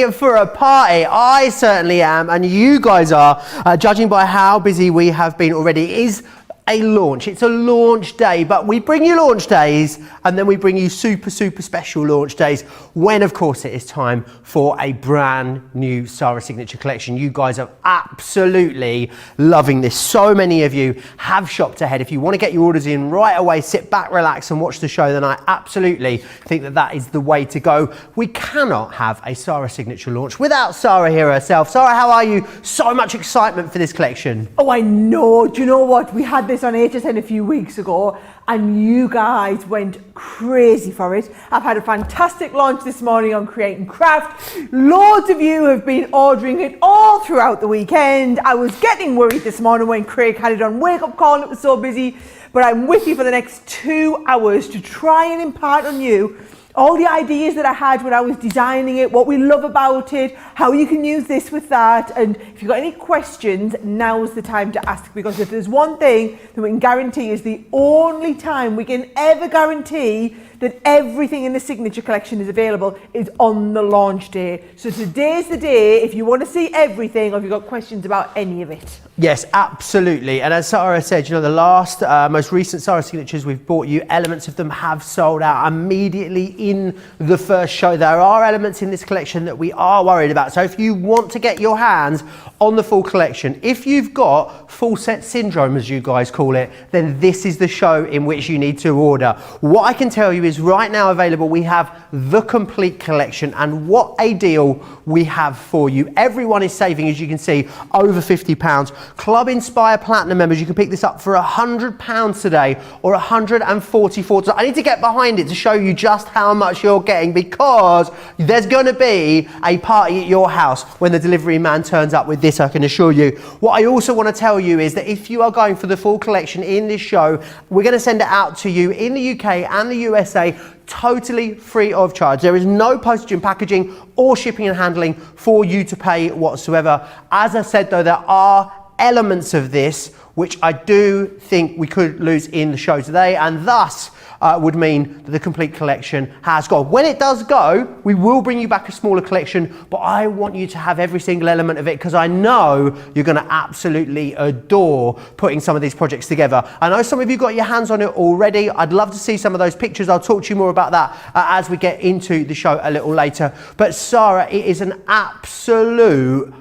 ready for a party? I certainly am, and you guys are, judging by how busy we have been already. It is a launch. It's a launch day, but we bring you launch days and then we bring you super special launch days when, of course, it is time for a brand new Sara Signature collection. You guys are absolutely loving this. So many of you have shopped ahead. If you want to get your orders in right away, sit back, relax and watch the show, then I absolutely think that that is the way to go. We cannot have a Sara Signature launch without Sara here herself. Sara, how are you? So much excitement for this collection. Oh, I know. Do you know what? We had this on HSN a few weeks ago and you guys went crazy for it. I've had a fantastic launch this morning on Create and Craft. Loads of you have been ordering it all throughout the weekend. I was getting worried this morning when Craig had it on Wake Up Call and it was so busy, but I'm with you for the next 2 hours to try and impart on you all the ideas that I had when I was designing it, what we love about it, how you can use this with that, and if you've got any questions, now's the time to ask, because if there's one thing that we can guarantee is the only time we can ever guarantee that everything in the Signature collection is available is on the launch day. So today's the day if you want to see everything or if you've got questions about any of it. Yes, absolutely. And as Sara said, you know, the last, most recent Sara Signatures we've bought you, elements of them have sold out immediately in the first show. There are elements in this collection that we are worried about. So if you want to get your hands on the full collection, if you've got full set syndrome, as you guys call it, then this is the show in which you need to order. What I can tell you is right now available, we have the complete collection, and what a deal we have for you. Everyone is saving, as you can see, over £50. Club Inspire Platinum members, you can pick this up for £100 today or $144. I need to get behind it to show you just how much you're getting, because there's going to be a party at your house when the delivery man turns up with this, I can assure you. What I also want to tell you is that if you are going for the full collection in this show, we're going to send it out to you in the UK and the USA totally free of charge. There is no postage and packaging or shipping and handling for you to pay whatsoever. As I said though, there are elements of this which I do think we could lose in the show today, and thus would mean that the complete collection has gone. When it does go, we will bring you back a smaller collection, but I want you to have every single element of it, because I know you're going to absolutely adore putting some of these projects together. I know some of you got your hands on it already. I'd love to see some of those pictures. I'll talk to you more about that as we get into the show a little later. But Sara, it is an absolute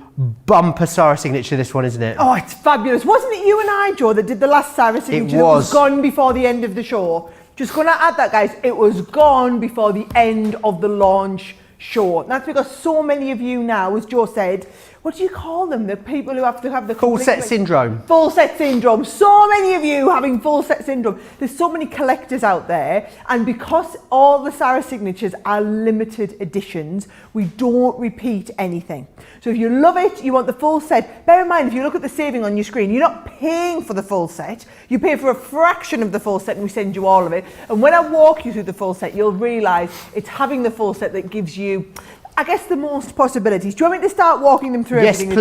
bumper Sara Signature, this one, isn't it? Oh, it's fabulous. Wasn't it you and I, Joe, that did the last Sara Signature? It was. Gone before the end of the show. Just going to add that, guys, it was gone before the end of the launch show. That's because so many of you now, as Joe said, what do you call them? The people who have to have the full set syndrome. Full set syndrome. So many of you having full set syndrome. There's so many collectors out there, and because all the Sara Signatures are limited editions, we don't repeat anything. So if you love it, you want the full set, bear in mind, if you look at the saving on your screen, you're not paying for the full set, you pay for a fraction of the full set and we send you all of it. And when I walk you through the full set, you'll realise it's having the full set that gives you, I guess, the most possibilities. Do you want me to start walking them through everything? Yes,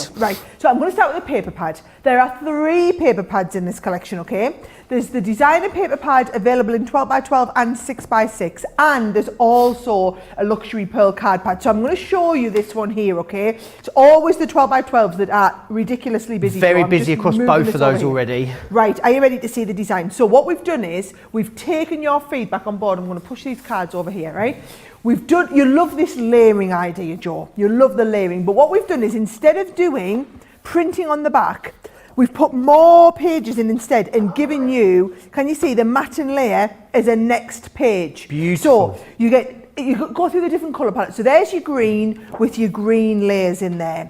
please. Right, so I'm going to start with a paper pad. There are 3 paper pads in this collection, okay? There's the designer paper pad available in 12x12 and 6x6, and there's also a luxury pearl card pad. So I'm going to show you this one here, okay? It's always the 12x12s that are ridiculously busy. Very busy across both of those already. Right, are you ready to see the design? So what we've done is, we've taken your feedback on board. I'm going to push these cards over here, right? We've done, you love this layering idea, Joe. You love the layering. But what we've done is, instead of doing printing on the back, we've put more pages in instead and given you, can you see the matten layer as a next page? Beautiful. So you go through the different colour palettes. So there's your green with your green layers in there.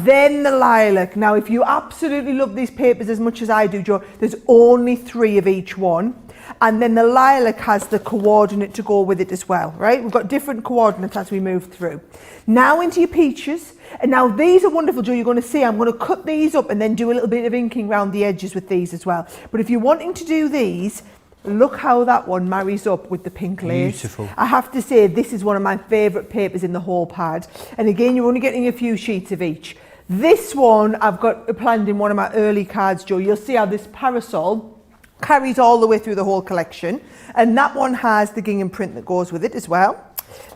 Then the lilac. Now, if you absolutely love these papers as much as I do, Joe, there's only 3 of each one. And then the lilac has the coordinate to go with it as well, right? We've got different coordinates as we move through. Now into your peaches. And now these are wonderful, Joe. You're going to see I'm going to cut these up and then do a little bit of inking around the edges with these as well. But if you're wanting to do these, look how that one marries up with the pink lace. Beautiful. I have to say, this is one of my favourite papers in the whole pad. And again, you're only getting a few sheets of each. This one I've got planned in one of my early cards, Joe. You'll see how this parasol carries all the way through the whole collection, and that one has the gingham print that goes with it as well.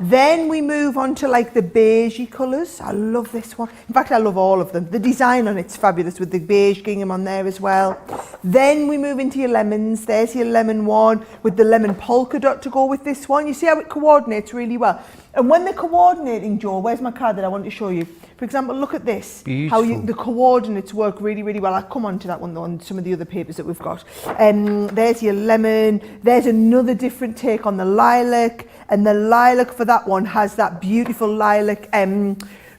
Then we move on to like the beigey colours. I love this one. In fact, I love all of them. The design on it's fabulous with the beige gingham on there as well. Then we move into your lemons. There's your lemon one with the lemon polka dot to go with this one. You see how it coordinates really well. And when they're coordinating, Joe, where's my card that I want to show you? For example, look at this. Beautiful. How the coordinates work really, really well. I'll come on to that one though on some of the other papers that we've got. There's your lemon. There's another different take on the lilac. And the lilac for that one has that beautiful lilac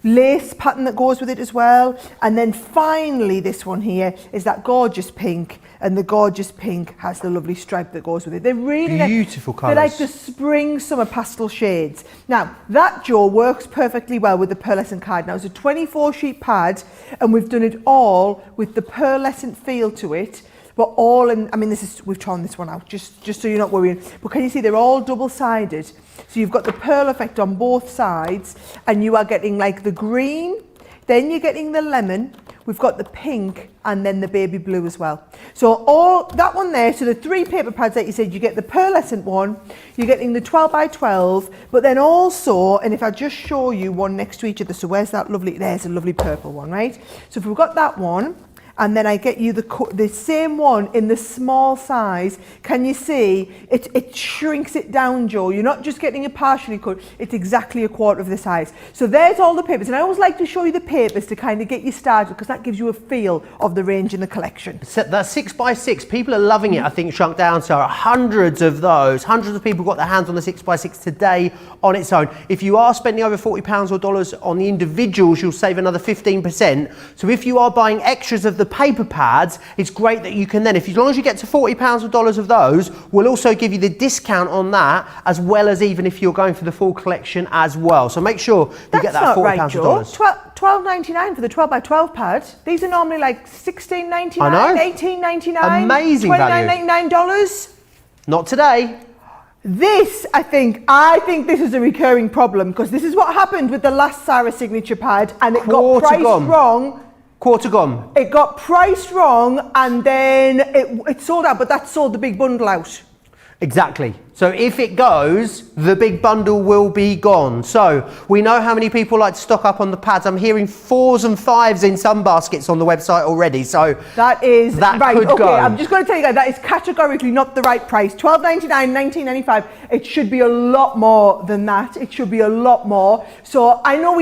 lace pattern that goes with it as well. And then finally this one here is that gorgeous pink, and the gorgeous pink has the lovely stripe that goes with it. They're really beautiful colours. They're like the spring summer pastel shades. Now that, Joe, works perfectly well with the pearlescent card. Now it's a 24 sheet pad and we've done it all with the pearlescent feel to it. But all in, I mean, we've torn this one out just so you're not worrying. But can you see they're all double-sided? So you've got the pearl effect on both sides, and you are getting like the green, then you're getting the lemon, we've got the pink, and then the baby blue as well. So all that one there, so the 3 paper pads that you said, you get the pearlescent one, you're getting the 12 by 12, but then also, and if I just show you one next to each other, so where's that lovely, there's a lovely purple one, right? So if we've got that one, and then I get you the same one in the small size. Can you see? It shrinks it down, Joe. You're not just getting a partially cut, it's exactly a quarter of the size. So there's all the papers. And I always like to show you the papers to kind of get you started, because that gives you a feel of the range in the collection. So that 6x6, people are loving it, I think, shrunk down, Sarah. Hundreds of those, hundreds of people got their hands on the 6x6 today on its own. If you are spending over £40 or dollars on the individuals, you'll save another 15%. So if you are buying extras of the paper pads, it's great that you can then, as long as you get to £40 or dollars of those, we'll also give you the discount on that, as well as even if you're going for the full collection as well. So make sure you get that £40 or dollars. $12.99 for the 12 by 12 pad. These are normally like $16.99, $18.99, amazing value. $29.99. Not today. This, I think this is a recurring problem, because this is what happened with the last Sara signature pad, and it got priced wrong. Quarter gone. It got priced wrong, and then it sold out, but that sold the big bundle out. Exactly. So if it goes, the big bundle will be gone. So we know how many people like to stock up on the pads. I'm hearing 4s and 5s in some baskets on the website already. So that right, could go. I'm just going to tell you guys, that is categorically not the right price. $12.99, $19.95. It should be a lot more than that. It should be a lot more. So I know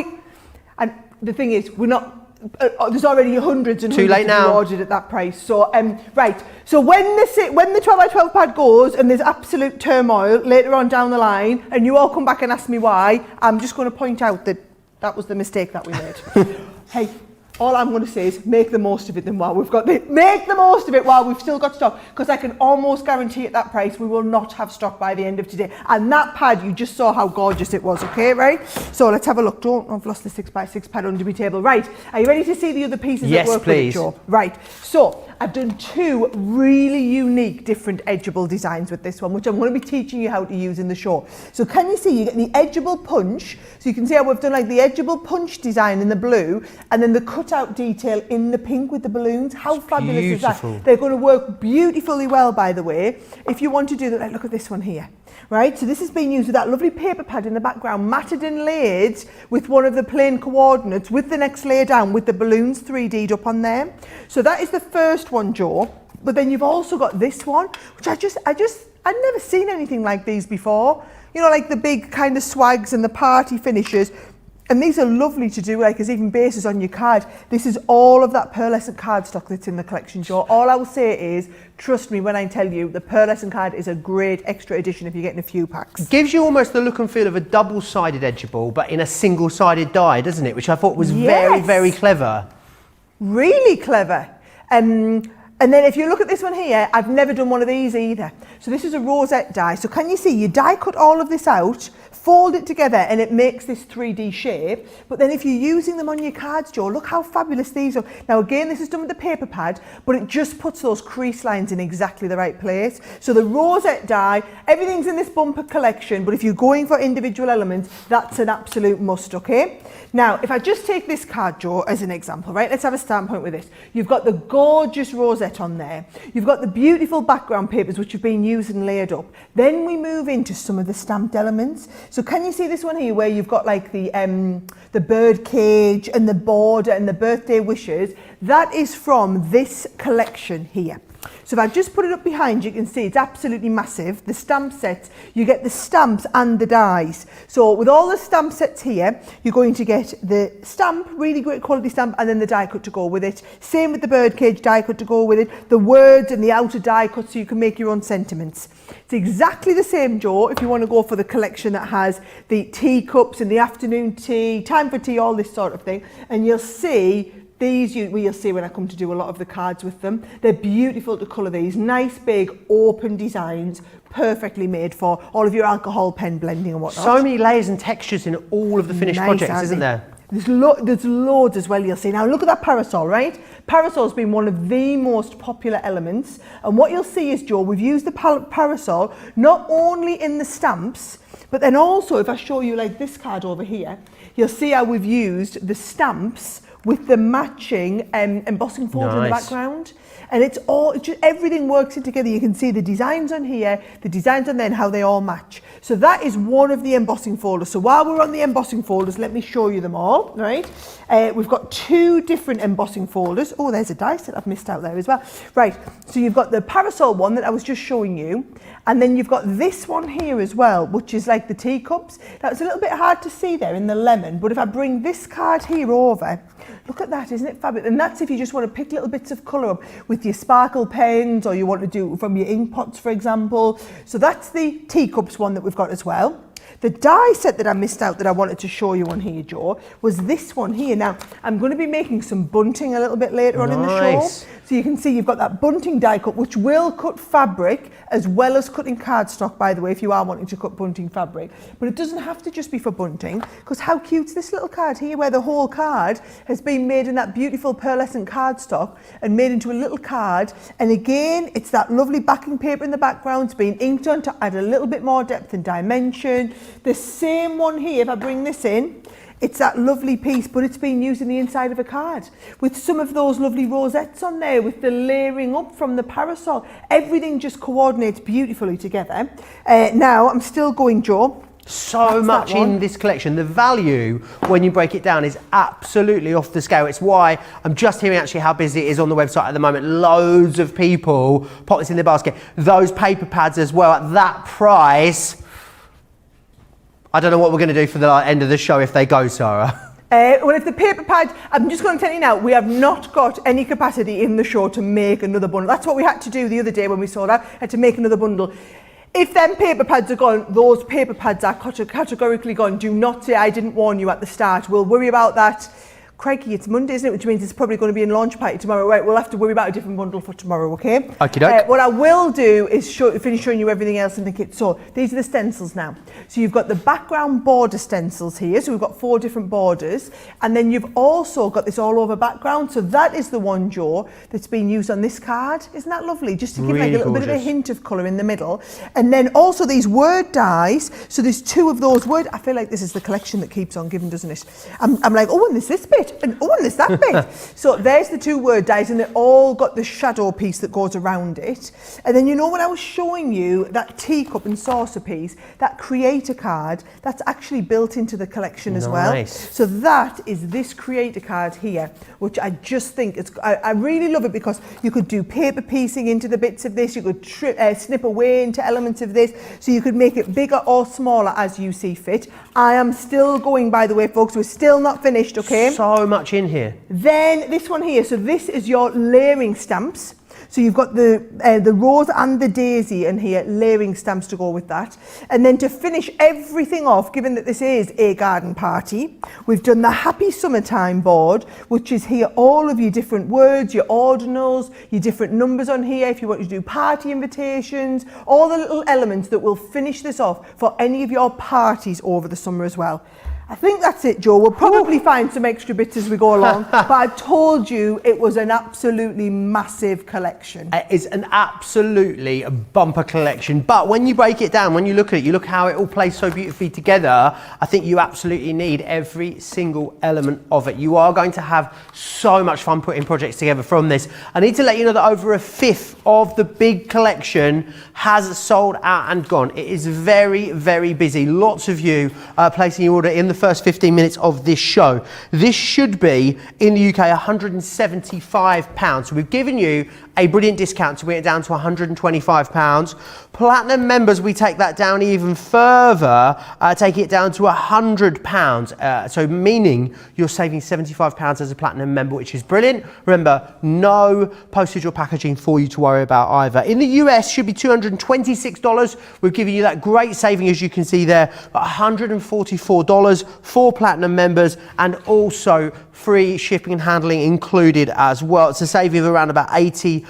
and the thing is, we're not. There's already hundreds and too late now. Ordered at that price. So right. So when the 12 by 12 pad goes and there's absolute turmoil later on down the line, and you all come back and ask me why, I'm just going to point out that was the mistake that we made. Hey, all I'm going to say is make the most of it then while we've got make the most of it while we've still got stock, because I can almost guarantee at that price we will not have stock by the end of today. And that pad, you just saw how gorgeous it was, okay, right? So let's have a look. I've lost the 6x6 pad under my table. Right, are you ready to see the other pieces that work with it, Joe? Right, so I've done 2 really unique different edgeable designs with this one, which I'm going to be teaching you how to use in the show. So can you see, you get the edgeable punch, so you can see how we've done like the edgeable punch design in the blue, and then the cutout detail in the pink with the balloons. How fabulous is that? They're going to work beautifully well, by the way, if you want to do that. Like, look at this one here. Right, so this has been used with that lovely paper pad in the background, matted and layered with one of the plain coordinates, with the next layer down with the balloons 3D'd up on there. So that is the first one, Joe. But then you've also got this one, which I'd never seen anything like these before. You know, like the big kind of swags and the party finishes. And these are lovely to do, like as even bases on your card. This is all of that pearlescent cardstock that's in the collection, Joe. All I will say is, trust me when I tell you, the pearlescent card is a great extra addition if you're getting a few packs. Gives you almost the look and feel of a double-sided Edgeable, but in a single-sided die, doesn't it? Which I thought was very, very clever. Really clever. And then if you look at this one here, I've never done one of these either. So this is a rosette die. So can you see, you die cut all of this out, fold it together, and it makes this 3D shape. But then if you're using them on your cards, Joe, look how fabulous these are. Now again, this is done with the paper pad, but it just puts those crease lines in exactly the right place. So the rosette die, everything's in this bumper collection, but if you're going for individual elements, that's an absolute must, okay? Now, if I just take this card, Joe, as an example, right? Let's have a start point with this. You've got the gorgeous rosette on there. You've got the beautiful background papers, which have been used and layered up. Then we move into some of the stamped elements. So can you see this one here where you've got like the bird cage and the border and the birthday wishes? That is from this collection here. So if I just put it up behind you, you can see it's absolutely massive. The stamp sets, you get the stamps and the dies. So with all the stamp sets here, you're going to get the stamp, really great quality stamp, and then the die cut to go with it. Same with the birdcage die cut to go with it. The words and the outer die cut so you can make your own sentiments. It's exactly the same, Joe, if you want to go for the collection that has the teacups and the afternoon tea, time for tea, all this sort of thing. And you'll see these you'll see when I come to do a lot of the cards with them. They're beautiful to colour these. Nice, big, open designs, perfectly made for all of your alcohol pen blending and whatnot. So many layers and textures in all of the finished projects, isn't there? There's loads as well, you'll see. Now look at that parasol, right? Parasol's been one of the most popular elements. And what you'll see is, Joe, we've used the parasol not only in the stamps, but then also, if I show you like this card over here, you'll see how we've used the stamps with the matching embossing folder in the background. And it's just everything works in together. You can see the designs on here, the designs on there, and how they all match. So that is one of the embossing folders. So while we're on the embossing folders, let me show you them all, right? We've got 2 different embossing folders. Oh, there's a die set I've missed out there as well. Right, so you've got the parasol one that I was just showing you. And then you've got this one here as well, which is like the teacups. Now it's a little bit hard to see there in the lemon, but if I bring this card here over, look at that, isn't it fabulous? And that's if you just want to pick little bits of colour up with your sparkle pens, or you want to do from your ink pots, for example. So that's the teacups one that we've got as well. The die set that I missed out that I wanted to show you on here, Joe, was this one here. Now, I'm going to be making some bunting a little bit later on in the show. So you can see you've got that bunting die cut, which will cut fabric as well as cutting cardstock, by the way, if you are wanting to cut bunting fabric. But it doesn't have to just be for bunting, because how cute's this little card here, where the whole card has been made in that beautiful pearlescent cardstock and made into a little card. And again, it's that lovely backing paper in the background. It's been inked on to add a little bit more depth and dimension. The same one here, if I bring this in, it's that lovely piece, but it's been used in the inside of a card with some of those lovely rosettes on there, with the layering up from the parasol. Everything just coordinates beautifully together. Now, I'm still going, Joe. So much in this collection. The value, when you break it down, is absolutely off the scale. It's why I'm just hearing actually how busy it is on the website at the moment. Loads of people pop this in their basket. Those paper pads as well at that price. I don't know what we're going to do for the end of the show if they go, Sarah. Well, if the paper pad, I'm just going to tell you now, we have not got any capacity in the show to make another bundle. That's what we had to do the other day when we sold out, had to make another bundle. If them paper pads are gone, those paper pads are categorically gone. Do not say I didn't warn you at the start. We'll worry about that. Crikey, it's Monday, isn't it? Which means it's probably going to be in launch party tomorrow. Right, we'll have to worry about a different bundle for tomorrow, okay? Okie doke. What I will do is finish showing you everything else in the kit. So these are the stencils now. So you've got the background border stencils here. So we've got 4 different borders. And then you've also got this all over background. So that is the one, Joe, that's been used on this card. Isn't that lovely? Just to give really like a little bit of a hint of colour in the middle. And then also these word dies. So there's 2 of those word. I feel like this is the collection that keeps on giving, doesn't it? I'm like, oh, and there's this bit. And oh, and there's that bit. So there's the 2 word dies, and they all got the shadow piece that goes around it. And then, you know, when I was showing you that teacup and saucer piece, that creator card, that's actually built into the collection as well. So that is this creator card here, which I just think I really love it, because you could do paper piecing into the bits of this, you could snip away into elements of this, so you could make it bigger or smaller as you see fit. I am still going, by the way, folks, we're still not finished, okay? So much in here. Then this one here, so this is your layering stamps. So you've got the rose and the daisy in here, layering stamps to go with that. And then to finish everything off, given that this is a garden party, we've done the happy summertime board, which is here all of your different words, your ordinals, your different numbers on here, if you want to do party invitations, all the little elements that will finish this off for any of your parties over the summer as well. I think that's it, Joe. We'll probably find some extra bits as we go along, but I told you it was an absolutely massive collection. It is an absolutely bumper collection, but when you break it down, when you look at it, you look how it all plays so beautifully together. I think you absolutely need every single element of it. You are going to have so much fun putting projects together from this. I need to let you know that over a fifth of the big collection has sold out and gone. It is very, very busy. Lots of you placing your order in the first 15 minutes of this show. This should be in the UK £175. So we've given you a brilliant discount to bring it down to £125. Platinum members, we take that down even further, taking it down to £100. So meaning you're saving £75 as a platinum member, which is brilliant. Remember, no postage or packaging for you to worry about either. In the US, should be $226. We've given you that great saving, as you can see there, but $144 for platinum members, and also free shipping and handling included as well. It's a saving of around about $80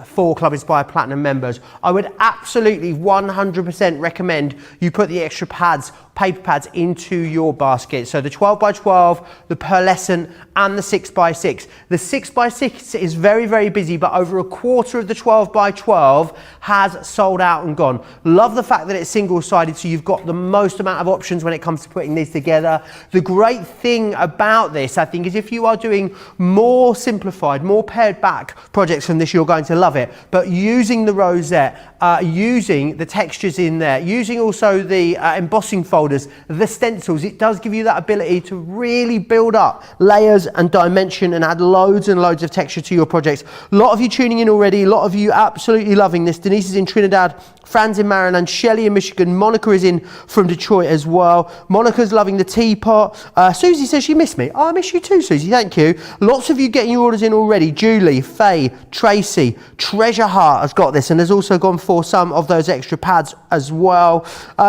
for Club Inspire Platinum members. I would absolutely 100% recommend you put the extra pads, paper pads, into your basket. So the 12x12, the pearlescent, and the 6x6. The 6x6 is very, very busy, but over a quarter of the 12x12 has sold out and gone. Love the fact that it's single-sided, so you've got the most amount of options when it comes to putting these together. The great thing about this, I think, is if you are doing more simplified, more pared back projects from this, you're going to love it. But using the rosette, using the textures in there, using also the embossing folders, the stencils, it does give you that ability to really build up layers and dimension and add loads and loads of texture to your projects. A lot of you tuning in already, a lot of you absolutely loving this. Denise is in Trinidad, Fran's in Maryland, Shelley in Michigan, Monica is in from Detroit as well. Monica's loving the teapot. Susie says she missed me. Oh, I miss you too, Susie, thank you. Lots of you getting your orders in already. Julie, Faye, Tracy, Treasure Heart has got this and has also gone for some of those extra pads as well.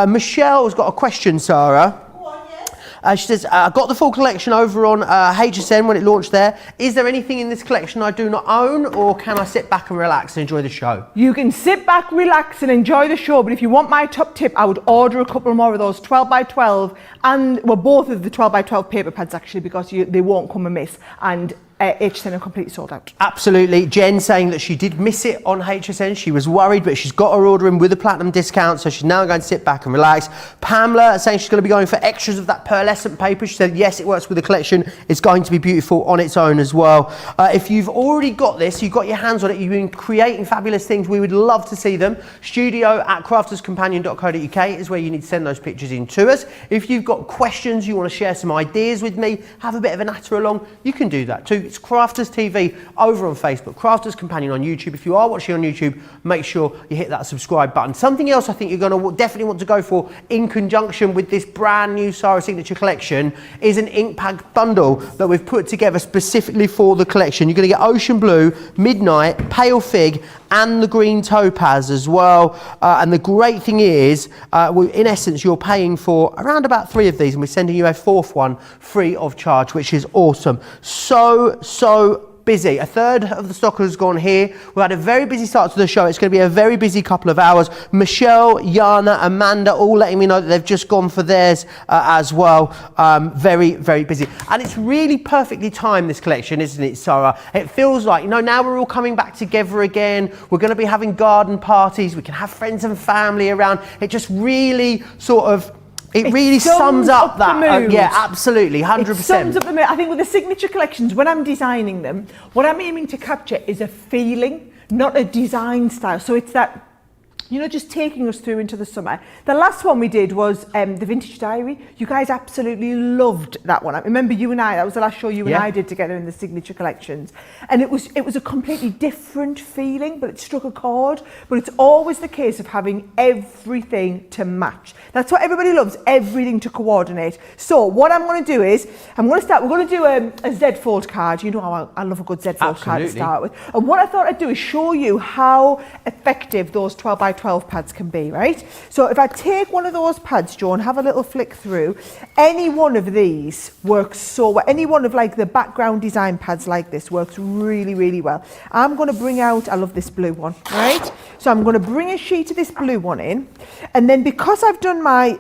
Michelle's got a question, Sarah. She says, I got the full collection over on HSN when it launched there. Is there anything in this collection I do not own, or can I sit back and relax and enjoy the show? You can sit back, relax and enjoy the show, but if you want my top tip, I would order a couple more of those 12x12 and, well, both of the 12x12 paper pads actually, because they won't come amiss. And HSN are completely sold out. Absolutely. Jen saying that she did miss it on HSN. She was worried, but she's got her order in with a platinum discount, so she's now going to sit back and relax. Pamela saying she's going to be going for extras of that pearlescent paper. She said, yes, it works with the collection. It's going to be beautiful on its own as well. If you've already got this, you've got your hands on it, you've been creating fabulous things, we would love to see them. studio@crafterscompanion.co.uk is where you need to send those pictures in to us. If you've got questions, you want to share some ideas with me, have a bit of a natter along, you can do that too. It's Crafters TV over on Facebook, Crafters Companion on YouTube. If you are watching on YouTube, make sure you hit that subscribe button. Something else I think you're going to definitely want to go for in conjunction with this brand new Sara Signature collection is an ink pad bundle that we've put together specifically for the collection. You're going to get Ocean Blue, Midnight, Pale Fig, and the green topaz as well. And the great thing is, in essence, you're paying for around about 3 of these, and we're sending you a 4th one free of charge, which is awesome. So busy. A third of the stock has gone here. We've had a very busy start to the show. It's going to be a very busy couple of hours. Michelle, Yana, Amanda, all letting me know that they've just gone for theirs as well. Very, very busy. And it's really perfectly timed, this collection, isn't it, Sarah? It feels like, you know, now we're all coming back together again. We're going to be having garden parties. We can have friends and family around. It just really sort of, it really sums up that. Yeah, absolutely, 100%. It sums up the mood. I think with the signature collections, when I'm designing them, what I'm aiming to capture is a feeling, not a design style. So it's that, you know, just taking us through into the summer. The last one we did was the Vintage Diary. You guys absolutely loved that one. I remember you and I, that was the last show you and I did together in the signature collections. And it was a completely different feeling, but it struck a chord. But it's always the case of having everything to match. That's what everybody loves, everything to coordinate. So what I'm going to do is, we're going to do a Z-fold card. You know how I love a good Z-fold card to start with. And what I thought I'd do is show you how effective those 12x12 pads can be, right? So if I take one of those pads, Joe, and have a little flick through, any one of these works so well. Any one of like the background design pads like this works really, really well. I'm going to bring out, I love this blue one, right? So I'm going to bring a sheet of this blue one in, and then because I've done my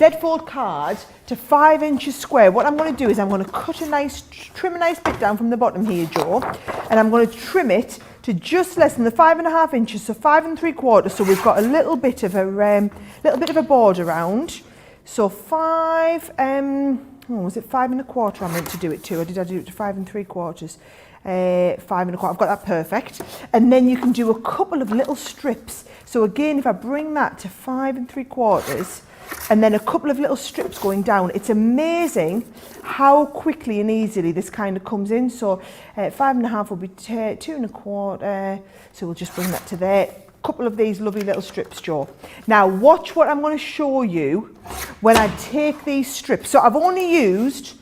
Z-fold card to 5 inches square, what I'm going to do is I'm going to trim a nice bit down from the bottom here, Joe, and I'm going to trim it to just less than the 5.5 inches, so 5 3/4. So we've got a little bit of a border around. So 5. Was it 5 1/4? I meant to do it to, or did I do it to 5 3/4? 5 1/4. I've got that perfect. And then you can do a couple of little strips. So again, if I bring that to 5 3/4, and then a couple of little strips going down, it's amazing how quickly and easily this kind of comes in. So 5 1/2 will be 2 1/4. So we'll just bring that to there. Couple of these lovely little strips, Joe. Now watch what I'm going to show you when I take these strips. So I've only used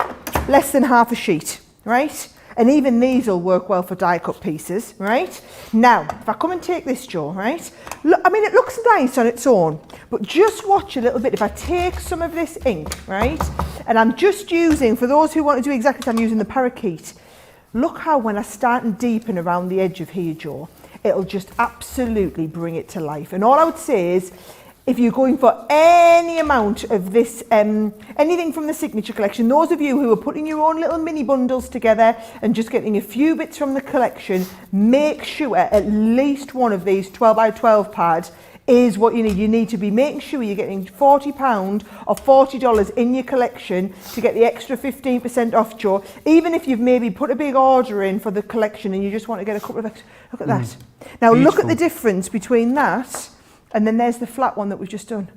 less than half a sheet, right? And even these will work well for die cut pieces, right? Now, if I come and take this, Joe, right? Look, I mean, it looks nice on its own, but just watch a little bit. If I take some of this ink, right? And I'm just using, for those who want to do exactly as I'm using the parakeet, look how when I start and deepen around the edge of here, Joe, it'll just absolutely bring it to life. And all I would say is, if you're going for any amount of this, anything from the Signature collection, those of you who are putting your own little mini bundles together and just getting a few bits from the collection, make sure at least one of these 12 by 12 pads is what you need. You need to be making sure you're getting £40 or $40 in your collection to get the extra 15% off, Joe. Even if you've maybe put a big order in for the collection and you just want to get a couple of extra. Look at that. Now beautiful. Look at the difference between that and then there's the flat one that we've just done.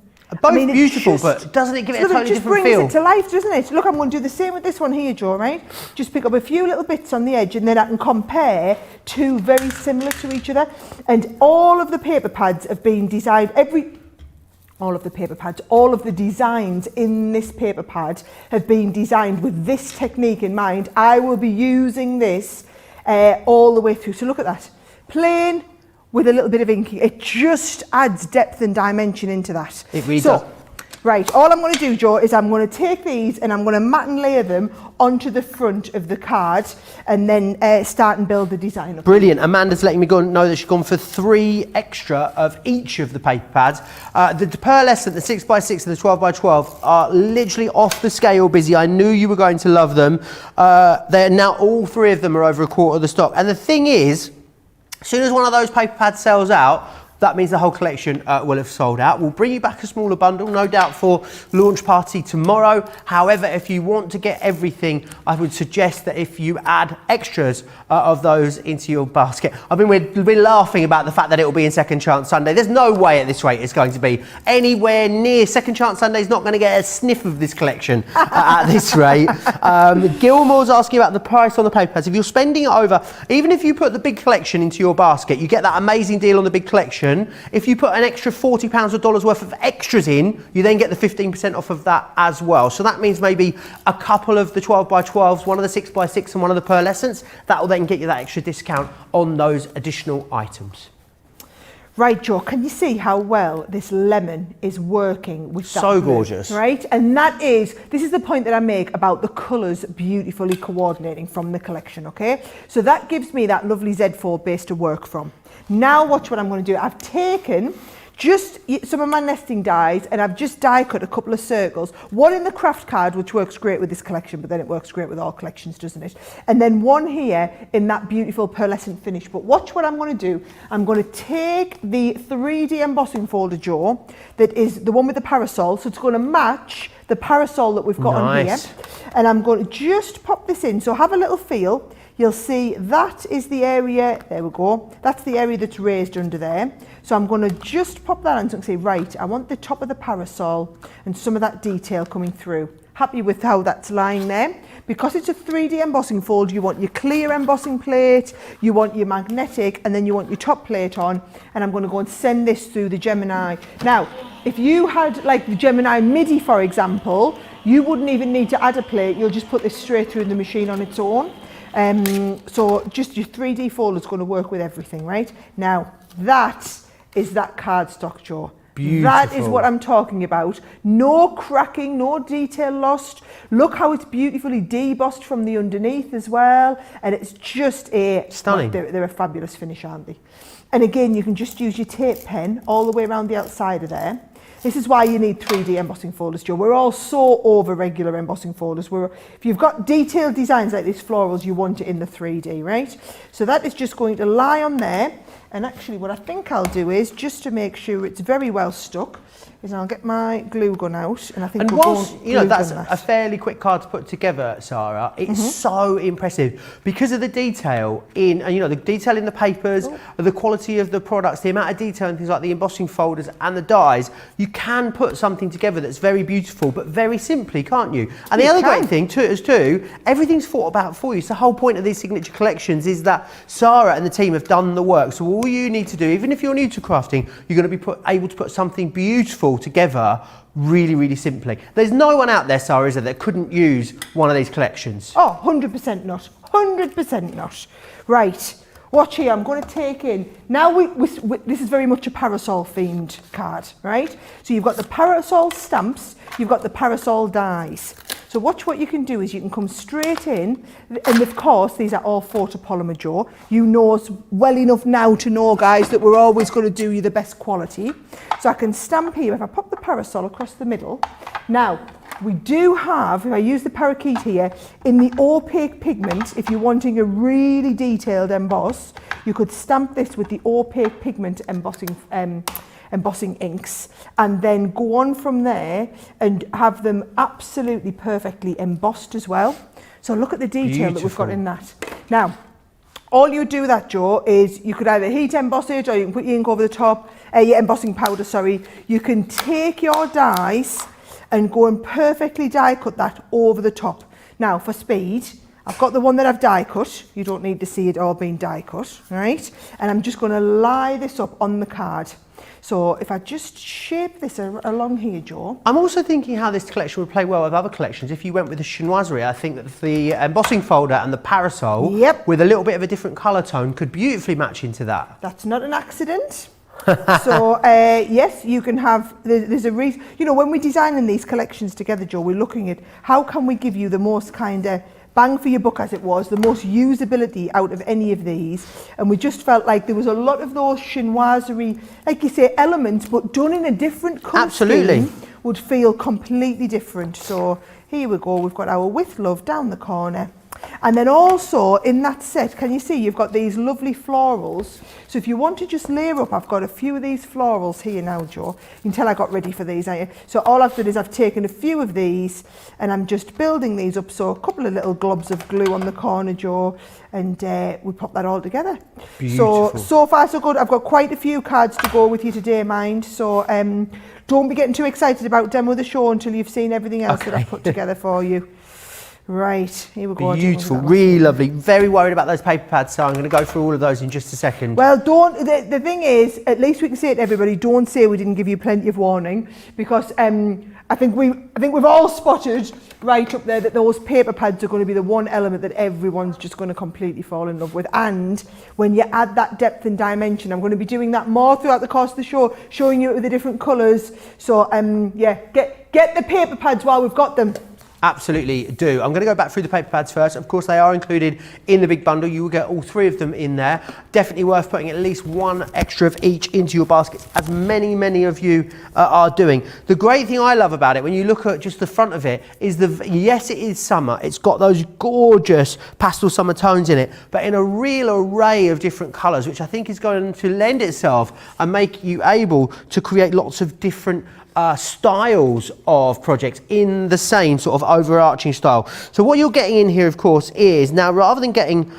Both beautiful, but doesn't it give it a totally different feel? It just brings it to life, doesn't it? Look, I'm going to do the same with this one here, Joe, right? Just pick up a few little bits on the edge and then I can compare two very similar to each other. And all of the paper pads have been designed, all of the designs in this paper pad have been designed with this technique in mind. I will be using this all the way through. So look at that. Plain, with a little bit of inking. It just adds depth and dimension into that. It really does. Right, all I'm going to do, Joe, is I'm going to take these and I'm going to mat and layer them onto the front of the card and then start and build the design up. Brilliant. Amanda's letting me know that she's gone for 3 extra of each of the paper pads. The pearlescent, the 6x6 and the 12x12 are literally off the scale busy. I knew you were going to love them. They're now, all 3 of them are over a quarter of the stock. And the thing is, as soon as one of those paper pads sells out, that means the whole collection will have sold out. We'll bring you back a smaller bundle, no doubt, for launch party tomorrow. However, if you want to get everything, I would suggest that if you add extras of those into your basket. I mean, we're laughing about the fact that it will be in Second Chance Sunday. There's no way at this rate it's going to be anywhere near. Second Chance Sunday is not going to get a sniff of this collection at this rate. Gilmore's asking about the price on the paper pads. If you're spending it over, even if you put the big collection into your basket, you get that amazing deal on the big collection. If you put an extra £40 or dollars worth of extras in, you then get the 15% off of that as well. So that means maybe a couple of the 12x12s, one of the 6x6 and one of the pearlescents. That will then get you that extra discount on those additional items. Right, Joe, can you see how well this lemon is working with that? So gorgeous. Right, and this is the point that I make about the colours beautifully coordinating from the collection, okay? So that gives me that lovely Z-fold base to work from. Now watch what I'm going to do. I've taken just some of my nesting dies and I've just die cut a couple of circles. One in the craft card, which works great with this collection, but then it works great with all collections, doesn't it? And then one here in that beautiful pearlescent finish. But watch what I'm going to do. I'm going to take the 3D embossing folder, Joe, that is the one with the parasol. So it's going to match the parasol that we've got on here. And I'm going to just pop this in. So have a little feel. You'll see that is the area, there we go, that's the area that's raised under there. So I'm going to just pop that on and say, right, I want the top of the parasol and some of that detail coming through. Happy with how that's lying there. Because it's a 3D embossing fold, you want your clear embossing plate, you want your magnetic, and then you want your top plate on. And I'm going to go and send this through the Gemini. Now, if you had like the Gemini MIDI, for example, you wouldn't even need to add a plate. You'll just put this straight through the machine on its own. So just your 3D folder is going to work with everything, right? Now, that is that cardstock, Joe. Beautiful. That is what I'm talking about. No cracking, no detail lost. Look how it's beautifully debossed from the underneath as well. And it's just stunning. They're a fabulous finish, aren't they? And again, you can just use your tape pen all the way around the outside of there. This is why you need 3D embossing folders, Joe. We're all so over regular embossing folders. If you've got detailed designs like these florals, you want it in the 3D, right? So that is just going to lie on there. And actually what I think I'll do is, just to make sure it's very well stuck, is I'll get my glue gun out, and I think and whilst, you know, that's a fairly quick card to put together, Sarah, it's so impressive because of the detail in, you know, the detail in the papers, the quality of the products, the amount of detail and things like the embossing folders and the dies. You can put something together that's very beautiful, but very simply, can't you? And the other great thing too, everything's thought about for you. So the whole point of these signature collections is that Sarah and the team have done the work. So all you need to do, even if you're new to crafting, you're going to be able to put something beautiful together really, really simply. There's no one out there, Sarah, is there, that couldn't use one of these collections? Oh, 100% not. 100% not. Right. Watch here, I'm going to take in, now this is very much a parasol themed card, right? So you've got the parasol stamps, you've got the parasol dies. So watch what you can do is you can come straight in, and of course these are all photopolymer, Joe. You know us well enough now to know, guys, that we're always going to do you the best quality. So I can stamp here, if I pop the parasol across the middle. Now, we do have, if I use the parakeet here, in the opaque pigment, if you're wanting a really detailed emboss, you could stamp this with the opaque pigment embossing inks, and then go on from there and have them absolutely perfectly embossed as well. So look at the detail that we've got in that. Now, all you do with that, Joe, is you could either heat emboss it, or you can put your ink over the top, your embossing powder, sorry. You can take your dies and go and perfectly die cut that over the top. Now, for speed, I've got the one that I've die cut. You don't need to see it all being die cut, right? And I'm just going to lie this up on the card. So if I just shape this along here, Joe. I'm also thinking how this collection would play well with other collections. If you went with the chinoiserie, I think that the embossing folder and the parasol with a little bit of a different colour tone could beautifully match into that. That's not an accident. So yes, you can have, there's a reason, you know, when we're designing these collections together, Joe, we're looking at how can we give you the most kind of bang for your buck, as it was, the most usability out of any of these. And we just felt like there was a lot of those chinoiserie, like you say, elements, but done in a different colour scheme would feel completely different. So here we go, we've got our With Love down the corner. And then also in that set, can you see you've got these lovely florals. So if you want to just layer up, I've got a few of these florals here now, Joe. You can tell I got ready for these. So all I've done is I've taken a few of these and I'm just building these up. So a couple of little globs of glue on the corner, Joe, and we pop that all together. Beautiful. So far so good. I've got quite a few cards to go with you today, mind. So don't be getting too excited about demo the show until you've seen everything else that I've put together for you. Right, here we go. Beautiful, really lovely. Very worried about those paper pads, so I'm going to go through all of those in just a second. Well, the thing is, at least we can say to everybody, don't say we didn't give you plenty of warning, because I think we've all spotted right up there that those paper pads are going to be the one element that everyone's just going to completely fall in love with. And when you add that depth and dimension, I'm going to be doing that more throughout the course of the show, showing you with the different colours. So yeah, get the paper pads while we've got them. Absolutely do. I'm going to go back through the paper pads first. Of course, they are included in the big bundle. You will get all 3 of them in there. Definitely worth putting at least 1 extra of each into your baskets, as many of you are doing. The great thing I love about it, when you look at just the front of it, is yes, it is summer. It's got those gorgeous pastel summer tones in it, but in a real array of different colours, which I think is going to lend itself and make you able to create lots of different styles of projects in the same sort of overarching style. So what you're getting in here, of course, is now, rather than getting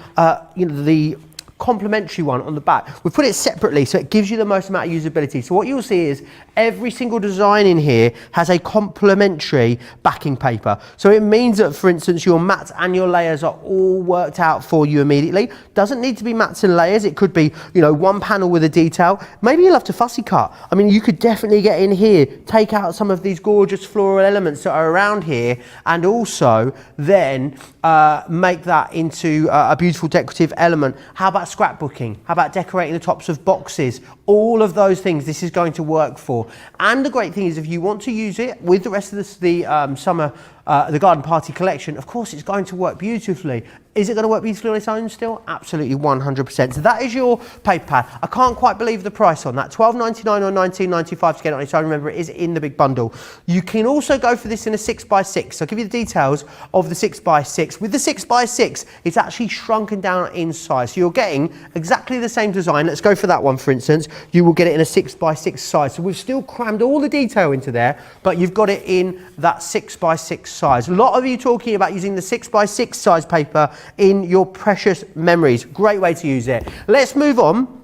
the complementary one on the back, we've put it separately so it gives you the most amount of usability. So what you'll see is every single design in here has a complementary backing paper. So it means that, for instance, your mats and your layers are all worked out for you immediately. Doesn't need to be mats and layers. It could be, you know, one panel with a detail. Maybe you'll have to fussy cut. I mean, you could definitely get in here, take out some of these gorgeous floral elements that are around here, and also then make that into a beautiful decorative element. How about scrapbooking? How about decorating the tops of boxes all of those things this is going to work for. And the great thing is if you want to use it with the rest of the garden party collection, of course it's going to work beautifully. Is it going to work beautifully on its own still? Absolutely 100%. So that is your paper pad. I can't quite believe the price on that. $12.99 or $19.95 to get it on its own. Remember, it is in the big bundle. You can also go for this in a 6x6. So I'll give you the details of the 6x6. With the 6x6, it's actually shrunken down in size. So you're getting exactly the same design. Let's go for that one, for instance. You will get it in a 6x6 size. So we've still crammed all the detail into there, but you've got it in that 6x6 size. A lot of you talking about using the 6x6 size paper in your precious memories. Great way to use it. Let's move on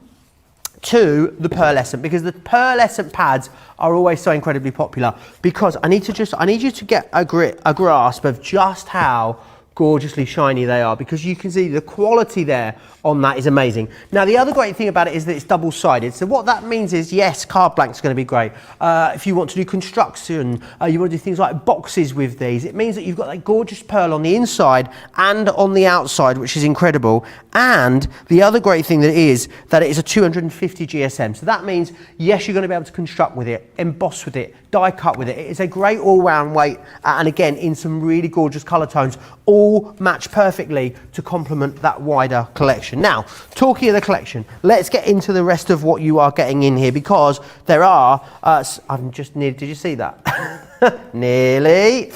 to the pearlescent, because the pearlescent pads are always so incredibly popular, because I need you to get a grasp of just how gorgeously shiny they are, because you can see the quality there on that is amazing. Now the other great thing about it is that it's double-sided, so what that means is, yes, card blank's going to be great. If you want to do construction, you want to do things like boxes with these, it means that you've got that gorgeous pearl on the inside and on the outside, which is incredible. And the other great thing that it is that it is a 250 GSM, so that means, yes, you're going to be able to construct with it, emboss with it, die cut with it. It is a great all-round weight, and again in some really gorgeous colour tones, all match perfectly to complement that wider collection. Now, talking of the collection, let's get into the rest of what you are getting in here, because there are, I'm just near, did you see that? Nearly.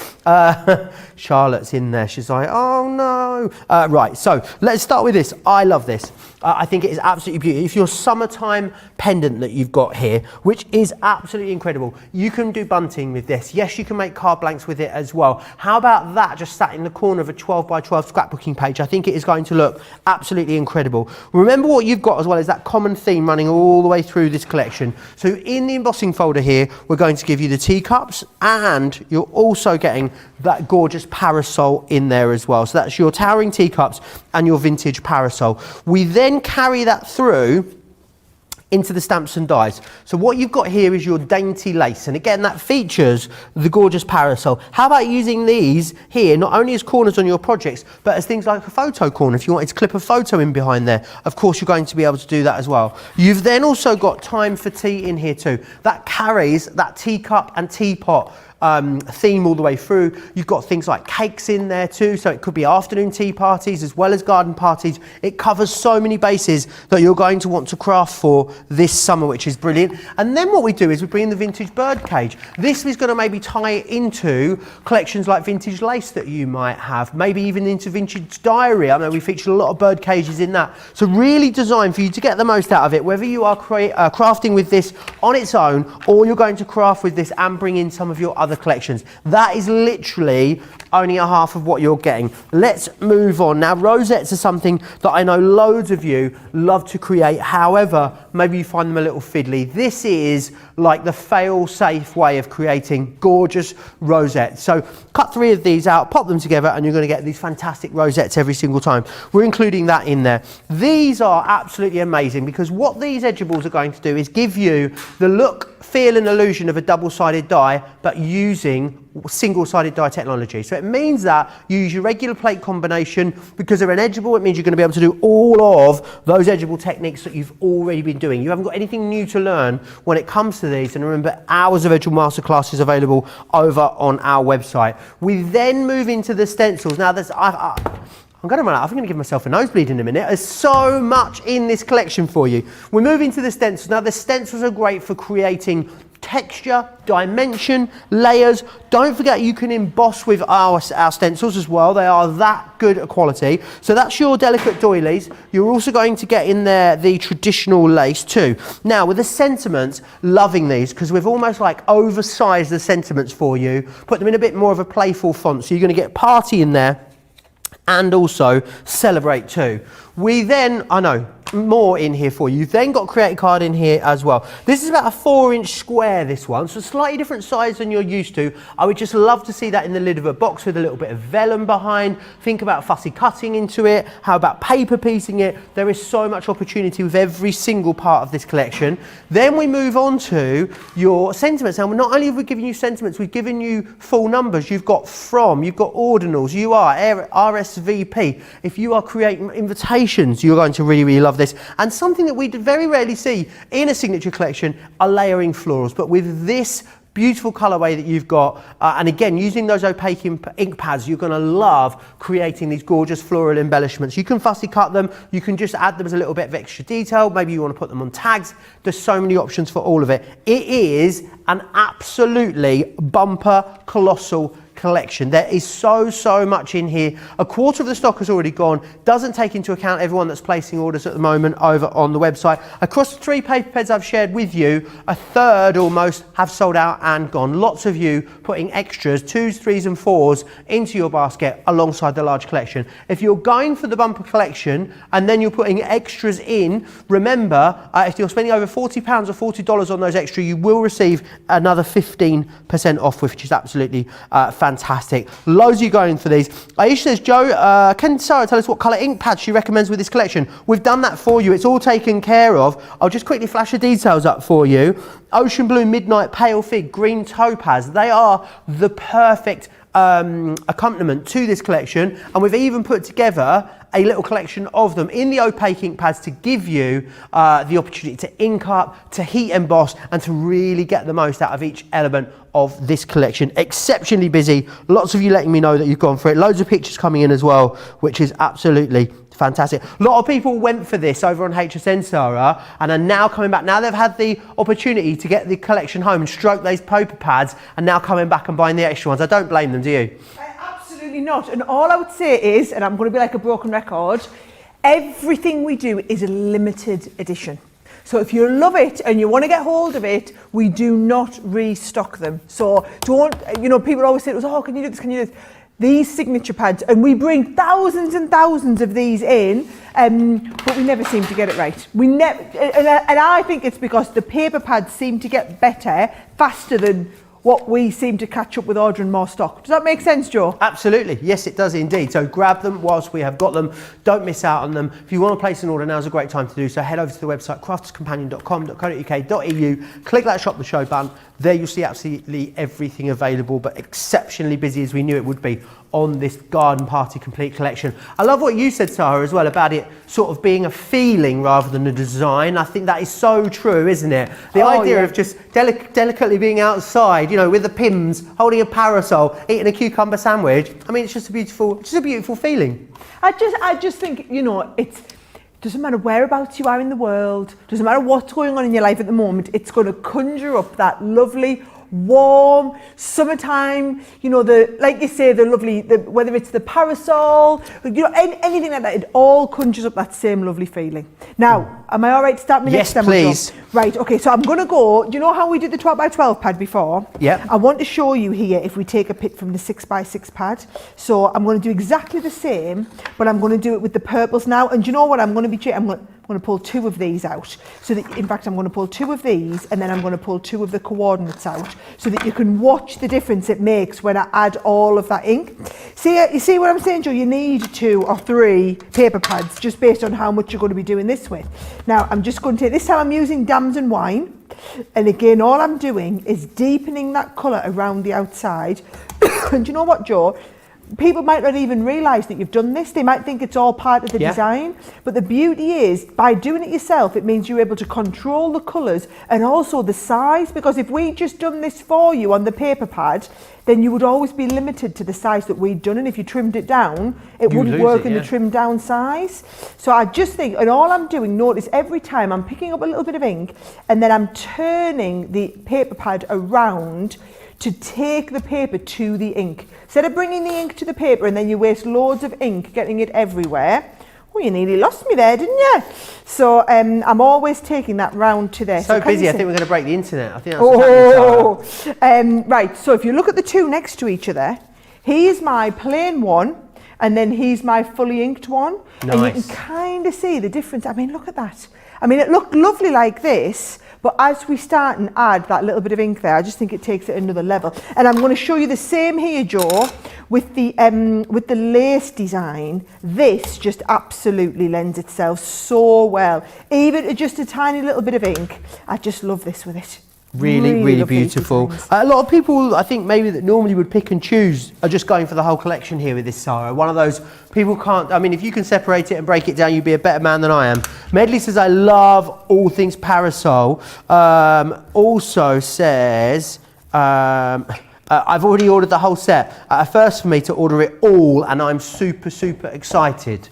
Charlotte's in there. She's like, oh no. Right, so let's start with this. I love this. I think it is absolutely beautiful. If your summertime pendant that you've got here, which is absolutely incredible, you can do bunting with this. Yes, you can make card blanks with it as well. How about that just sat in the corner of a 12x12 scrapbooking page? I think it is going to look absolutely incredible. Remember what you've got as well is that common theme running all the way through this collection. So in the embossing folder here, we're going to give you the teacups, and you're also getting that gorgeous parasol in there as well. So that's your towering teacups and your vintage parasol. We then carry that through into the stamps and dies. So what you've got here is your dainty lace, and again that features the gorgeous parasol. How about using these here not only as corners on your projects, but as things like a photo corner if you wanted to clip a photo in behind there? Of course you're going to be able to do that as well. You've then also got time for tea in here too. That carries that teacup and teapot theme all the way through. You've got things like cakes in there too, so it could be afternoon tea parties as well as garden parties. It covers so many bases that you're going to want to craft for this summer, which is brilliant. And then what we do is we bring in the vintage bird cage. This is going to maybe tie into collections like vintage lace that you might have, maybe even into vintage diary. I know we featured a lot of bird cages in that. So really designed for you to get the most out of it, whether you are crafting with this on its own, or you're going to craft with this and bring in some of your other collections. That is literally only a half of what you're getting. Let's move on. Now, rosettes are something that I know loads of you love to create. However, maybe you find them a little fiddly. This is like the fail-safe way of creating gorgeous rosettes. So cut 3 of these out, pop them together, and you're going to get these fantastic rosettes every single time. We're including that in there. These are absolutely amazing, because what these Edgeables are going to do is give you the look, feel and illusion of a double-sided die, but using single-sided die technology. So it means that you use your regular plate combination. Because they're an Edgeable, it means you're going to be able to do all of those Edgeable techniques that you've already been doing. You haven't got anything new to learn when it comes to these. And remember, hours of Edgeable masterclasses available over on our website. We then move into the stencils. Now, there's I'm going to run out. I'm going to give myself a nosebleed in a minute. There's so much in this collection for you. We move into the stencils. Now, the stencils are great for creating texture, dimension, layers. Don't forget you can emboss with our stencils as well. They are that good a quality. So that's your delicate doilies. You're also going to get in there the traditional lace too. Now with the sentiments, loving these because we've almost like oversized the sentiments for you, put them in a bit more of a playful font. So you're going to get party in there and also celebrate too. We then, I know, more in here for you. You've then got create a card in here as well. This is about a 4-inch square, this one, so slightly different size than you're used to. I would just love to see that in the lid of a box with a little bit of vellum behind. Think about fussy cutting into it. How about paper piecing it? There is so much opportunity with every single part of this collection. Then we move on to your sentiments. Now, not only have we given you sentiments, we've given you full numbers. You've got from, you've got ordinals, you are RSVP. If you are creating invitations, you're going to really, really love this. this. And something that we very rarely see in a signature collection are layering florals, but with this beautiful colorway that you've got, and again, using those opaque ink pads, you're gonna love creating these gorgeous floral embellishments. You can fussy cut them, you can just add them as a little bit of extra detail, maybe you wanna put them on tags. There's so many options for all of it. It is an absolutely bumper, colossal collection. There is so much in here. A quarter of the stock has already gone. Doesn't take into account everyone that's placing orders at the moment over on the website. Across the 3 paper pads I've shared with you, a third almost have sold out and gone. Lots of you putting extras, 2s, 3s and 4s into your basket alongside the large collection. If you're going for the bumper collection and then you're putting extras in, remember, if you're spending over £40 or $40 on those extra, you will receive another 15% off, which is absolutely fantastic. Loads of you going for these. Aisha says, Joe, can Sara tell us what colour ink pad she recommends with this collection? We've done that for you. It's all taken care of. I'll just quickly flash the details up for you. Ocean Blue, Midnight, Pale Fig, Green Topaz. They are the perfect accompaniment to this collection, and we've even put together a little collection of them in the opaque ink pads to give you the opportunity to ink up, to heat emboss, and to really get the most out of each element of this collection. Exceptionally busy. Lots of you letting me know that you've gone for it. Loads of pictures coming in as well, which is absolutely fantastic. A lot of people went for this over on HSN, Sara, and are now coming back. Now they've had the opportunity to get the collection home and stroke those paper pads, and now coming back and buying the extra ones. I don't blame them, do you? Absolutely not. And all I would say is, and I'm going to be like a broken record, everything we do is a limited edition. So if you love it and you want to get hold of it, we do not restock them. So don't, you know, people always say, oh, can you do this, can you do this? These signature pads, and we bring thousands and thousands of these in, but we never seem to get it right. We never, and I think it's because the paper pads seem to get better faster than what we seem to catch up with ordering more stock. Does that make sense, Joe? Absolutely. Yes, it does indeed. So grab them whilst we have got them. Don't miss out on them. If you want to place an order, now's a great time to do so. Head over to the website crafterscompanion.com.co.uk.eu, click that shop the show button. There you'll see absolutely everything available, but exceptionally busy as we knew it would be on this Garden Party Complete collection. I love what you said, Sara, as well, about it sort of being a feeling rather than a design. I think that is so true, isn't it? The idea of just delicately being outside, you know, with the Pims, holding a parasol, eating a cucumber sandwich. I mean, it's just a beautiful feeling. I just think, you know, it doesn't matter whereabouts you are in the world, doesn't matter what's going on in your life at the moment, it's going to conjure up that lovely, warm summertime, you know, the, like you say, the lovely, whether it's the parasol, you know, anything like that, it all conjures up that same lovely feeling. Now, am I all right to start my next demo? Yes, please. Right, okay, so I'm going to go, do you know how we did the 12 by 12 pad before? Yeah. I want to show you here if we take a pick from the 6 by 6 pad. So I'm going to do exactly the same, but I'm going to do it with the purples now. And do you know what I'm going to be doing? I'm going to pull 2 of these out. So that, in fact, I'm going to pull 2 of these, and then I'm going to pull 2 of the coordinates out, so that you can watch the difference it makes when I add all of that ink. See, you see what I'm saying, Joe? You need 2 or 3 paper pads just based on how much you're going to be doing this with. Now, I'm just going to take, this time I'm using Dams and Wine. And again, all I'm doing is deepening that colour around the outside. And do you know what, Joe? People might not even realise that you've done this. They might think it's all part of the design. But the beauty is, by doing it yourself, it means you're able to control the colours and also the size. Because if we just done this for you on the paper pad, then you would always be limited to the size that we'd done. And if you trimmed it down, it wouldn't work in the trimmed down size. So I just think, and all I'm doing, notice every time I'm picking up a little bit of ink and then I'm turning the paper pad around to take the paper to the ink. Instead of bringing the ink to the paper and then you waste loads of ink getting it everywhere. Well, you nearly lost me there, didn't you? So I'm always taking that round to there. So busy, I think we're going to break the internet. I think that's what's happening. Right, so if you look at the 2 next to each other, here's my plain one, and then here's my fully inked one. Nice. And you can kind of see the difference. I mean, look at that. I mean, it looked lovely like this, but as we start and add that little bit of ink there, I just think it takes it another level. And I'm going to show you the same here, Joe, with the lace design. This just absolutely lends itself so well. Even just a tiny little bit of ink. I just love this with it. Really lovely beautiful. designs. A lot of people, I think, maybe that normally would pick and choose are just going for the whole collection here with this Sara. One of those people can't, I mean, if you can separate it and break it down, you'd be a better man than I am. Medley says, I love all things parasol. Also says, I've already ordered the whole set. First for me to order it all, and I'm super excited.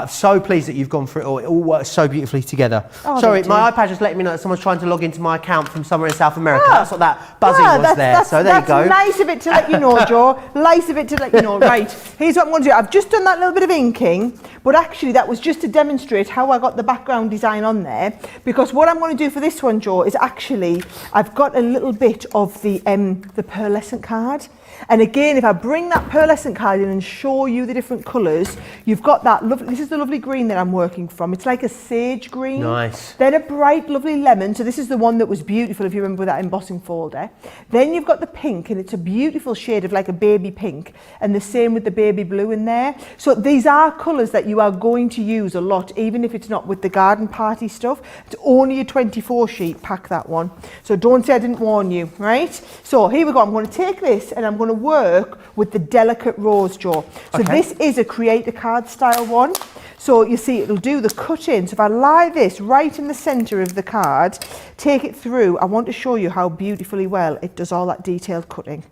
So pleased that you've gone for it all. It all works so beautifully together. Oh, sorry, my iPad just let me know that someone's trying to log into my account from somewhere in South America. That's what that buzzing was there. So there you go. That's nice of it to let you know, Joe. Nice of it to let you know. Right, here's what I'm going to do. I've just done that little bit of inking, but actually that was just to demonstrate how I got the background design on there. Because what I'm going to do for this one, Joe, is actually I've got a little bit of the pearlescent card. And again, if I bring that pearlescent card in and show you the different colours, you've got that lovely, this is the lovely green that I'm working from. It's like a sage green. Nice. Then a bright, lovely lemon. So this is the one that was beautiful, if you remember that embossing folder. Then you've got the pink, and it's a beautiful shade of like a baby pink. And the same with the baby blue in there. So these are colours that you are going to use a lot, even if it's not with the garden party stuff. It's only a 24 sheet pack, that one. So don't say I didn't warn you, right? So here we go. I'm going to take this and I'm going to work with the delicate rose, Joe. So this is a create a card style one. So you see it'll do the cut in. So if I lie this right in the centre of the card, take it through, I want to show you how beautifully well it does all that detailed cutting.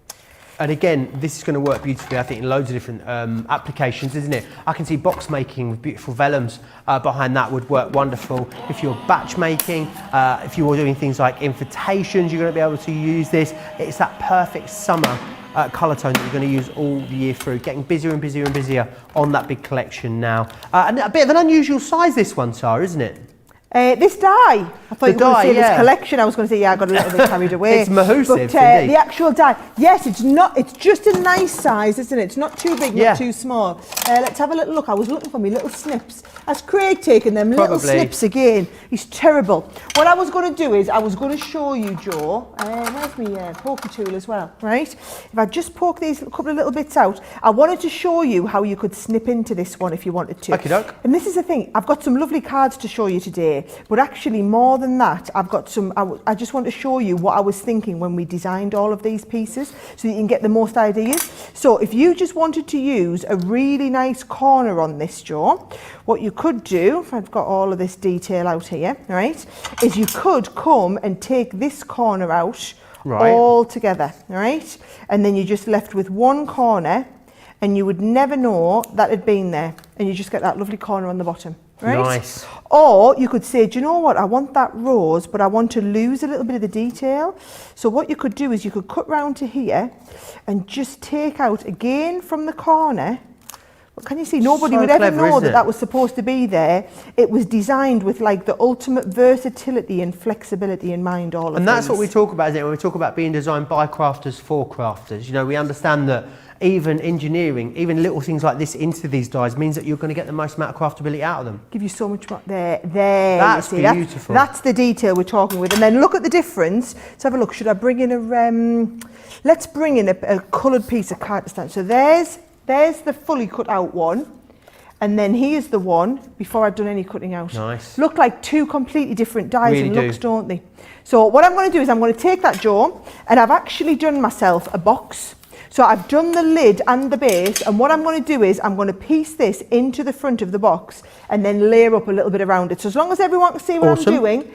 And again, this is going to work beautifully, I think, in loads of different applications, isn't it? I can see box making with beautiful vellums behind that would work wonderful. If you're batch making, if you're doing things like invitations, you're going to be able to use this. It's that perfect summer colour tone that you're going to use all the year through, getting busier and busier and busier on that big collection now. And a bit of an unusual size, this one, Sara, isn't it? This die, I thought you were going to say this collection. I was going to say, yeah, I got a little bit carried away. It's mahoosive, but the actual die, yes, it's not. It's just a nice size, isn't it? It's not too big, not too small. Let's have a little look. I was looking for me little snips. That's Craig taking them little snips again. He's terrible. What I was going to do is I was going to show you, Joe. Where's my poker tool as well, right? If I just poke these couple of little bits out, I wanted to show you how you could snip into this one if you wanted to. Okey-doke. And this is the thing. I've got some lovely cards to show you today. But actually, more than that, I've got some, I just want to show you what I was thinking when we designed all of these pieces so that you can get the most ideas. So if you just wanted to use a really nice corner on this, Joe, what you could do, if I've got all of this detail out here, right, is you could come and take this corner out all together, right? And then you're just left with one corner and you would never know that had been there. And you just get that lovely corner on the bottom. Right? Nice. Or you could say, do you know what, I want that rose, but I want to lose a little bit of the detail. So what you could do is you could cut round to here and just take out again from the corner. But can you see, nobody would ever know that that was supposed to be there. It was designed with like the ultimate versatility and flexibility in mind, all of And that's these. what we talk about, isn't it? When we talk about being designed by crafters for crafters. You know, we understand that even engineering, even little things like this into these dies means that you're going to get the most amount of craftability out of them. Give you so much more. There. That's beautiful. That's the detail we're talking with. And then look at the difference. Let's have a look. Should I bring in a, let's bring in a coloured piece of card to stand. So there's the fully cut out one. And then here's the one before I'd done any cutting out. Nice. Look like two completely different dies Really and looks, don't they? So what I'm going to do is I'm going to take that, Joe, and I've actually done myself a box. So I've done the lid and the base, and what I'm going to do is I'm going to piece this into the front of the box and then layer up a little bit around it. So as long as everyone can see what I'm doing,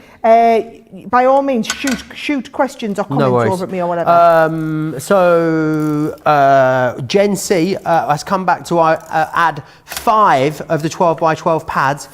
by all means shoot questions or comments over at me or whatever. So Gen C has come back to add 5 of the 12 by 12 pads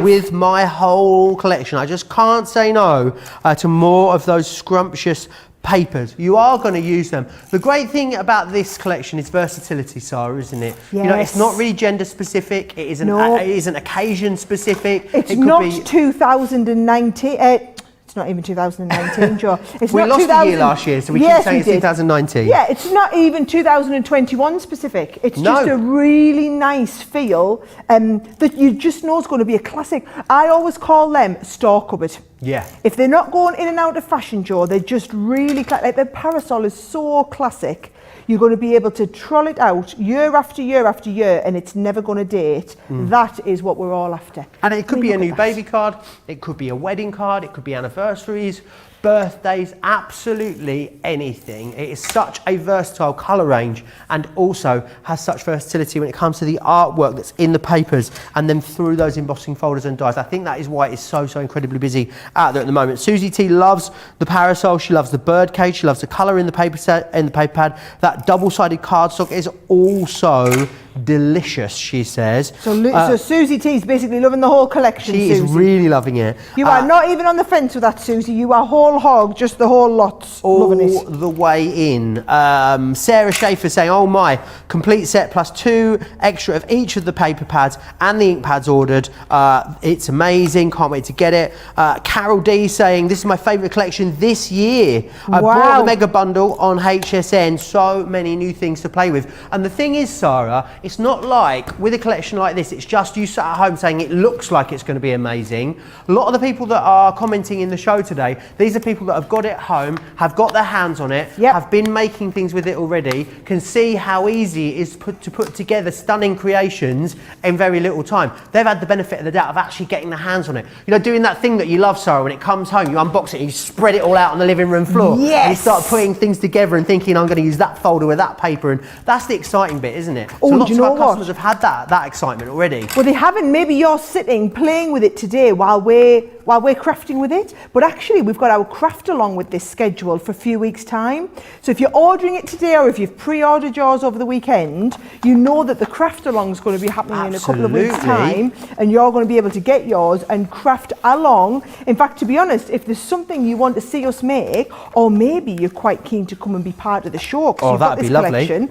with my whole collection. I just can't say no to more of those scrumptious papers. You are going to use them. The great thing about this collection is versatility, Sara, isn't it? Yes. You know, it's not really gender specific. It isn't occasion specific. It's not 2090. It's not even 2019, Joe. It's we not lost a year last year, so we keep saying it's 2019. Yeah, it's not even 2021 specific. It's just a really nice feel that you just know is going to be a classic. I always call them store cupboard. Yeah. If they're not going in and out of fashion, Joe, they're just really like the parasol is so classic. You're going to be able to troll it out year after year after year, and it's never going to date. That is what we're all after. And it could be a new baby card, it could be a wedding card, it could be anniversaries, birthdays, absolutely anything. It is such a versatile colour range and also has such versatility when it comes to the artwork that's in the papers and then through those embossing folders and dies. I think that is why it's so incredibly busy out there at the moment. Susie T loves the parasol, she loves the bird cage, she loves the colour in the paper set, in the paper pad. That double-sided cardstock is also delicious, she says. So Susie T's basically loving the whole collection. She Susie is really loving it. You are not even on the fence with that, Susie. You are whole hog, just the whole lot. Loving it. All the way in. Sarah Schaefer saying, oh my, complete set plus 2 extra of each of the paper pads and the ink pads ordered. It's amazing, can't wait to get it. Carol D saying, this is my favourite collection this year. I bought the mega bundle on HSN, so many new things to play with. And the thing is, Sarah, it's not like, with a collection like this, it's just you sat at home saying it looks like it's going to be amazing. A lot of the people that are commenting in the show today, these are people that have got it home, have got their hands on it, have been making things with it already, can see how easy it is to put together stunning creations in very little time. They've had the benefit of the doubt of actually getting their hands on it. You know, doing that thing that you love, Sarah, when it comes home, you unbox it and you spread it all out on the living room floor. Yes. And you start putting things together and thinking, I'm going to use that folder with that paper, and that's the exciting bit, isn't it? Oh, so lots do you know of our customers what? have had that excitement already. Well, they haven't. Maybe you're sitting playing with it today while we're crafting with it, but actually we've got our craft along with this scheduled for a few weeks time. So if you're ordering it today or if you've pre-ordered yours over the weekend, you know that the craft along is going to be happening in a couple of weeks time, and you're going to be able to get yours and craft along. In fact, to be honest, if there's something you want to see us make, or maybe you're quite keen to come and be part of the show because you've got this collection,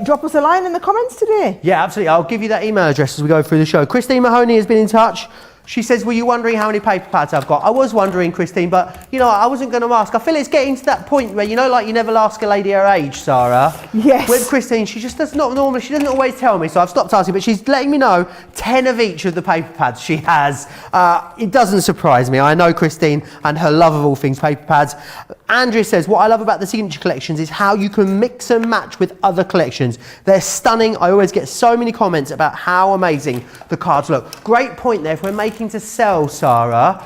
drop us a line in the comments today. Yeah, absolutely. I'll give you that email address as we go through the show. Christine Mahoney has been in touch. She says, were you wondering how many paper pads I've got? I was wondering, Christine, but, you know, I wasn't going to ask. I feel it's getting to that point where, you know, like you never ask a lady her age, Sarah. Yes. With Christine, she just does not normally, she doesn't always tell me, so I've stopped asking, but she's letting me know 10 of each of the paper pads she has. It doesn't surprise me. I know Christine and her love of all things paper pads. Andrea says, what I love about the signature collections is how you can mix and match with other collections. They're stunning. I always get so many comments about how amazing the cards look. Great point there. If we're making to sell, Sarah,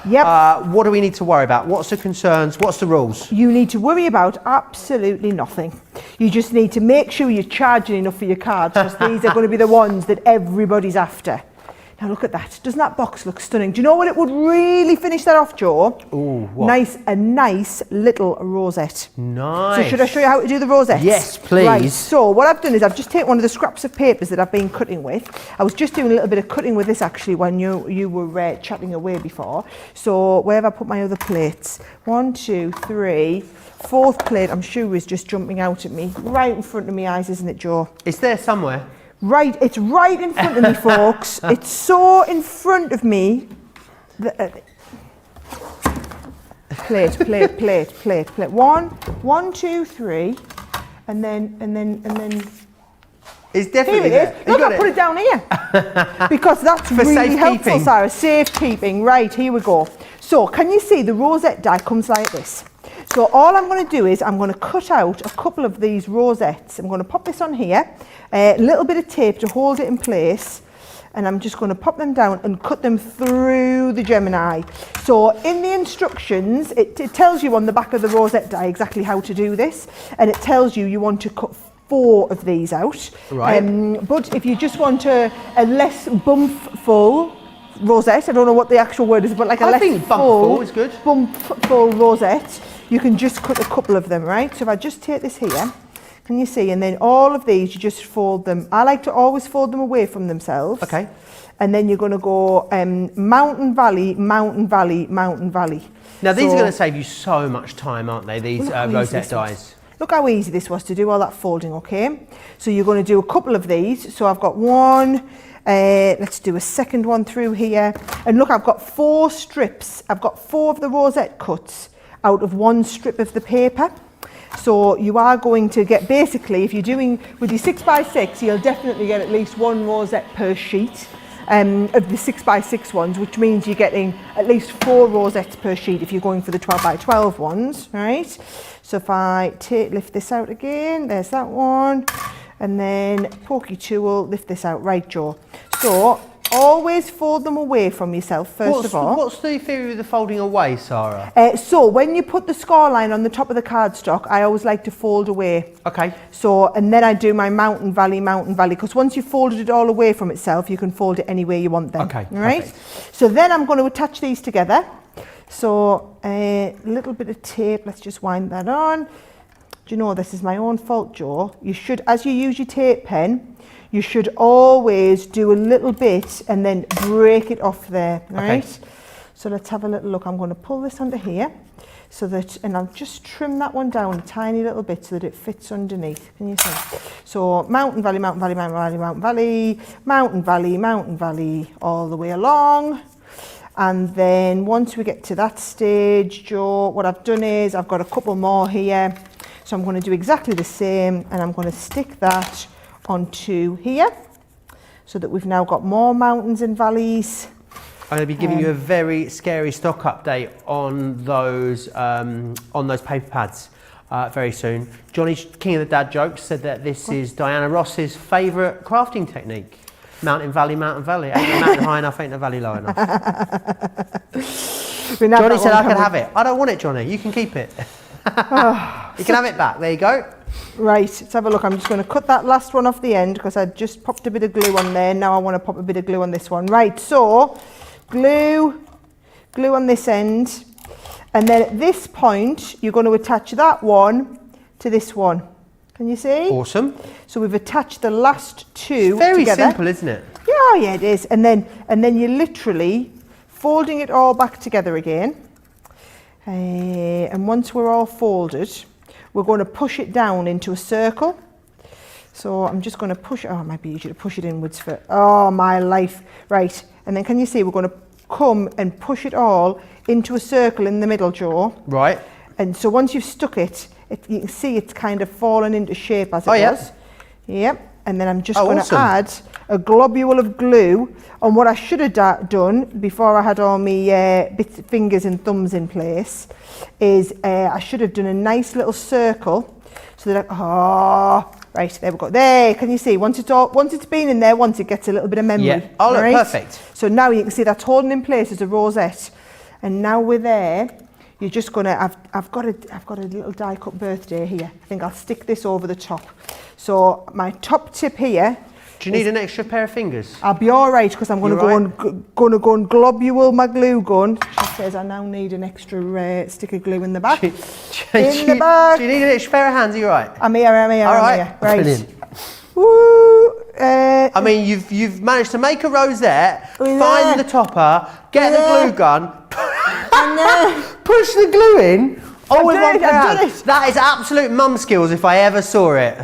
what do we need to worry about? What's the concerns? What's the rules? You need to worry about absolutely nothing. You just need to make sure you're charging enough for your cards, because these are going to be the ones that everybody's after. Now look at that. Doesn't that box look stunning? Do you know what it would really finish that off, Joe? Ooh, what? A nice little rosette. Nice. So should I show you how to do the rosettes? Yes, please. Right, so what I've done is I've just taken one of the scraps of papers that I've been cutting with. I was just doing a little bit of cutting with this actually when you were chatting away before. So where have I put my other plates? 1, 2, 3, fourth plate, I'm sure is just jumping out at me. Right in front of my eyes, isn't it, Joe? It's there somewhere. Right, it's right in front of me, folks. It's so in front of me. Plate. 1, 2, 3, and then. It's definitely here it there. is. Look, I put it down here because that's for really helpful, safekeeping. Sarah. Safekeeping. Right, here we go. So, can you see the rosette die comes like this? So all I'm going to do is I'm going to cut out a couple of these rosettes. I'm going to pop this on here, a little bit of tape to hold it in place, and I'm just going to pop them down and cut them through the Gemini. So in the instructions, it tells you on the back of the rosette die exactly how to do this, and it tells you want to cut 4 of these out. Right. But if you just want a less bump-full rosette, I don't know what the actual word is, but like a less full is good. Bump-full rosette, you can just cut a couple of them, right? So if I just take this here, can you see? And then all of these, you just fold them. I like to always fold them away from themselves. Okay. And then you're going to go mountain, valley, mountain, valley, mountain, valley. Now these are going to save you so much time, aren't they? These rosette dies. Look how easy this was to do all that folding, okay? So you're going to do a couple of these. So I've got one. Let's do a second one through here. And look, I've got 4 strips. I've got 4 of the rosette cuts out of 1 strip of the paper. So you are going to get, basically, if you're doing with your 6x6, you'll definitely get at least 1 rosette per sheet of the 6x6 ones, which means you're getting at least 4 rosettes per sheet if you're going for the 12x12 ones, right? So if I lift this out again, there's that one. And then pokey tool, lift this out, right, Joe? So always fold them away from yourself first of all. What's the theory of the folding away, Sarah? So when you put the score line on the top of the cardstock, I always like to fold away. Okay. So, and then I do my mountain valley, because once you've folded it all away from itself, you can fold it any way you want then. Okay, all right? perfect. So then I'm going to attach these together. So a little bit of tape, let's just wind that on. Do you know, this is my own fault, Joe. You should, as you use your tape pen, you should always do a little bit and then break it off there, right? Okay. So let's have a little look. I'm going to pull this under here so that, and I'll just trim that one down a tiny little bit so that it fits underneath. Can you see? So mountain valley, mountain valley, mountain valley, mountain valley, mountain valley, mountain valley, all the way along. And then once we get to that stage, Joe, what I've done is I've got a couple more here. So I'm going to do exactly the same, and I'm going to stick that onto here so that we've now got more mountains and valleys. I'm going to be giving you a very scary stock update on those paper pads very soon. Johnny's King of the Dad Jokes said that this is Diana Ross's favourite crafting technique. Mountain valley, mountain valley. Ain't the mountain high enough, ain't the valley low enough. Johnny said I can have it. I don't want it, Johnny. You can keep it. You can have it back. There you go. Right, let's have a look. I'm just going to cut that last one off the end because I just popped a bit of glue on there. Now I want to pop a bit of glue on this one. Right, so glue on this end. And then at this point, you're going to attach that one to this one. Can you see? Awesome. So we've attached the last two Very together. simple, isn't it? Yeah, it is. And then you're literally folding it all back together again. And once we're all folded, we're going to push it down into a circle. So I'm just going to push, oh, it might be easier to push it inwards for, oh, my life. Right, and then can you see we're going to come and push it all into a circle in the middle, Joe. Right. And so once you've stuck it, you can see it's kind of fallen into shape as it was. Yep. And then I'm just going to add a globule of glue. And what I should have done before I had all my fingers and thumbs in place is I should have done a nice little circle so that right, there we go. There, can you see? Once it's been in there, once it gets a little bit of memory. Yeah. Oh, look, right? perfect. So now you can see that's holding in place as a rosette. And now we're there. You're just gonna, I've got a little die cut birthday here. I think I'll stick this over the top. So my top tip here. Do you need an extra pair of fingers? I'll be all right because I'm going to go and globule my glue gun. She says I now need an extra stick of glue in the back. Do you need an extra pair of hands? Are you right? I'm here. All right. Right. Brilliant. Woo. I mean, you've managed to make a rosette, find the topper, get the glue gun, push the glue in. All with one pair of hands. That is absolute mum skills if I ever saw it.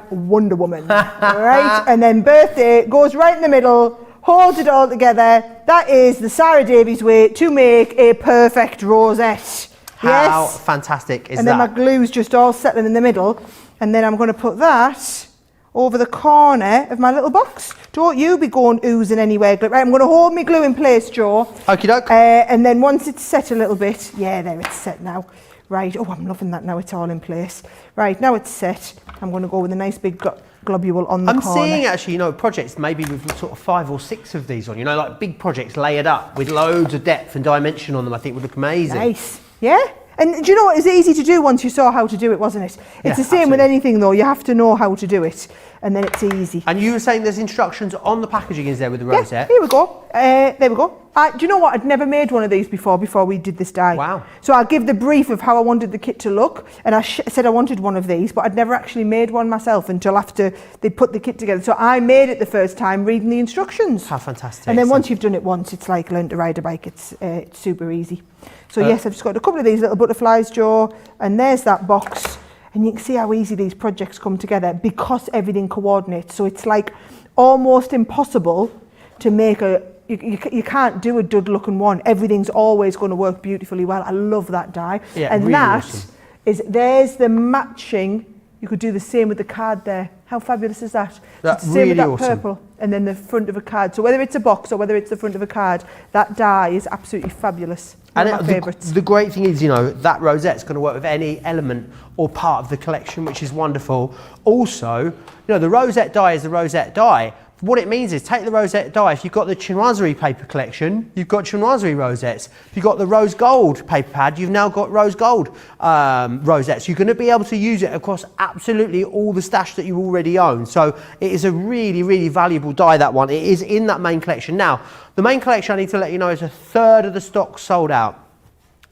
# Wonder Woman. Right, and then birthday goes right in the middle, holds it all together. That is the Sara Davies way to make a perfect rosette. How fantastic is that? And then my glue's just all settling in the middle, and then I'm going to put that over the corner of my little box. Don't you be going oozing anywhere. Right, I'm going to hold my glue in place, Joe. Okie doke. And then once it's set a little bit, yeah, there it's set now. Right, oh, I'm loving that now, it's all in place. Right, now it's set. I'm going to go with a nice big globule on the corner. I'm seeing actually, projects maybe with sort of 5 or 6 of these on, like big projects layered up with loads of depth and dimension on them. I think would look amazing. Nice, yeah. And do you know what? It's easy to do once you saw how to do it, wasn't it? It's the same with anything though. You have to know how to do it, and then it's easy. And you were saying there's instructions on the packaging, is there, with the rosette? Yeah, here we go. There we go. Do you know what? I'd never made one of these before we did this die. Wow. So I'll give the brief of how I wanted the kit to look, and I said I wanted one of these, but I'd never actually made one myself until after they put the kit together. So I made it the first time reading the instructions. How fantastic. And then once you've done it once, it's like learn to ride a bike. It's super easy. So yes, I've just got a couple of these little butterflies, Joe, and there's that box. And you can see how easy these projects come together because everything coordinates. So it's like almost impossible to make you can't do a dud looking one. Everything's always going to work beautifully well. I love that die. Yeah, and really that awesome. There's the matching. You could do the same with the card there. How fabulous is that? That's it's the same really with that purple and then the front of a card. So whether it's a box or whether it's the front of a card, that die is absolutely fabulous. One of my favourites. The great thing is, that rosette's going to work with any element or part of the collection, which is wonderful. Also, the rosette die is the rosette die, What it means is take the rosette die. If you've got the chinoiserie paper collection, you've got chinoiserie rosettes. If you've got the rose gold paper pad, you've now got rose gold rosettes. You're going to be able to use it across absolutely all the stash that you already own. So it is a really, really valuable die, that one. It is in that main collection. Now, the main collection, I need to let you know, is a third of the stock sold out.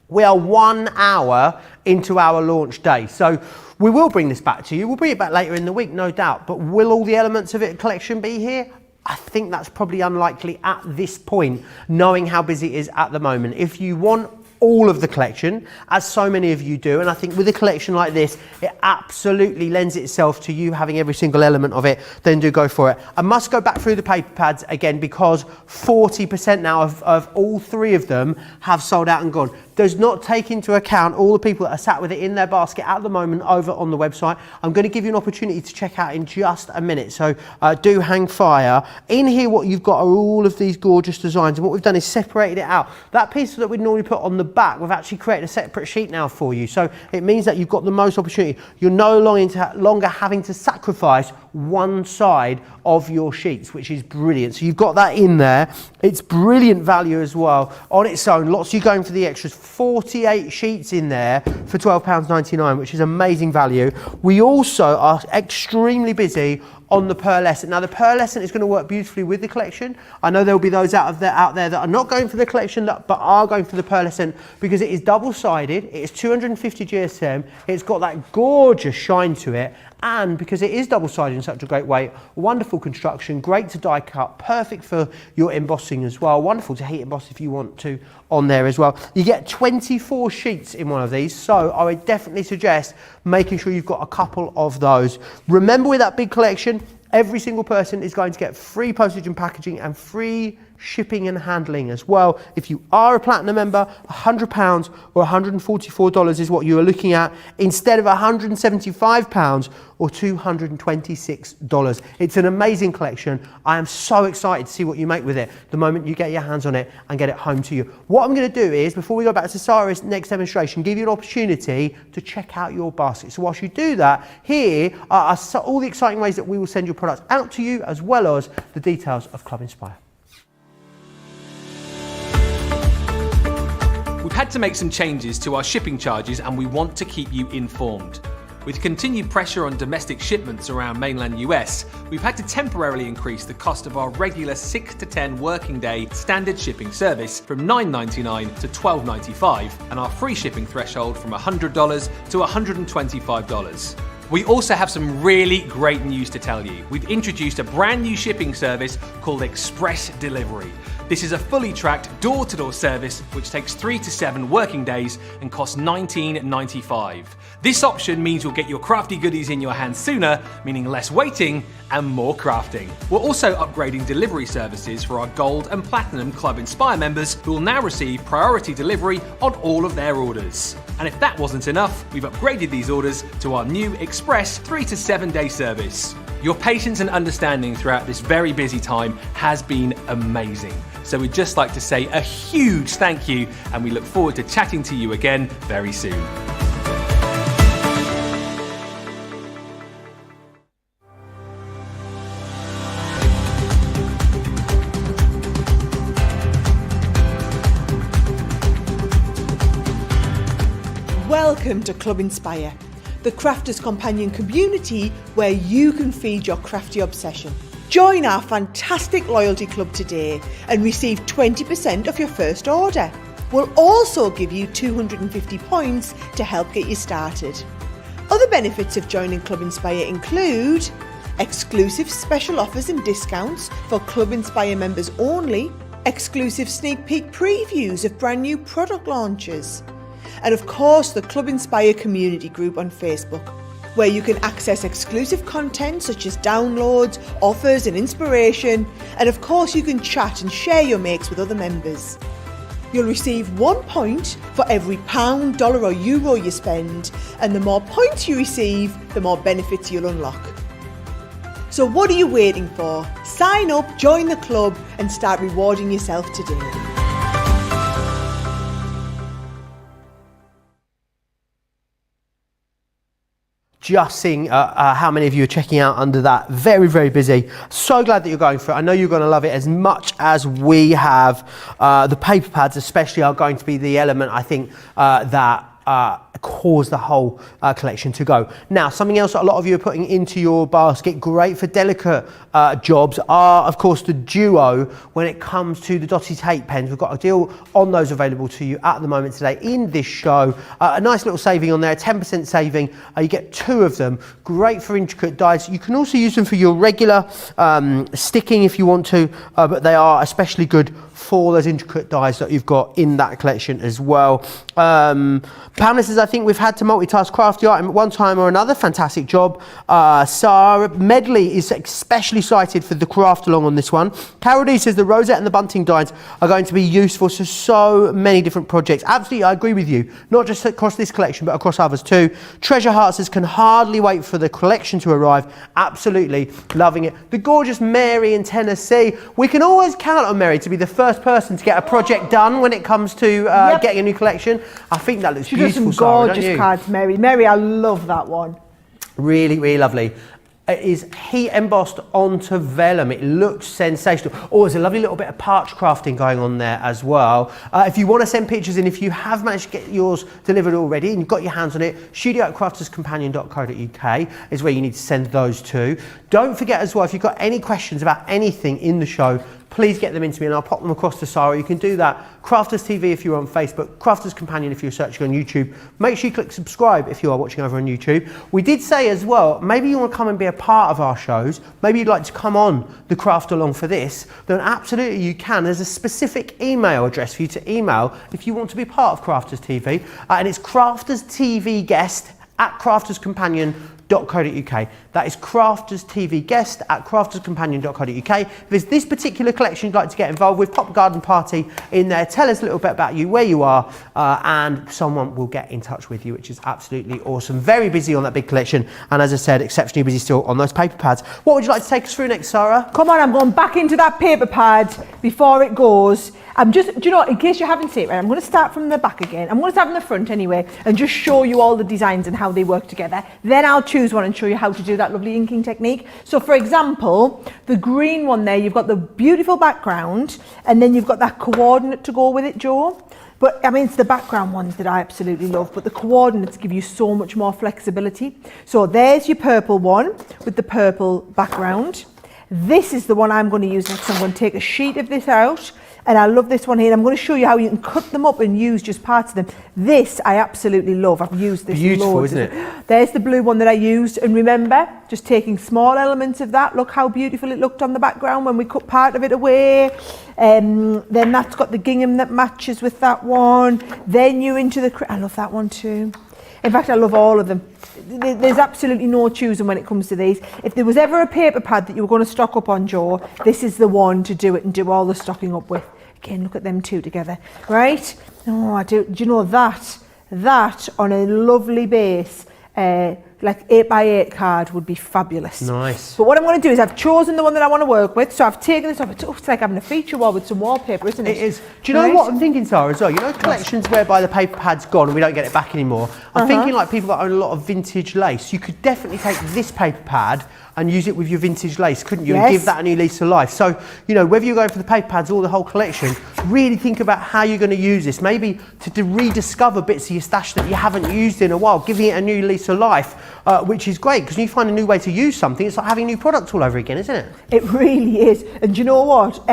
We are 1 hour into our launch day. So we will bring this back to you. We'll bring it back later in the week, no doubt. But will all the elements of it collection be here? I think that's probably unlikely at this point, knowing how busy it is at the moment. If you want all of the collection, as so many of you do, and I think with a collection like this, it absolutely lends itself to you having every single element of it, then do go for it. I must go back through the paper pads again, because 40% now of all three of them have sold out and gone. Does not take into account all the people that are sat with it in their basket at the moment over on the website. I'm going to give you an opportunity to check out in just a minute, so do hang fire. In here, what you've got are all of these gorgeous designs, and what we've done is separated it out. That piece that we'd normally put on the back, we've actually created a separate sheet now for you, so it means that you've got the most opportunity. You're no longer having to sacrifice one side of your sheets, which is brilliant. So you've got that in there. It's brilliant value as well on its own. Lots of you going for the extras. 48 sheets in there for £12.99, which is amazing value. We also are extremely busy on the pearlescent. Now the pearlescent is going to work beautifully with the collection. I know there'll be those out there that are not going for the collection but are going for the pearlescent, because it is double-sided, it is 250 GSM, it's got that gorgeous shine to it, and because it is double-sided in such a great way, wonderful construction, great to die cut, perfect for your embossing as well, wonderful to heat emboss if you want to on there as well. You get 24 sheets in one of these, so I would definitely suggest making sure you've got a couple of those. Remember, with that big collection, every single person is going to get free postage and packaging and free shipping and handling as well. If you are a platinum member, £100 or $144 is what you are looking at, instead of £175 or $226. It's an amazing collection. I am so excited to see what you make with it the moment you get your hands on it and get it home to you. What I'm going to do is, before we go back to Sara's next demonstration, give you an opportunity to check out your basket. So whilst you do that, here are all the exciting ways that we will send your products out to you, as well as the details of Club Inspire. We've had to make some changes to our shipping charges, and we want to keep you informed. With continued pressure on domestic shipments around mainland US, we've had to temporarily increase the cost of our regular 6 to 10 working day standard shipping service from $9.99 to $12.95, and our free shipping threshold from $100 to $125. We also have some really great news to tell you. We've introduced a brand new shipping service called Express Delivery. This is a fully tracked door-to-door service which takes 3 to 7 working days and costs $19.95. This option means you'll get your crafty goodies in your hands sooner, meaning less waiting and more crafting. We're also upgrading delivery services for our Gold and Platinum Club Inspire members, who will now receive priority delivery on all of their orders. And if that wasn't enough, we've upgraded these orders to our new Express 3 to 7 day service. Your patience and understanding throughout this very busy time has been amazing. So we'd just like to say a huge thank you, and we look forward to chatting to you again very soon. Welcome to Club Inspire, the crafters companion community where you can feed your crafty obsession. Join our fantastic loyalty club today and receive 20% off your first order. We'll also give you 250 points to help get you started. Other benefits of joining Club Inspire include exclusive special offers and discounts for Club Inspire members only, exclusive sneak peek previews of brand new product launches, and of course the Club Inspire community group on Facebook, where you can access exclusive content such as downloads, offers and inspiration, and of course you can chat and share your makes with other members. You'll receive 1 point for every £1, dollar or euro you spend, and the more points you receive, the more benefits you'll unlock. So what are you waiting for? Sign up, join the club and start rewarding yourself today. just seeing how many of you are checking out under that. Very, very busy. So glad that you're going for it. I know you're going to love it as much as we have. The paper pads especially are going to be the element, I think, that cause the whole collection to go. Now, something else that a lot of you are putting into your basket, great for delicate jobs, are of course the Duo when it comes to the dotted tape pens. We've got a deal on those available to you at the moment today in this show. A nice little saving on there, 10% saving. You get 2 of them. Great for intricate dies. You can also use them for your regular sticking if you want to, but they are especially good for those intricate dies that you've got in that collection as well. Pamela says, I think we've had to multitask crafty item at one time or another. Fantastic job. Sara Medley is especially cited for the craft along on this one. Carol D says the rosette and the bunting dies are going to be useful for so many different projects. Absolutely, I agree with you. Not just across this collection, but across others too. Treasure Heart says, can hardly wait for the collection to arrive. Absolutely loving it. The gorgeous Mary in Tennessee. We can always count on Mary to be the first person to get a project done when it comes to getting a new collection. I think that looks beautiful, Sara, don't you? Gorgeous cards, Mary. Mary, I love that one. Really, really lovely. It is heat embossed onto vellum. It looks sensational. Oh, there's a lovely little bit of parch crafting going on there as well. If you want to send pictures in, if you have managed to get yours delivered already and you've got your hands on it, studio@crafterscompanion.co.uk is where you need to send those to. Don't forget as well, if you've got any questions about anything in the show, please get them into me and I'll pop them across to Sara. You can do that. Crafters TV if you're on Facebook, Crafters Companion if you're searching on YouTube. Make sure you click subscribe if you are watching over on YouTube. We did say as well, maybe you want to come and be a part of our shows. Maybe you'd like to come on the Craft Along for this. Then absolutely you can. There's a specific email address for you to email if you want to be part of Crafters TV. And it's crafterstvguest@crafterscompanion.co.uk. That is Crafters TV guest at crafterscompanion.co.uk. If there's this particular collection you'd like to get involved with, pop garden party in there, tell us a little bit about you, where you are, and someone will get in touch with you, which is absolutely awesome. Very busy on that big collection, and as I said, exceptionally busy still on those paper pads. What would you like to take us through next, Sara? Come on, I'm going back into that paper pad before it goes. I'm just, do you know, in case you haven't seen it, right, I'm going to start from the back again. I'm going to start from the front anyway and just show you all the designs and how they work together. Then I'll choose one and show you how to do that lovely inking technique. So for example, the green one there, you've got the beautiful background and then you've got that coordinate to go with it, Joe. But I mean, it's the background ones that I absolutely love, but the coordinates give you so much more flexibility. So there's your purple one with the purple background. This is the one I'm going to use next. I'm going to take a sheet of this out. And I love this one here. I'm going to show you how you can cut them up and use just parts of them. This I absolutely love. I've used this beautiful, loads. Isn't it? There's the blue one that I used. And remember, just taking small elements of that. Look how beautiful it looked on the background when we cut part of it away. Then that's got the gingham that matches with that one. Then you're into the... I love that one too. In fact, I love all of them. There's absolutely no choosing when it comes to these. If there was ever a paper pad that you were going to stock up on, Joe, this is the one to do it and do all the stocking up with. Again, look at them two together, right? Oh, I do you know that on a lovely base, like 8x8 card would be fabulous. Nice. But what I'm going to do is I've chosen the one that I want to work with, so I've taken this off. It's like having a feature wall with some wallpaper, isn't it? It is. Do you know what I'm thinking, Sara, as well? You know collections whereby the paper pad's gone and we don't get it back anymore? I'm thinking like people that own a lot of vintage lace. You could definitely take this paper pad and use it with your vintage lace, couldn't you? Yes. And give that a new lease of life. So, you know, whether you're going for the paper pads or the whole collection, really think about how you're going to use this. Maybe to rediscover bits of your stash that you haven't used in a while, giving it a new lease of life, which is great, because when you find a new way to use something, it's like having new products all over again, isn't it? It really is. And do you know what?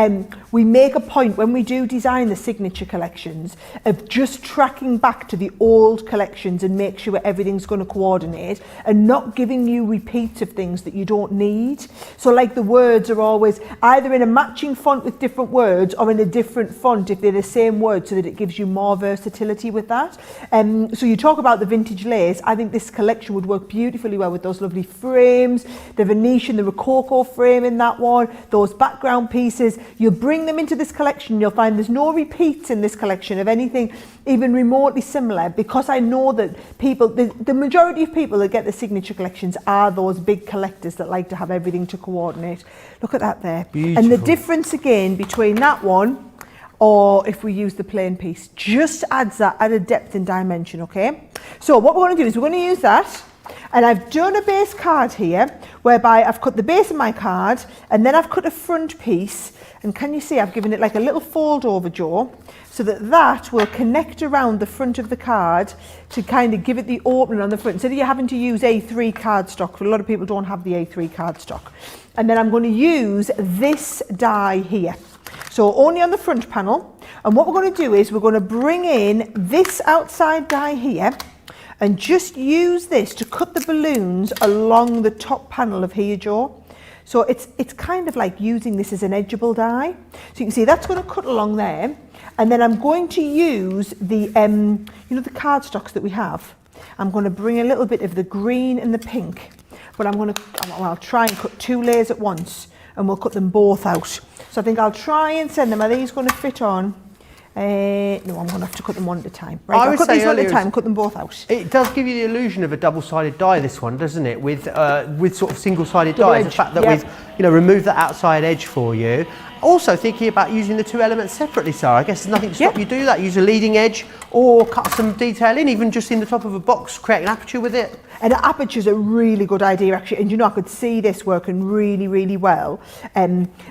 We make a point when we do design the signature collections of just tracking back to the old collections and make sure everything's going to coordinate and not giving you repeats of things that you don't need. So like the words are always either in a matching font with different words or in a different font if they're the same word, so that it gives you more versatility with that. So you talk about the vintage lace. I think this collection would work beautifully well with those lovely frames, the Venetian, the Rococo frame in that one, those background pieces. You'll bring them into this collection, you'll find there's no repeats in this collection of anything even remotely similar, because I know that people, the majority of people that get the signature collections are those big collectors that like to have everything to coordinate. Look at that there. Beautiful. And the difference again between that one or if we use the plain piece just adds that added depth and dimension, okay? So what we're going to do is we're going to use that And I've done a base card here whereby I've cut the base of my card and then I've cut a front piece, and can you see I've given it like a little fold over, Joe, so that that will connect around the front of the card to kind of give it the opening on the front. Instead of you having to use A3 cardstock, a lot of people don't have the A3 cardstock. And then I'm going to use this die here. So only on the front panel. And what we're going to do is we're going to bring in this outside die here and just use this to cut the balloons along the top panel of here, Joe. So it's kind of like using this as an edgeable die. So you can see that's going to cut along there. And then I'm going to use the, you know, the cardstocks that we have. I'm going to bring a little bit of the green and the pink, but I'll try and cut 2 layers at once and we'll cut them both out. So I think I'll try and send them. Are these going to fit on? No, I'm going to have to cut them one at a time. Right, I'll cut these one at a time, cut them both out. It does give you the illusion of a double-sided die, this one, doesn't it? With sort of single-sided dies, the fact that we've removed that outside edge for you. Also thinking about using the 2 elements separately, Sarah. I guess there's nothing to stop you do that. Use a leading edge or cut some detail in, even just in the top of a box, create an aperture with it. And an aperture is a really good idea, actually. And you know, I could see this working really, really well.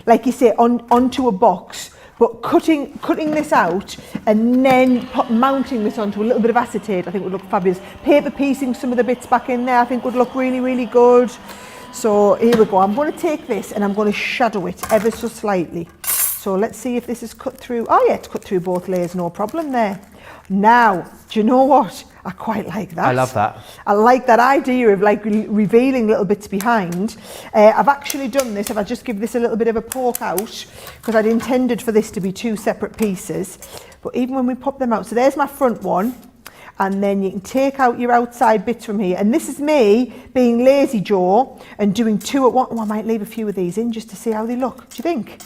Like you say, onto a box, but cutting this out and then mounting this onto a little bit of acetate, I think would look fabulous. Paper piecing some of the bits back in there, I think would look really, really good. So here we go. I'm going to take this and I'm going to shadow it ever so slightly. So let's see if this is cut through. Oh yeah, it's cut through both layers, no problem there. Now, do you know what? I quite like that. I love that. I like that idea of like revealing little bits behind. I've actually done this, if I just give this a little bit of a poke out, because I'd intended for this to be 2 separate pieces. But even when we pop them out, so there's my front one. And then you can take out your outside bits from here. And this is me being lazy, Joe, and doing 2 at once. Oh, I might leave a few of these in just to see how they look. Do you think?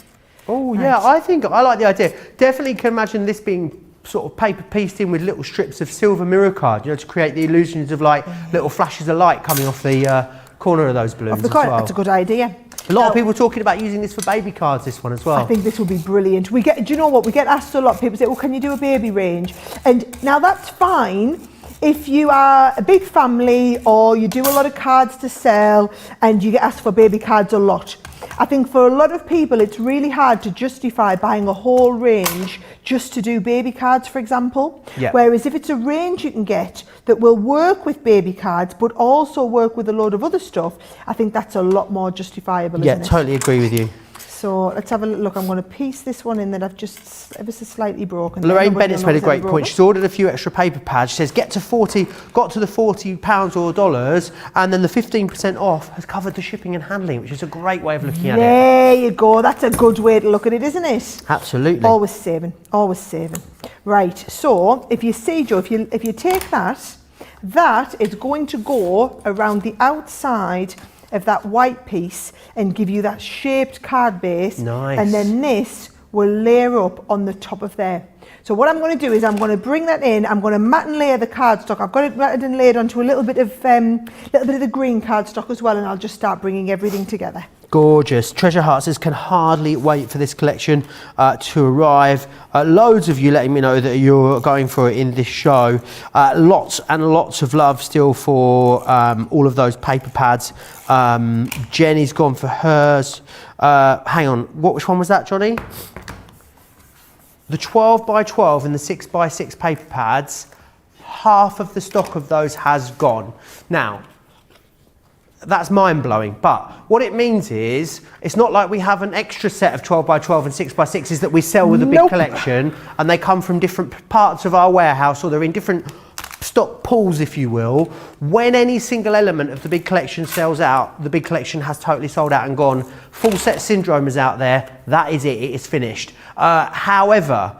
Oh, yeah, I think I like the idea. Definitely can imagine this being sort of paper pieced in with little strips of silver mirror card, you know, to create the illusions of like little flashes of light coming off the corner of those balloons as well. That's a good idea. A lot of people talking about using this for baby cards, this one as well. I think this will be brilliant. Do you know what? We get asked a lot. People say, well, can you do a baby range? And now that's fine if you are a big family or you do a lot of cards to sell and you get asked for baby cards a lot. I think for a lot of people, it's really hard to justify buying a whole range just to do baby cards, for example. Yeah. Whereas if it's a range you can get that will work with baby cards, but also work with a load of other stuff, I think that's a lot more justifiable, isn't it? Yeah, totally agree with you. So let's have a look. I'm going to piece this one in that I've just ever so slightly broken. Lorraine Bennett's made a great point. She's ordered a few extra paper pads. She says got to the £40 or dollars, and then the 15% off has covered the shipping and handling, which is a great way of looking at it. There you go. That's a good way to look at it, isn't it? Absolutely. Always saving. Always saving. Right. So if you see, Joe, if you take that is going to go around the outside of that white piece and give you that shaped card base. Nice. And then this will layer up on the top of there. So what I'm going to do is I'm going to bring that in. I'm going to mat and layer the cardstock. I've got it matted and layered onto a little bit of the green cardstock as well, and I'll just start bringing everything together. Gorgeous. Treasure Heart says, can hardly wait for this collection to arrive. Loads of you letting me know that you're going for it in this show. Lots and lots of love still for all of those paper pads. Jenny's gone for hers. Hang on, which one was that, Johnny? The 12x12 and the 6x6 paper pads, half of the stock of those has gone. Now, that's mind-blowing, but what it means is it's not like we have an extra set of 12x12 and 6x6s that we sell with a big collection and they come from different parts of our warehouse, or they're in different stock pools, if you will. When any single element of the big collection sells out, the big collection has totally sold out and gone. Full set syndrome is out there. That is it. It is finished. However,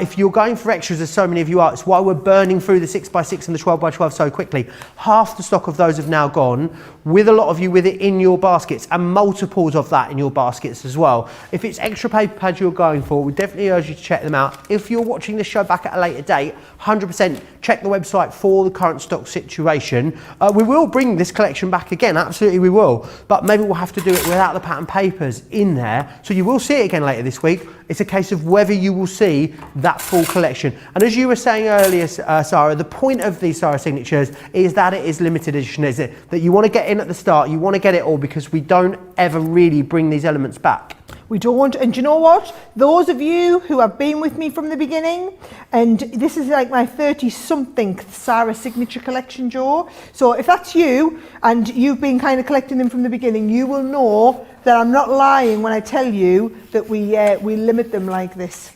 if you're going for extras, as so many of you are, it's why we're burning through the 6x6 and the 12x12 so quickly. Half the stock of those have now gone, with a lot of you with it in your baskets, and multiples of that in your baskets as well. If it's extra paper pads you're going for, we definitely urge you to check them out. If you're watching this show back at a later date, 100% check the website for the current stock situation. We will bring this collection back again, absolutely we will, but maybe we'll have to do it without the pattern papers in there, so you will see it again later this week. It's a case of whether you will see that full collection. And as you were saying earlier, Sara, the point of these Sara signatures is that it is limited edition, is it? That you want to get in at the start, you want to get it all, because we don't ever really bring these elements back. We don't, and do you know what? Those of you who have been with me from the beginning, and this is like my 30-something Sara signature collection, Joe. So if that's you, and you've been kind of collecting them from the beginning, you will know that I'm not lying when I tell you that we limit them like this.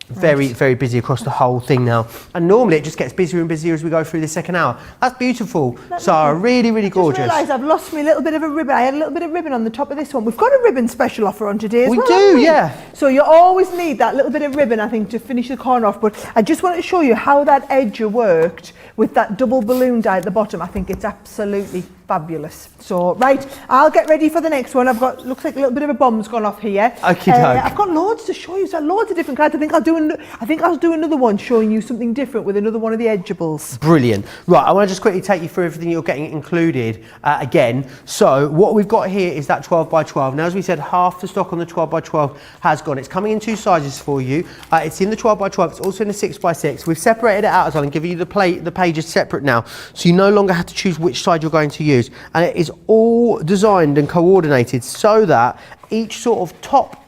Very, very busy across the whole thing now. And normally it just gets busier and busier as we go through the second hour. That's beautiful, Sara. Really, really gorgeous. I just realised I've lost me a little bit of a ribbon. I had a little bit of ribbon on the top of this one. We've got a ribbon special offer on today as well. We do, yeah. So you always need that little bit of ribbon, I think, to finish the corner off. But I just wanted to show you how that edger worked with that double balloon die at the bottom. I think it's absolutely fabulous. So, right, I'll get ready for the next one. I've got, looks like a little bit of a bomb's gone off here. Okie doke. I've got loads to show you. So loads of different kinds. I think I'll do another one showing you something different with another one of the Edgeables. Brilliant. Right, I want to just quickly take you through everything you're getting included again. So what we've got here is that 12 by 12. Now, as we said, half the stock on the 12 by 12 has gone. It's coming in 2 sizes for you. It's in the 12 by 12. It's also in the 6 by 6. We've separated it out as well and given you the pages separate now. So you no longer have to choose which side you're going to use. And it is all designed and coordinated so that each sort of top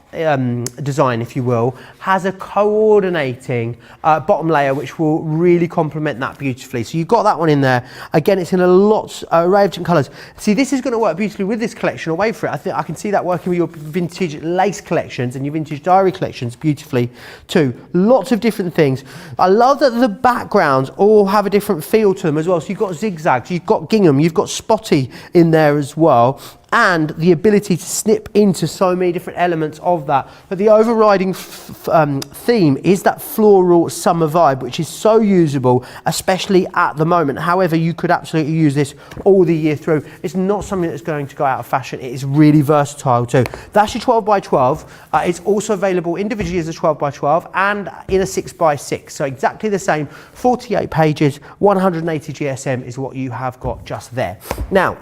design, if you will, has a coordinating bottom layer which will really complement that beautifully. So you've got that one in there. Again, it's in a array of different colours. See, this is going to work beautifully with this collection. Away for it, I think I can see that working with your vintage lace collections and your vintage diary collections beautifully too. Lots of different things. I love that the backgrounds all have a different feel to them as well. So you've got zigzags, you've got gingham, you've got spotty in there as well, and the ability to snip into so many different elements of that. But the overriding theme is that floral summer vibe, which is so usable, especially at the moment. However, you could absolutely use this all the year through. It's not something that's going to go out of fashion. It is really versatile too. That's your 12 by 12. It's also available individually as a 12 by 12 and in a 6 by 6. So exactly the same, 48 pages, 180 GSM is what you have got just there. Now,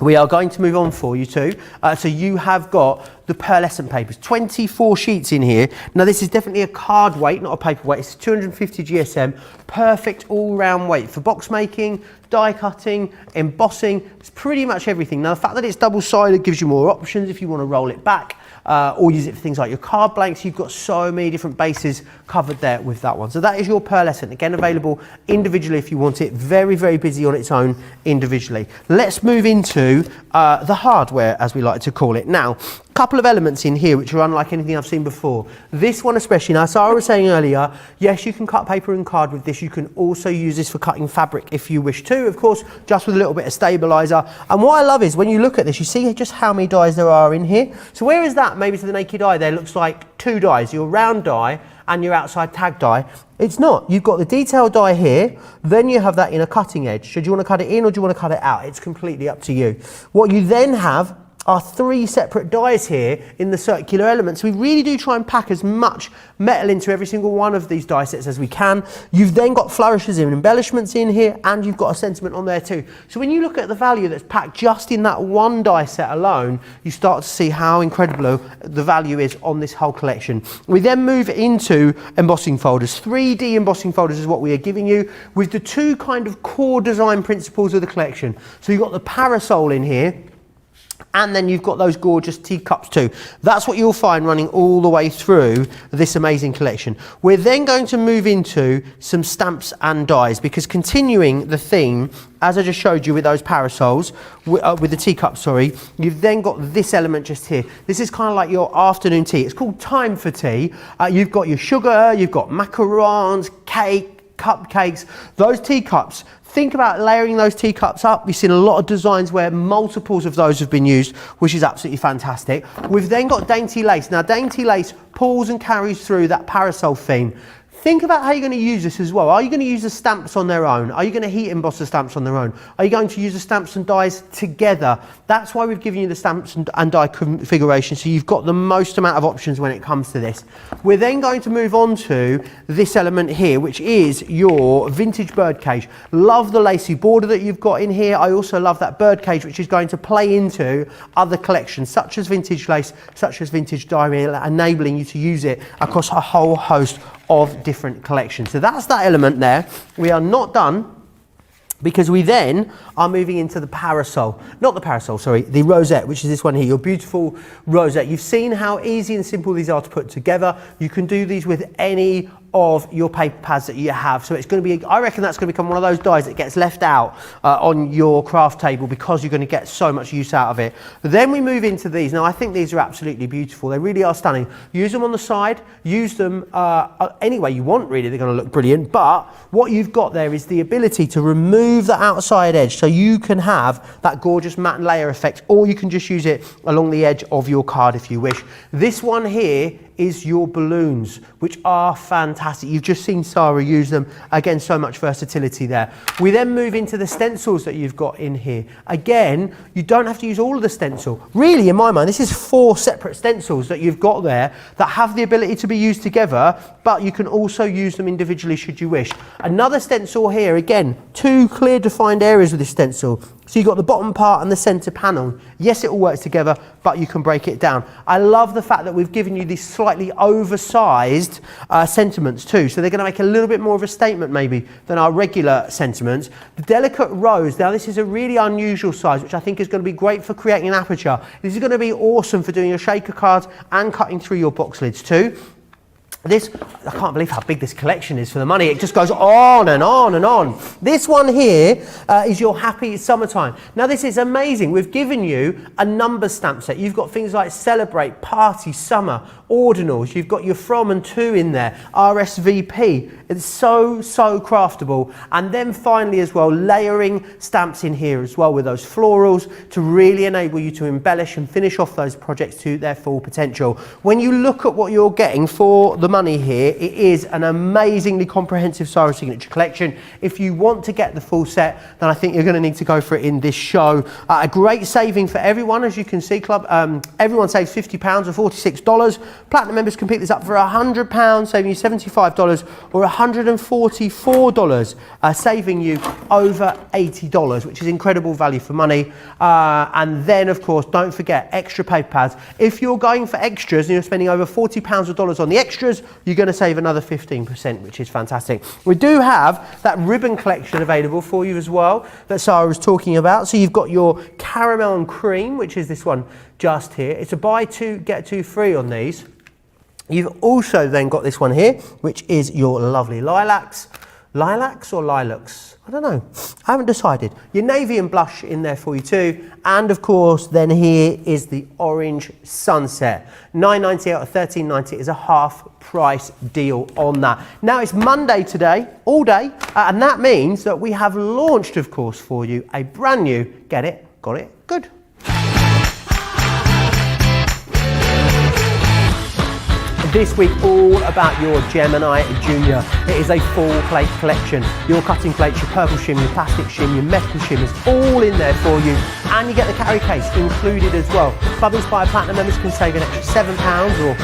we are going to move on for you too. So you have got the pearlescent papers, 24 sheets in here. Now this is definitely a card weight, not a paper weight. It's 250 GSM, perfect all-round weight for box making, die cutting, embossing. It's pretty much everything. Now the fact that it's double-sided gives you more options if you want to roll it back or use it for things like your card blanks. You've got so many different bases covered there with that one. So that is your pearlescent, again available individually if you want it. Very, very busy on its own individually. Let's move into the hardware, as we like to call it. Now, a couple of elements in here which are unlike anything I've seen before. This one especially, now Sara was saying earlier, yes, you can cut paper and card with this. You can also use this for cutting fabric if you wish to, of course, just with a little bit of stabilizer. And what I love is when you look at this, you see just how many dies there are in here. So where is that maybe to the naked eye there looks like 2 dies, your round die and your outside tag die. It's not. You've got the detailed die here, then you have that in a cutting edge. Should you want to cut it in or do you want to cut it out? It's completely up to you. What you then have are 3 separate dies here in the circular elements. We really do try and pack as much metal into every single one of these die sets as we can. You've then got flourishes and embellishments in here, and you've got a sentiment on there too. So when you look at the value that's packed just in that one die set alone, you start to see how incredible the value is on this whole collection. We then move into embossing folders. 3D embossing folders is what we are giving you with the 2 kind of core design principles of the collection. So you've got the parasol in here, and then you've got those gorgeous teacups too. That's what you'll find running all the way through this amazing collection. We're then going to move into some stamps and dies, because continuing the theme, as I just showed you with those parasols, with the teacups, sorry, you've then got this element just here. This is kind of like your afternoon tea. It's called time for tea. You've got your sugar, you've got macarons, cake, cupcakes, those teacups. Think about layering those teacups up. We've seen a lot of designs where multiples of those have been used, which is absolutely fantastic. We've then got dainty lace. Now, dainty lace pulls and carries through that parasol theme. think about how you're going to use this as well. Are you going to use the stamps on their own? Are you going to heat emboss the stamps on their own? Are you going to use the stamps and dies together? That's why we've given you the stamps and die configuration, so you've got the most amount of options when it comes to this. We're then going to move on to this element here, which is your vintage birdcage. Love the lacy border that you've got in here. I also love that birdcage, which is going to play into other collections, such as vintage lace, such as vintage diary, enabling you to use it across a whole host of different collections. So that's that element there. We are not done, because we then are moving into the parasol. Not the parasol, sorry, the rosette, which is this one here, your beautiful rosette. You've seen how easy and simple these are to put together. You can do these with any of your paper pads that you have. So it's going to be, I reckon that's going to become one of those dies that gets left out on your craft table, because you're going to get so much use out of it. But then we move into these. Now I think these are absolutely beautiful. They really are stunning. Use them on the side, use them any way you want really, they're going to look brilliant. But what you've got there is the ability to remove the outside edge, so you can have that gorgeous matte layer effect, or you can just use it along the edge of your card if you wish. This one here is your balloons, which are fantastic. You've just seen Sara use them. Again, so much versatility there. We then move into the stencils that you've got in here. Again, you don't have to use all of the stencil. Really, in my mind, this is 4 separate stencils that you've got there that have the ability to be used together, but you can also use them individually should you wish. Another stencil here, again, 2 clear defined areas with this stencil. So you've got the bottom part and the center panel. Yes, it all works together, but you can break it down. I love the fact that we've given you these slightly oversized sentiments too. So they're going to make a little bit more of a statement maybe than our regular sentiments. The delicate rose, now this is a really unusual size, which I think is going to be great for creating an aperture. This is going to be awesome for doing your shaker cards and cutting through your box lids too. This, I can't believe how big this collection is for the money. It just goes on and on and on. This one here is your Happy Summertime. Now this is amazing. We've given you a number stamp set. You've got things like Celebrate, Party, Summer, Ordinals. You've got your From and To in there, RSVP. It's so craftable. And then finally as well, layering stamps in here as well with those florals to really enable you to embellish and finish off those projects to their full potential. When you look at what you're getting for the money here, it is an amazingly comprehensive Sara Signature collection. If you want to get the full set, then I think you're going to need to go for it in this show. A great saving for everyone, as you can see, club. Everyone saves £50 or $46. Platinum members can pick this up for £100, saving you $75, or $144, saving you over $80, which is incredible value for money. And then, of course, don't forget extra paper pads. If you're going for extras and you're spending over £40 or dollars on the extras, you're going to save another 15%, which is fantastic. We do have that ribbon collection available for you as well that Sara was talking about. So you've got your caramel and cream, which is this one just here. It's a buy 2 get 2 free on these. You've also then got this one here, which is your lovely lilacs. Lilacs or lilacs? I don't know. I haven't decided. Your navy and blush in there for you too. And of course, then here is the orange sunset. $9.90 out of $13.90 is a half price deal on that. Now it's Monday today, all day, and that means that we have launched, of course, for you a brand new Get It, Got It, Good. This week, all about your Gemini Junior. It is a full plate collection. Your cutting plates, your purple shim, your plastic shim, your metal shim is all in there for you. And you get the carry case included as well. Club Inspired Platinum members can save an extra £7 or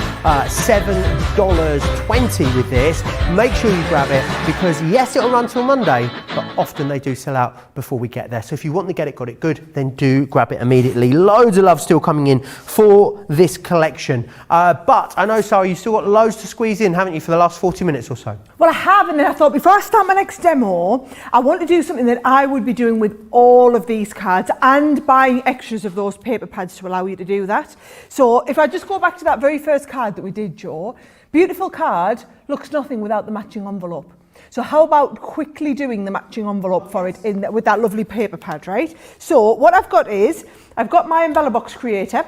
$7.20 with this. Make sure you grab it, because yes, it'll run till Monday, but often they do sell out before we get there. So if you want to get it, got it good, then do grab it immediately. Loads of love still coming in for this collection. But I know, Sara, you've still got loads to squeeze in, haven't you, for the last 40 minutes or so? Well, I have, and then I thought before I start my next demo, I want to do something that I would be doing with all of these cards and buying extras of those paper pads to allow you to do that. So if I just go back to that very first card that we did, Joe, beautiful card, looks nothing without the matching envelope. So how about quickly doing the matching envelope for it with that lovely paper pad, right? So what I've got is, I've got my Envelobox Creator,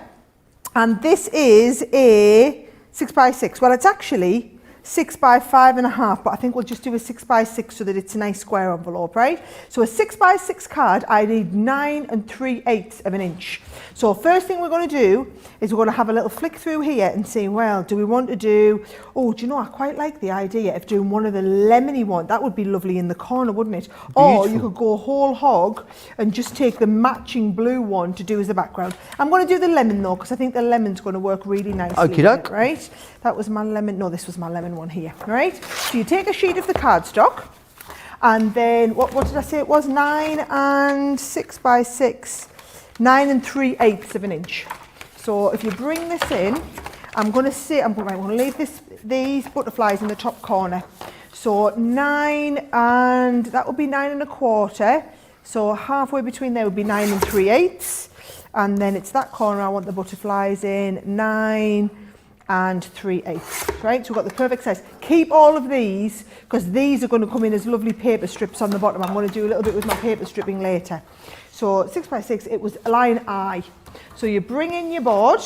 and this is a 6x6. Well, it's actually 6 by 5.5, but I think we'll just do a 6 by 6 so that it's a nice square envelope, right? So a 6 by 6 card, I need 9 3/8 of an inch. So first thing we're going to do is we're going to have a little flick through here and see, well, do we want to do, oh, do you know, I quite like the idea of doing one of the lemony ones. That would be lovely in the corner, wouldn't it? Beautiful. Or you could go whole hog and just take the matching blue one to do as the background. I'm going to do the lemon though, because I think the lemon's going to work really nicely. Okie doke. Right? That was my lemon. No, this was my lemon one here. Right? So you take a sheet of the cardstock, and then what did I say it was? 9 and 6 by 6, 9 3/8 of an inch. So if you bring this in, I'm going to leave these butterflies in the top corner. So 9, and that would be 9 1/4. So halfway between there would be 9 3/8. And then it's that corner I want the butterflies in, 9 3/8, right? So we've got the perfect size. Keep all of these, because these are going to come in as lovely paper strips on the bottom. I'm going to do a little bit with my paper stripping later. So 6 by 6, it was line I. So you bring in your board,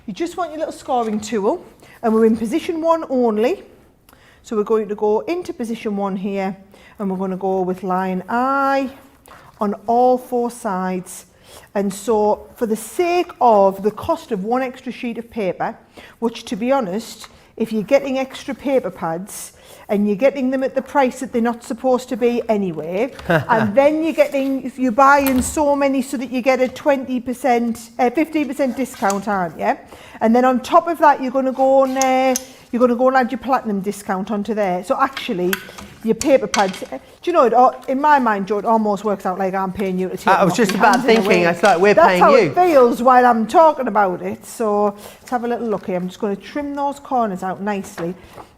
you just want your little scoring tool, and we're in position 1 only. So we're going to go into position 1 here, and we're going to go with line I on all 4 sides. And so for the sake of the cost of 1 extra sheet of paper, which to be honest, if you're getting extra paper pads and you're getting them at the price that they're not supposed to be anyway, and then you're buying so many so that you get a 15% discount, aren't you? And then on top of that, you're going to go and add your platinum discount onto there. So actually, your paper pads, do you know, in my mind, Joe, it almost works out like I'm paying you to take I was just about thinking, it's like we're paying you. That's how it feels while I'm talking about it. So let's have a little look here. I'm just going to trim those corners out nicely.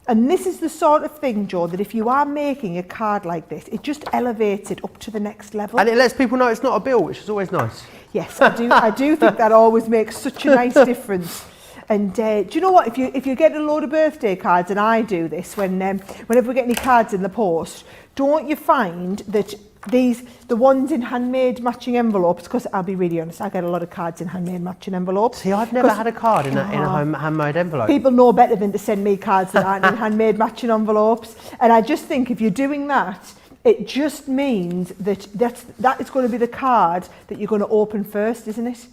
And this is the sort of thing, Joe, that if you are making a card like this, it just elevates it up to the next level. And it lets people know it's not a bill, which is always nice. Yes, I do think that always makes such a nice difference. And do you know what? If you get a load of birthday cards, and I do this whenever we get any cards in the post, don't you find that the ones in handmade matching envelopes? Because I'll be really honest, I get a lot of cards in handmade matching envelopes. See, I've never had a card in a handmade envelope. People know better than to send me cards that aren't in handmade matching envelopes. And I just think if you're doing that, it just means that is going to be the card that you're going to open first, isn't it?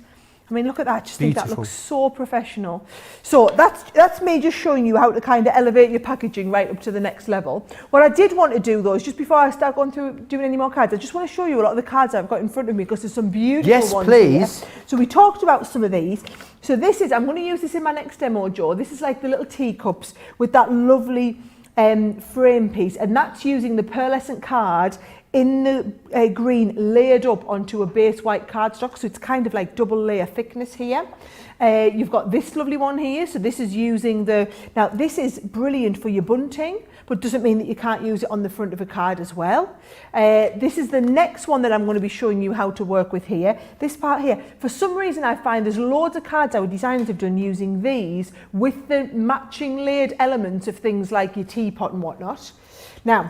I mean, look at that. I just think that looks so professional. So that's me just showing you how to kind of elevate your packaging right up to the next level. What I did want to do, though, is just before I start going through doing any more cards, I just want to show you a lot of the cards I've got in front of me, because there's some beautiful ones here. So we talked about some of these. So this is, I'm going to use this in my next demo, Joe. This is like the little teacups with that lovely frame piece, and that's using the pearlescent card in the green layered up onto a base white cardstock, so it's kind of like double layer thickness here. You've got this lovely one here, so this is using now this is brilliant for your bunting, but doesn't mean that you can't use it on the front of a card as well. This is the next one that I'm going to be showing you how to work with here. This part here, for some reason I find there's loads of cards our designers have done using these with the matching layered elements of things like your teapot and whatnot. Now,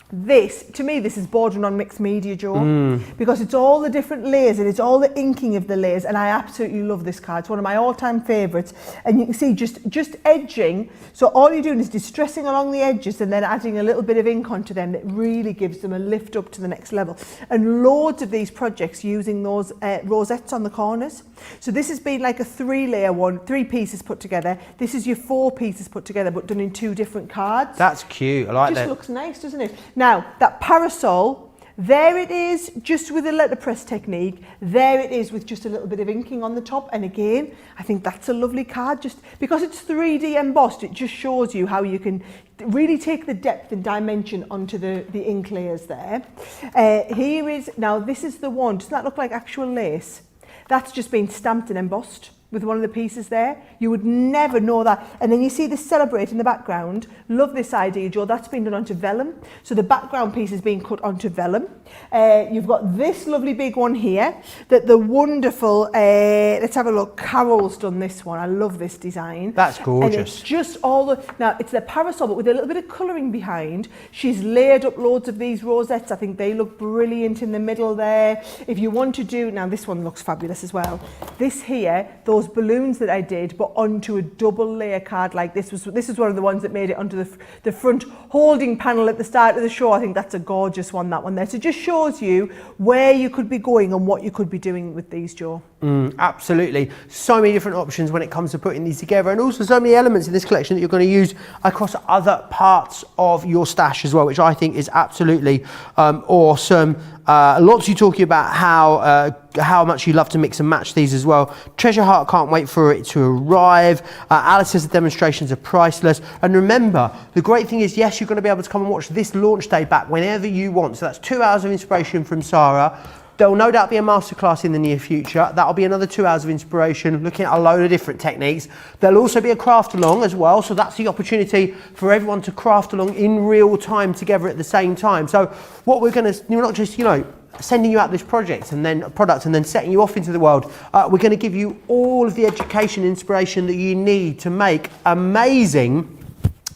to me, this is bordering on mixed media, Joe, because it's all the different layers and it's all the inking of the layers, and I absolutely love this card. It's one of my all-time favourites, and you can see just edging, so all you're doing is distressing along the edges and then adding a little bit of ink onto them that really gives them a lift up to the next level. And loads of these projects using those rosettes on the corners. So this has been like a 3-layer one, 3 pieces put together. This is your 4 pieces put together but done in 2 different cards. That's cute, I like that. Just looks nice, doesn't it? Now, that parasol, there it is, just with a letterpress technique. There it is with just a little bit of inking on the top. And again, I think that's a lovely card. Just because it's 3D embossed, it just shows you how you can really take the depth and dimension onto the ink layers there. Now this is the one, doesn't that look like actual lace? That's just been stamped and embossed with one of the pieces there. You would never know that. And then you see the Celebrate in the background. Love this idea, Joe. That's been done onto vellum. So the background piece is being cut onto vellum. You've got this lovely big one here that the wonderful, let's have a look, Carol's done this one. I love this design. That's gorgeous. And it's just now it's the parasol, but with a little bit of colouring behind. She's layered up loads of these rosettes. I think they look brilliant in the middle there. If you want to do, now this one looks fabulous as well. This here, those those balloons that I did, but onto a double layer card like this. This is one of the ones that made it onto the front holding panel at the start of the show. I think that's a gorgeous one, that one there. So it just shows you where you could be going and what you could be doing with these, Joe. Absolutely. So many different options when it comes to putting these together, and also so many elements in this collection that you're going to use across other parts of your stash as well, which I think is absolutely awesome. Lots of you talking about how much you love to mix and match these as well. Treasure Heart can't wait for it to arrive. Alice says the demonstrations are priceless. And remember, the great thing is, yes, you're going to be able to come and watch this launch day back whenever you want. So that's 2 hours of inspiration from Sara. There will no doubt be a masterclass in the near future. That'll be another 2 hours of inspiration, looking at a load of different techniques. There'll also be a craft along as well, so that's the opportunity for everyone to craft along in real time together at the same time. So what we're going to, you're not just, sending you out this product and then setting you off into the world. We're going to give you all of the education and inspiration that you need to make amazing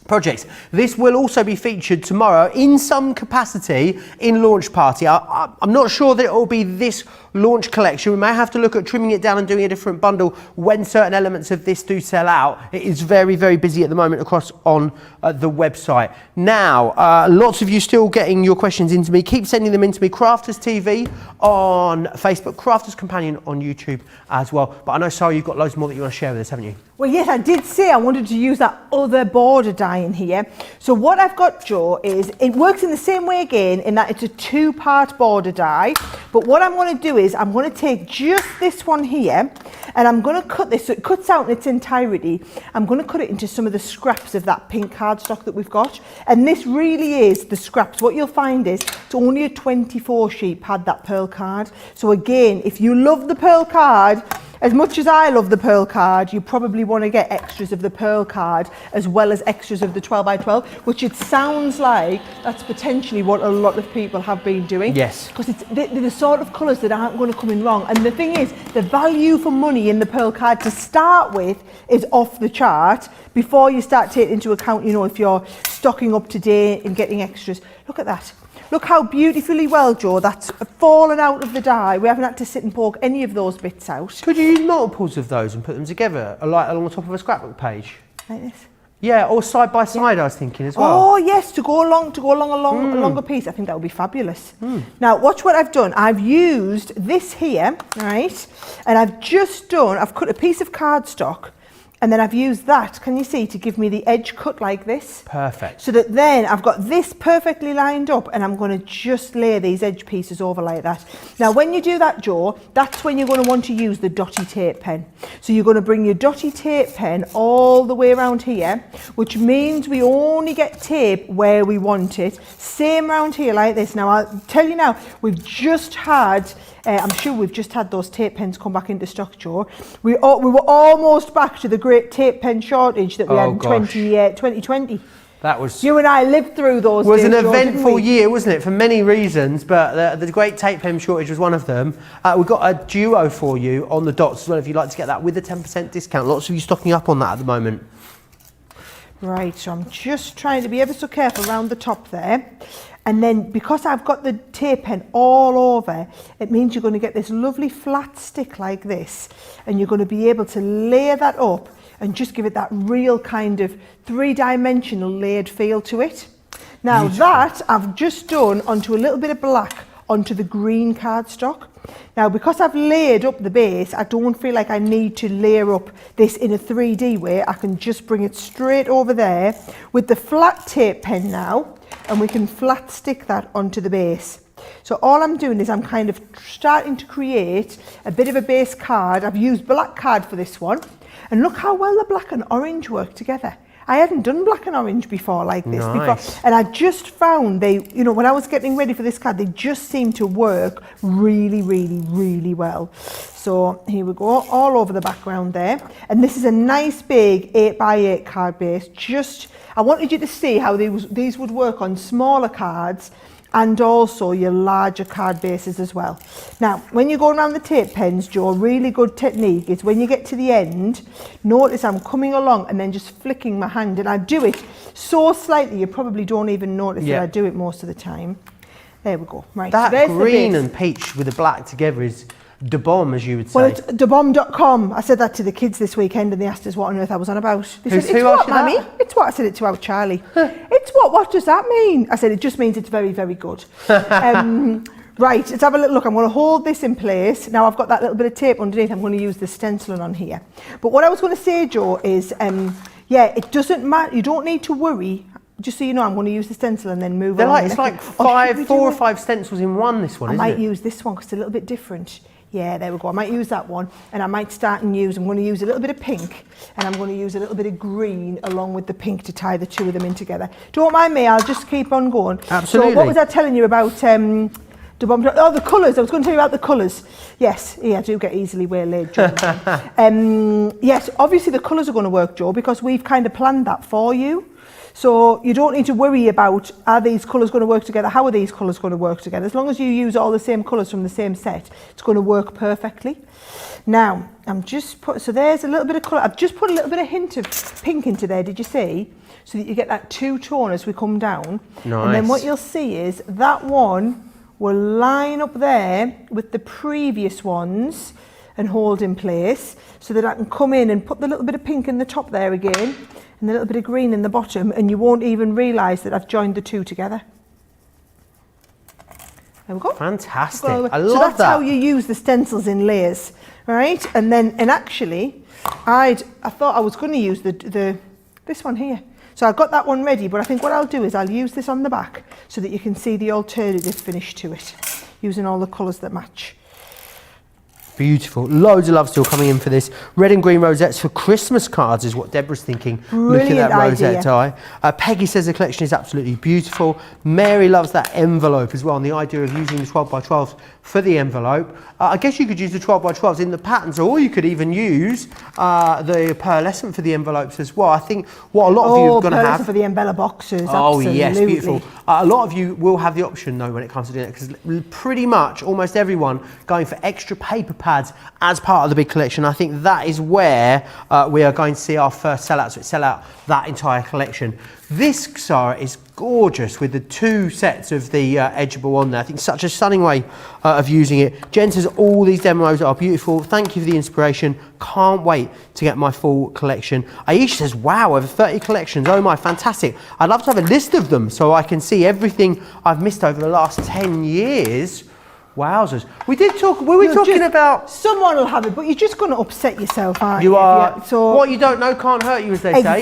projects. This will also be featured tomorrow in some capacity in Launch Party. I'm not sure that it will be this launch collection. We may have to look at trimming it down and doing a different bundle when certain elements of this do sell out. It is very, very busy at the moment across on the website. Now, lots of you still getting your questions into me. Keep sending them into me. Crafters TV on Facebook, Crafters Companion on YouTube as well. But I know, Sara, you've got loads more that you want to share with us, haven't you? Well, yes, I did say I wanted to use that other border die in here. So what I've got, Joe, is it works in the same way again, in that it's a 2-part border die. But what I'm going to do is I'm going to take just this one here and I'm going to cut this so it cuts out in its entirety. I'm going to cut it into some of the scraps of that pink cardstock that we've got. And this really is the scraps. What you'll find is it's only a 24 sheet pad, that pearl card. So again, if you love the pearl card, as much as I love the pearl card, you probably want to get extras of the pearl card as well as extras of the 12x12, which it sounds like that's potentially what a lot of people have been doing. Yes. Because they're the sort of colours that aren't going to come in wrong. And the thing is, the value for money in the pearl card to start with is off the chart before you start taking into account, if you're stocking up to date and getting extras. Look at that. Look how beautifully well, Joe, that's fallen out of the die. We haven't had to sit and poke any of those bits out. Could you use multiples of those and put them together, like along the top of a scrapbook page? Like this? Yeah, or side by side, I was thinking as well. Oh yes, to go along a longer piece. I think that would be fabulous. Now watch what I've done. I've used this here, right? And I've cut a piece of cardstock, and then I've used that, can you see, to give me the edge cut like this. Perfect. So that then I've got this perfectly lined up, and I'm going to just lay these edge pieces over like that. Now when you do that, Joe, that's when you're going to want to use the dotty tape pen. So you're going to bring your dotty tape pen all the way around here, which means we only get tape where we want it. Same around here like this. Now I'll tell you now, we've just had I'm sure we've just had those tape pens come back into stock, Joe. We were almost back to the great tape pen shortage that we had in 2020. That was... You and I lived through those days. It was an eventful year, wasn't it? For many reasons, but the great tape pen shortage was one of them. We've got a duo for you on the dots as well, if you'd like to get that with a 10% discount. Lots of you stocking up on that at the moment. Right, so I'm just trying to be ever so careful around the top there. And then because I've got the tape pen all over, it means you're going to get this lovely flat stick like this, and you're going to be able to layer that up and just give it that real kind of 3-dimensional layered feel to it. Now that I've just done onto a little bit of black onto the green cardstock. Now because I've layered up the base, I don't feel like I need to layer up this in a 3D way. I can just bring it straight over there with the flat tape pen now, and we can flat stick that onto the base. So all I'm doing is I'm kind of starting to create a bit of a base card. I've used black card for this one, and look how well the black and orange work together. I hadn't done black and orange before like this before, and I just found they, when I was getting ready for this card, they just seem to work really, really, really well. So here we go, all over the background there, and this is a nice big 8x8 card base. I wanted you to see how these would work on smaller cards and also your larger card bases as well. Now, when you go around the tape pens, Joe, a really good technique is when you get to the end, notice I'm coming along and then just flicking my hand, and I do it so slightly you probably don't even notice that I do it most of the time. There we go. Right, that so there's green the base. and peach with the black together is de bomb, as you would say. Well, it's debomb.com. I said that to the kids this weekend and they asked us what on earth I was on about. They said, it's what, Mammy? It's what? I said it to our Charlie. It's what does that mean? I said, it just means it's very, very good. Right, let's have a little look. I'm going to hold this in place. Now I've got that little bit of tape underneath. I'm going to use the stenciling on here. But what I was going to say, Joe, is, yeah, it doesn't matter. You don't need to worry. Just so you know, I'm going to use the stencil and then move on. It's like 4 or 5 stencils in one, this one, isn't it? I might use this one because it's a little bit different. Yeah, there we go. I might use that one and I might start and use, I'm going to use a little bit of pink and I'm going to use a little bit of green along with the pink to tie the two of them in together. Don't mind me, I'll just keep on going. Absolutely. So what was I telling you about the colours? I was going to tell you about the colours. Yes, yeah, I do get easily waylaid, Joe. Yes, obviously the colours are going to work, Joe, because we've kind of planned that for you. So you don't need to worry about, are these colours going to work together? How are these colours going to work together? As long as you use all the same colours from the same set, it's going to work perfectly. Now, so there's a little bit of colour. I've just put a little bit of hint of pink into there, did you see? So that you get that two-tone as we come down. Nice. And then what you'll see is that one will line up there with the previous ones and hold in place so that I can come in and put the little bit of pink in the top there again and a little bit of green in the bottom, and you won't even realise that I've joined the two together. There we go. Fantastic. I love that. So that's how you use the stencils in layers, right? And actually, I thought I was going to use this one here. So I've got that one ready, but I think what I'll do is I'll use this on the back so that you can see the alternative finish to it, using all the colours that match. Beautiful. Loads of love still coming in for this. Red and green rosettes for Christmas cards is what Deborah's thinking. Brilliant. Look at that rosette idea. die. Peggy says the collection is absolutely beautiful. Mary loves that envelope as well, and the idea of using the 12 by 12s for the envelope. I guess you could use the 12 by 12s in the patterns, or you could even use the pearlescent for the envelops as well. I think what a lot of you are going to have for the embella boxes. Oh absolutely. yes, beautiful. A lot of you will have the option though when it comes to doing it, because pretty much almost everyone going for extra paper pads as part of the big collection. I think that is where we are going to see our first sellouts. So sell out that entire collection. This, Sara, is gorgeous with the 2 sets of the Edgeable on there. I think such a stunning way of using it. Jen says all these demos are beautiful. Thank you for the inspiration. Can't wait to get my full collection. Aisha says, wow, over 30 collections. Oh my, fantastic. I'd love to have a list of them so I can see everything I've missed over the last 10 years. Wowzers. We did talk, were we talking about... Someone will have it, but you're just going to upset yourself, aren't you? You are. So what you don't know can't hurt you, as they say.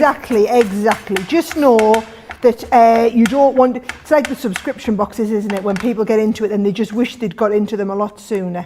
Exactly. Just know that you don't want... It's like the subscription boxes, isn't it? When people get into it and they just wish they'd got into them a lot sooner.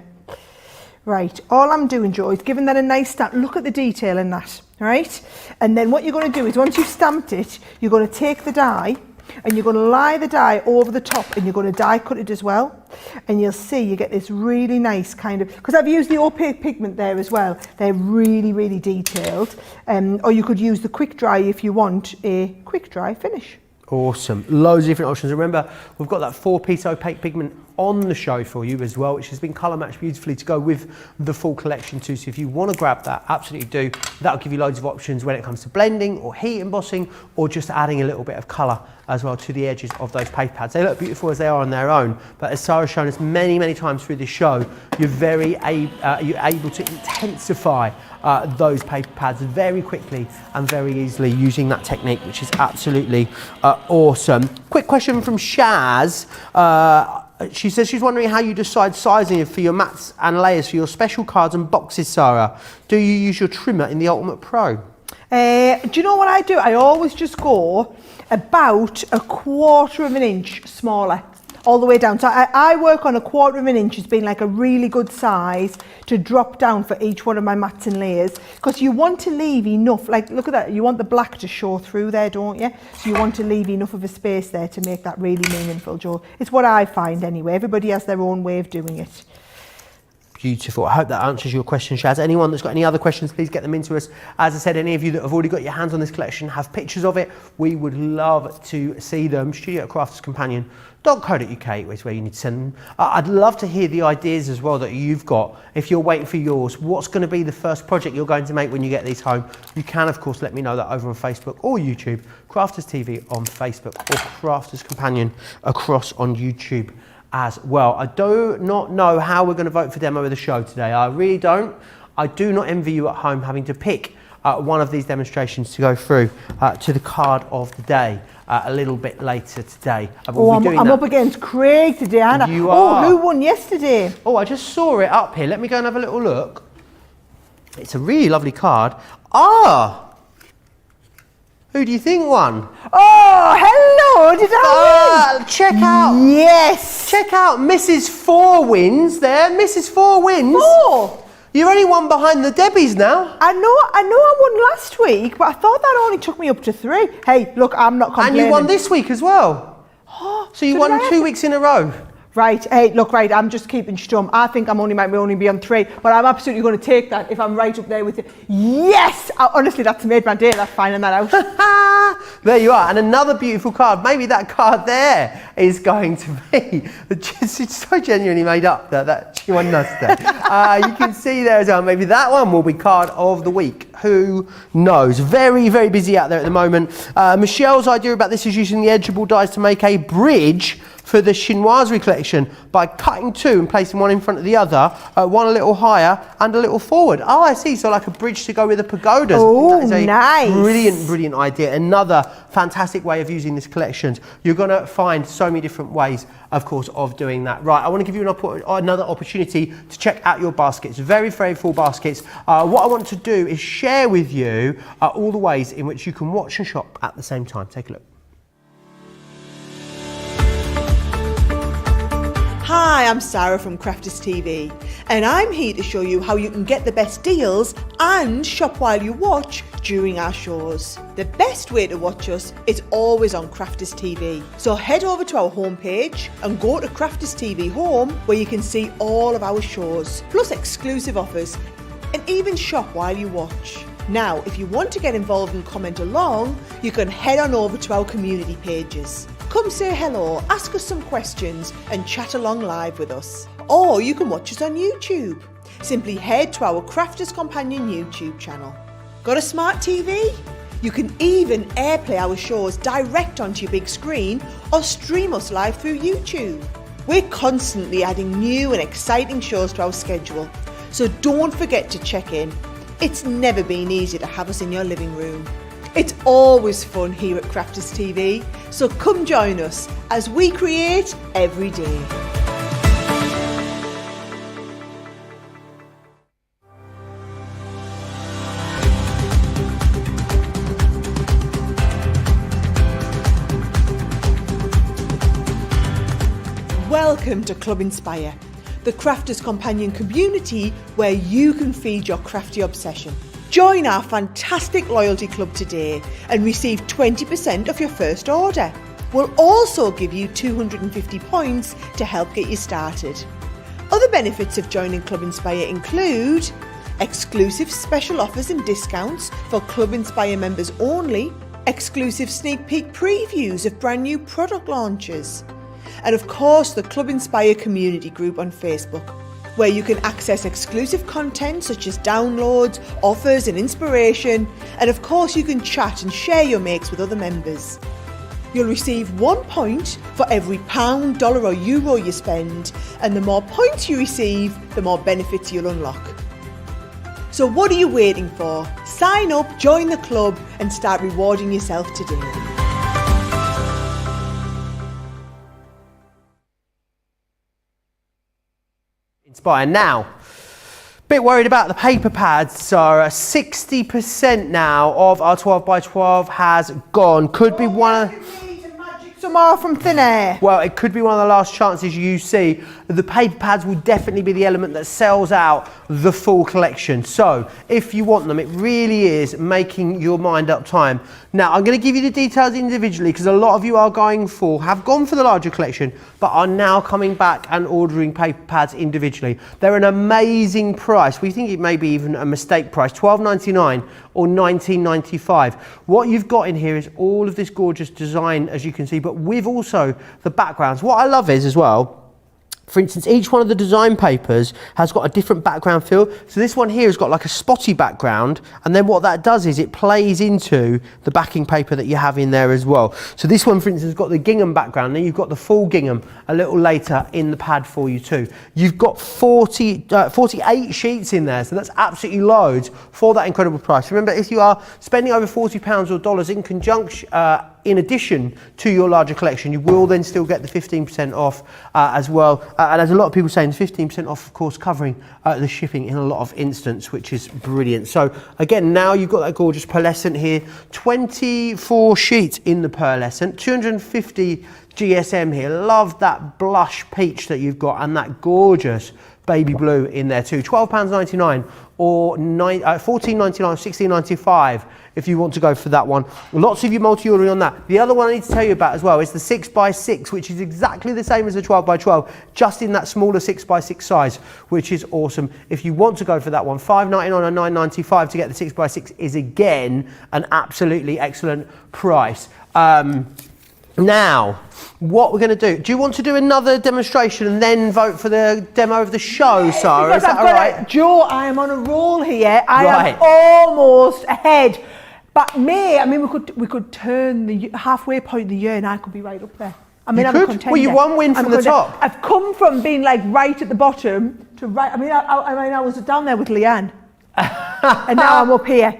Right, all I'm doing, Joe, is giving that a nice stamp. Look at the detail in that, right? And then what you're going to do is once you've stamped it, you're going to take the die and you're going to lie the die over the top and you're going to die cut it as well. And you'll see you get this really nice kind of, because I've used the opaque pigment there as well. They're really, really detailed. Or you could use the quick dry if you want a quick dry finish. Awesome. Loads of different options. Remember, we've got that 4-piece opaque pigment on the show for you as well, which has been colour matched beautifully to go with the full collection too. So if you want to grab that, absolutely do. That'll give you loads of options when it comes to blending or heat embossing or just adding a little bit of colour as well to the edges of those paper pads. They look beautiful as they are on their own, but as Sara's shown us many, many times through this show, you're able to intensify those paper pads very quickly and very easily using that technique, which is absolutely awesome. Quick question from Shaz. She says she's wondering how you decide sizing for your mats and layers for your special cards and boxes, Sara. Do you use your trimmer in the Ultimate Pro? Do you know what I do? I always just go about 1/4 of an inch smaller all the way down. So I work on 1/4 of an inch as being like a really good size to drop down for each one of my mats and layers, because you want to leave enough, like look at that, you want the black to show through there, don't you? So you want to leave enough of a space there to make that really meaningful, Joe. It's what I find anyway. Everybody has their own way of doing it. Beautiful. I hope that answers your question, Shaz. Anyone that's got any other questions, please get them into us. As I said, any of you that have already got your hands on this collection have pictures of it. We would love to see them. studio@crafterscompanion.co.uk is where you need to send them. I'd love to hear the ideas as well that you've got. If you're waiting for yours, what's going to be the first project you're going to make when you get these home? You can, of course, let me know that over on Facebook or YouTube. Crafters TV on Facebook or Crafters Companion across on YouTube as well. I do not know how we're going to vote for demo of the show today. I really don't. I do not envy you at home having to pick one of these demonstrations to go through to the card of the day a little bit later today. I'm up against Craig today, Anna. You are. Oh, who won yesterday? Oh, I just saw it up here. Let me go and have a little look. It's a really lovely card. Ah! Who do you think won? Oh, hello! Did I win? Check out. Yes. Check out Mrs. Four Wins there. Mrs. Four Wins. Oh. You're only one behind the Debbies now. I know I won last week, but I thought that only took me up to 3. Hey, look, I'm not complaining. And you won this week as well. Oh, so you won 2 weeks in a row. Right, hey, look, right, I'm just keeping stum. I think might only be on 3, but I'm absolutely going to take that if I'm right up there with it. Yes! Honestly, that's made my day, that's finding that out. There you are, and another beautiful card. Maybe that card there is going to be, it's so genuinely made up that she won us there. You can see there as well, maybe that one will be card of the week. Who knows? Very, very busy out there at the moment. Michelle's idea about this is using the Edgeable dies to make a bridge for the chinoiserie collection by cutting 2 and placing one in front of the other, one a little higher and a little forward. Oh, I see. So like a bridge to go with the pagodas. Oh, that is a nice. Brilliant idea. Another fantastic way of using this collection. You're going to find so many different ways, of course, of doing that. Right, I want to give you another opportunity to check out your baskets. Very, very full baskets. What I want to do is share with you all the ways in which you can watch and shop at the same time. Take a look. Hi, I'm Sara from Crafters TV, and I'm here to show you how you can get the best deals and shop while you watch during our shows. The best way to watch us is always on Crafters TV. So head over to our homepage and go to Crafters TV Home, where you can see all of our shows, plus exclusive offers, and even shop while you watch. Now, if you want to get involved and comment along, you can head on over to our community pages. Come say hello, ask us some questions and chat along live with us. Or you can watch us on YouTube. Simply head to our Crafters Companion YouTube channel. Got a smart TV? You can even airplay our shows direct onto your big screen or stream us live through YouTube. We're constantly adding new and exciting shows to our schedule, so don't forget to check in. It's never been easier to have us in your living room. It's always fun here at Crafters TV, so come join us as we create every day. Welcome to Club Inspire, the Crafters Companion community where you can feed your crafty obsession. Join our fantastic loyalty club today and receive 20% off your first order. We'll also give you 250 points to help get you started. Other benefits of joining Club Inspire include exclusive special offers and discounts for Club Inspire members only, exclusive sneak peek previews of brand new product launches, and of course the Club Inspire community group on Facebook, where you can access exclusive content such as downloads, offers and inspiration, and of course you can chat and share your makes with other members. You'll receive 1 point for every £1, dollar or euro you spend, and the more points you receive, the more benefits you'll unlock. So what are you waiting for? Sign up, join the club and start rewarding yourself today. Inspire now. Bit worried about the paper pads, Sara. 60% now of our 12x12 has gone. Could be one of... Some more from thin air. Well, it could be one of the last chances you see. The paper pads will definitely be the element that sells out the full collection. So if you want them, it really is making your mind up time. Now, I'm going to give you the details individually because a lot of you have gone for the larger collection, but are now coming back and ordering paper pads individually. They're an amazing price. We think it may be even a mistake price, $12.99 or $19.95. What you've got in here is all of this gorgeous design, as you can see, but with also the backgrounds. What I love is as well, For instance, each one of the design papers has got a different background feel. So this one here has got like a spotty background, and then what that does is it plays into the backing paper that you have in there as well. So this one, for instance, has got the gingham background, then you've got the full gingham a little later in the pad for you too. You've got 48 sheets in there, so that's absolutely loads for that incredible price. Remember, if you are spending over £40 or dollars in conjunction, in addition to your larger collection, you will then still get the 15% off as well. And as a lot of people saying, 15% off, of course, covering the shipping in a lot of instances, which is brilliant. So again, now you've got that gorgeous pearlescent here, 24 sheets in the pearlescent, 250 GSM here. Love that blush peach that you've got and that gorgeous baby blue in there too. £12.99 or £14.99, £16.95 if you want to go for that one. Lots of you multi-ordering on that. The other one I need to tell you about as well is the 6x6, which is exactly the same as the 12x12, just in that smaller 6x6 size, which is awesome. If you want to go for that one, £5.99 or £9.95 to get the 6x6 is again an absolutely excellent price. Now, what we're going to do you want to do another demonstration and then vote for the demo of the show, Sarah? Is that all right? Joe, I am on a roll here. I am almost ahead. But we could turn the halfway point of the year and I could be right up there. I mean, I'm a contender. Well, you one win from the top. I've come from being like right at the bottom to right. I was down there with Leanne. And now I'm up here.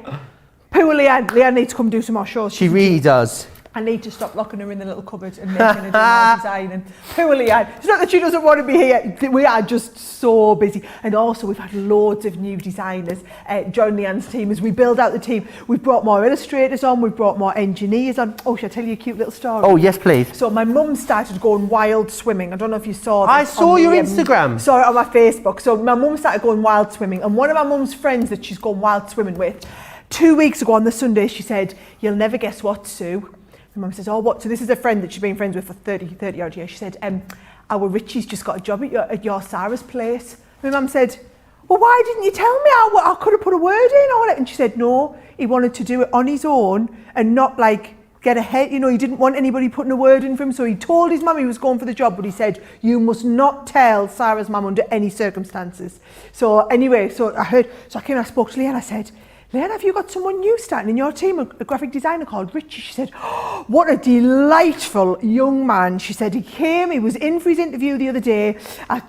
Poor Leanne. Leanne needs to come do some more shows. She really does. I need to stop locking her in the little cupboard and making her do more design. And poor Leanne. It's not that she doesn't want to be here. We are just so busy. And also, we've had loads of new designers join Leanne's team. As we build out the team, we've brought more illustrators on. We've brought more engineers on. Oh, shall I tell you a cute little story? Oh, yes, please. So my mum started going wild swimming. I don't know if you saw this. I saw your Instagram. Saw it on my Facebook. So my mum started going wild swimming. And one of my mum's friends that she's gone wild swimming with, 2 weeks ago on the Sunday, she said, "You'll never guess what, Sue." My mum says, "Oh, what?" So this is a friend that she's been friends with for 30 odd years. She said, "Our Richie's just got a job at your Sarah's place." My mum said, "Well, why didn't you tell me? I could have put a word in on it." And she said, "No, he wanted to do it on his own and not like get ahead. You know, he didn't want anybody putting a word in for him. So he told his mum he was going for the job, but he said, you must not tell Sarah's mum under any circumstances." So anyway, so I came and I spoke to Leanne. I said, "Leanne, have you got someone new starting in your team, a graphic designer called Richie?" She said, "Oh, what a delightful young man." She said, he was in for his interview the other day.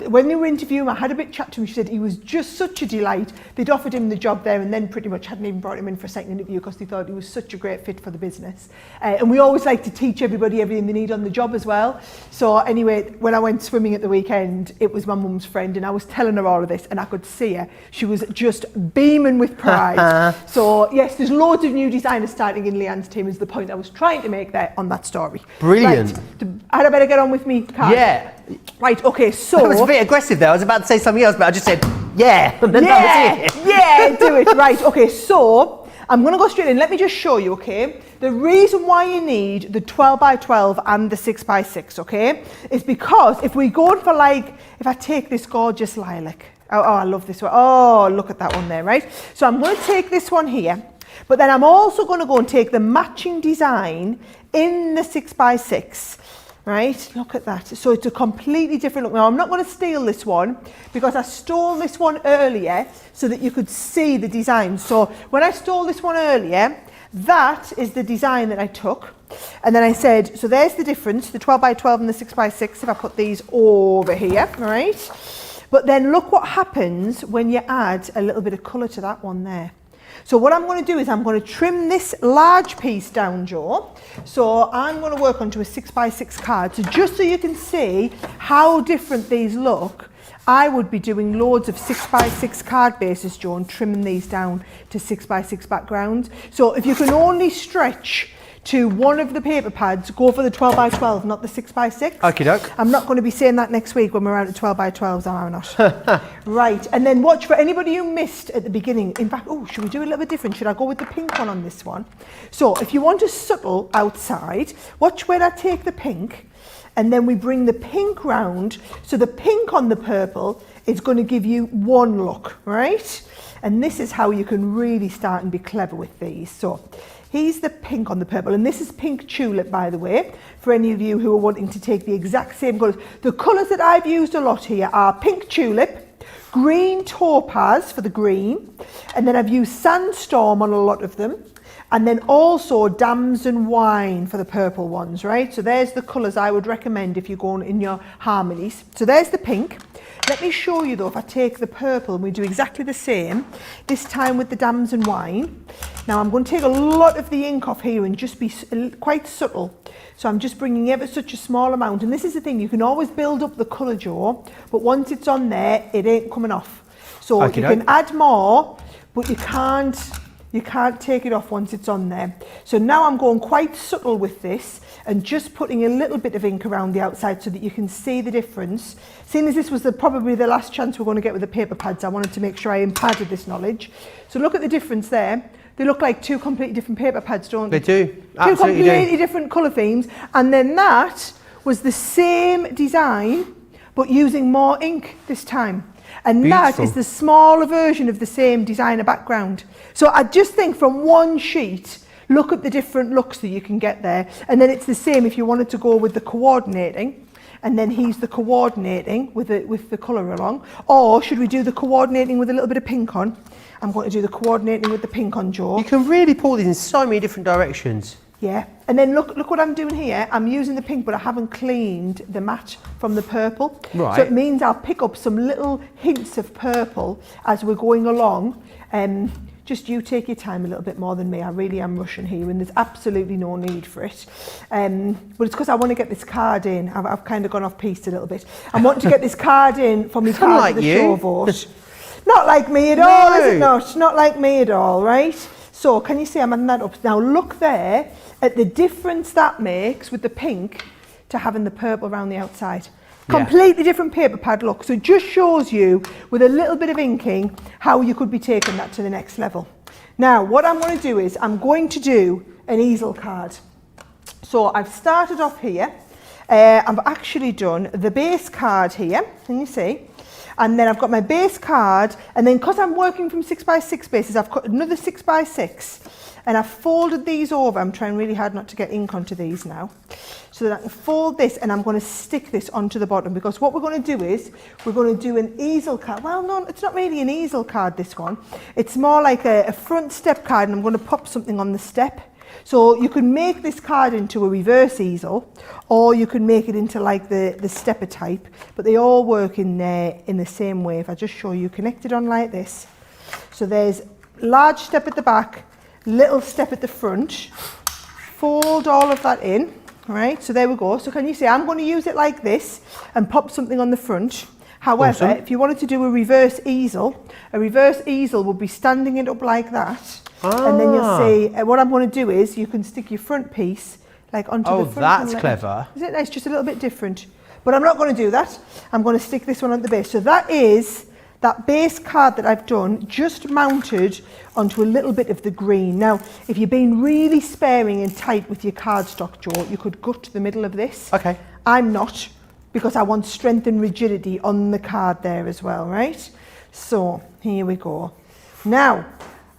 When they were interviewing, I had a bit chat to him. She said he was just such a delight. They'd offered him the job there and then pretty much hadn't even brought him in for a second interview because they thought he was such a great fit for the business. And we always like to teach everybody everything they need on the job as well. So anyway, when I went swimming at the weekend, it was my mum's friend and I was telling her all of this and I could see her. She was just beaming with pride. So yes, there's loads of new designers starting in Leanne's team is the point I was trying to make there on that story. Brilliant. Right, had I better get on with me card? Yeah. Right, okay, so... That was a bit aggressive there. I was about to say something else, but I just said, yeah. And then that was it. Yeah, do it. Right, okay, so I'm going to go straight in. Let me just show you, okay? The reason why you need the 12x12 and the 6x6, okay, is because if we go for like, if I take this gorgeous lilac, oh, I love this one. Oh, look at that one there, right? So I'm going to take this one here, but then I'm also going to go and take the matching design in the 6x6, right? Look at that. So it's a completely different look. Now, I'm not going to steal this one because I stole this one earlier so that you could see the design. So when I stole this one earlier, that is the design that I took. And then I said, so there's the difference, the 12x12 and the 6x6, if I put these over here, right? But then look what happens when you add a little bit of colour to that one there. So what I'm going to do is I'm going to trim this large piece down, Joe. So I'm going to work onto a 6x6 card. So just so you can see how different these look, I would be doing loads of 6x6 card bases, Joe, and trimming these down to 6x6 backgrounds. So if you can only stretch to one of the paper pads, go for the 12x12, not the 6x6. Okie doke. I'm not going to be saying that next week when we're out at 12x12s, am I not? Right, and then watch for anybody who missed at the beginning. In fact, oh, should we do a little bit different? Should I go with the pink one on this one? So if you want a subtle outside, watch where I take the pink, and then we bring the pink round. So the pink on the purple is going to give you one look, right? And this is how you can really start and be clever with these. So here's the pink on the purple, and this is pink tulip, by the way, for any of you who are wanting to take the exact same colours. The colours that I've used a lot here are pink tulip, green topaz for the green, and then I've used sandstorm on a lot of them, and then also damson wine for the purple ones, right? So there's the colours I would recommend if you're going in your harmonies. So there's the pink. Let me show you though, if I take the purple and we do exactly the same, this time with the damson wine. Now I'm going to take a lot of the ink off here and just be quite subtle. So I'm just bringing ever such a small amount. And this is the thing, you can always build up the colour, Joe, but once it's on there, it ain't coming off. So you can add more, but you can't take it off once it's on there. So now I'm going quite subtle with this and just putting a little bit of ink around the outside so that you can see the difference. Seeing as this was probably the last chance we're going to get with the paper pads, I wanted to make sure I imparted this knowledge. So look at the difference there. They look like two completely different paper pads, don't they? They do. Two completely different colour themes. And then that was the same design, but using more ink this time. And that is the smaller version of the same designer background. So I just think from one sheet, look at the different looks that you can get there. And then it's the same if you wanted to go with the coordinating. And then here's the coordinating with the colour along. Or should we do the coordinating with a little bit of pink on? I'm going to do the coordinating with the pink on, Joe. You can really pull these in so many different directions. Yeah, and then look what I'm doing here. I'm using the pink, but I haven't cleaned the matte from the purple. Right. So it means I'll pick up some little hints of purple as we're going along. Just you take your time a little bit more than me. I really am rushing here, and there's absolutely no need for it. But it's because I want to get this card in. I've kind of gone off piste a little bit. I want to get this card in for me card like of the you. show vote. Not like me at all, is it not? Not like me at all, right? So can you see I'm adding that up? Now look there at the difference that makes with the pink to having the purple around the outside. Completely different paper pad look. So it just shows you with a little bit of inking how you could be taking that to the next level. Now what I'm going to do is I'm going to do an easel card. So I've started off here. I've actually done the base card here. Can you see? And then I've got my base card, and then because I'm working from 6x6 bases, I've cut another 6x6, and I've folded these over. I'm trying really hard not to get ink onto these now, so that I can fold this, and I'm going to stick this onto the bottom, because what we're going to do is we're going to do an easel card. Well, no, it's not really an easel card, this one. It's more like a front step card, and I'm going to pop something on the step. So you can make this card into a reverse easel, or you can make it into like the stepper type, but they all work in the same way. If I just show you, connected on like this. So there's large step at the back, little step at the front, fold all of that in, right? So there we go. So can you see, I'm going to use it like this and pop something on the front. However, if you wanted to do a reverse easel would be standing it up like that. And then you'll see, what I'm going to do is you can stick your front piece like onto the front. Oh, that's clever. Isn't it nice? Just a little bit different. But I'm not going to do that. I'm going to stick this one on the base. So that is that base card that I've done, just mounted onto a little bit of the green. Now, if you're being really sparing and tight with your cardstock, Joe, you could gut the middle of this. Okay. I'm not, because I want strength and rigidity on the card there as well, right? So here we go. Now,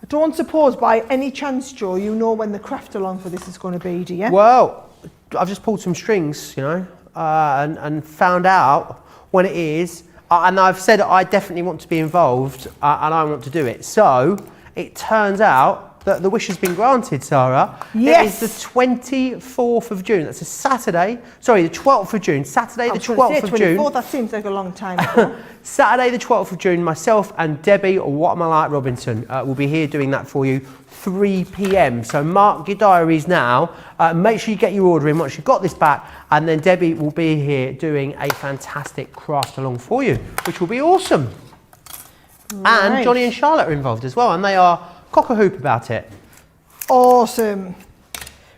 I don't suppose by any chance, Joe, you know when the craft along for this is going to be, do you? Well, I've just pulled some strings, you know, and found out when it is. And I've said I definitely want to be involved and I want to do it. So it turns out that the wish has been granted, Sarah. Yes. It is the 24th of June. That's a Saturday. Sorry, the 12th of June. Saturday, the 12th of June. 24th, that seems like a long time ago. Saturday, the 12th of June, myself and Debbie, or What Am I Like Robinson, will be here doing that for you, 3 p.m. So mark your diaries now. Make sure you get your order in once you've got this back, and then Debbie will be here doing a fantastic craft along for you, which will be awesome. Right. And Johnny and Charlotte are involved as well, and they are cock-a-hoop about it. Awesome.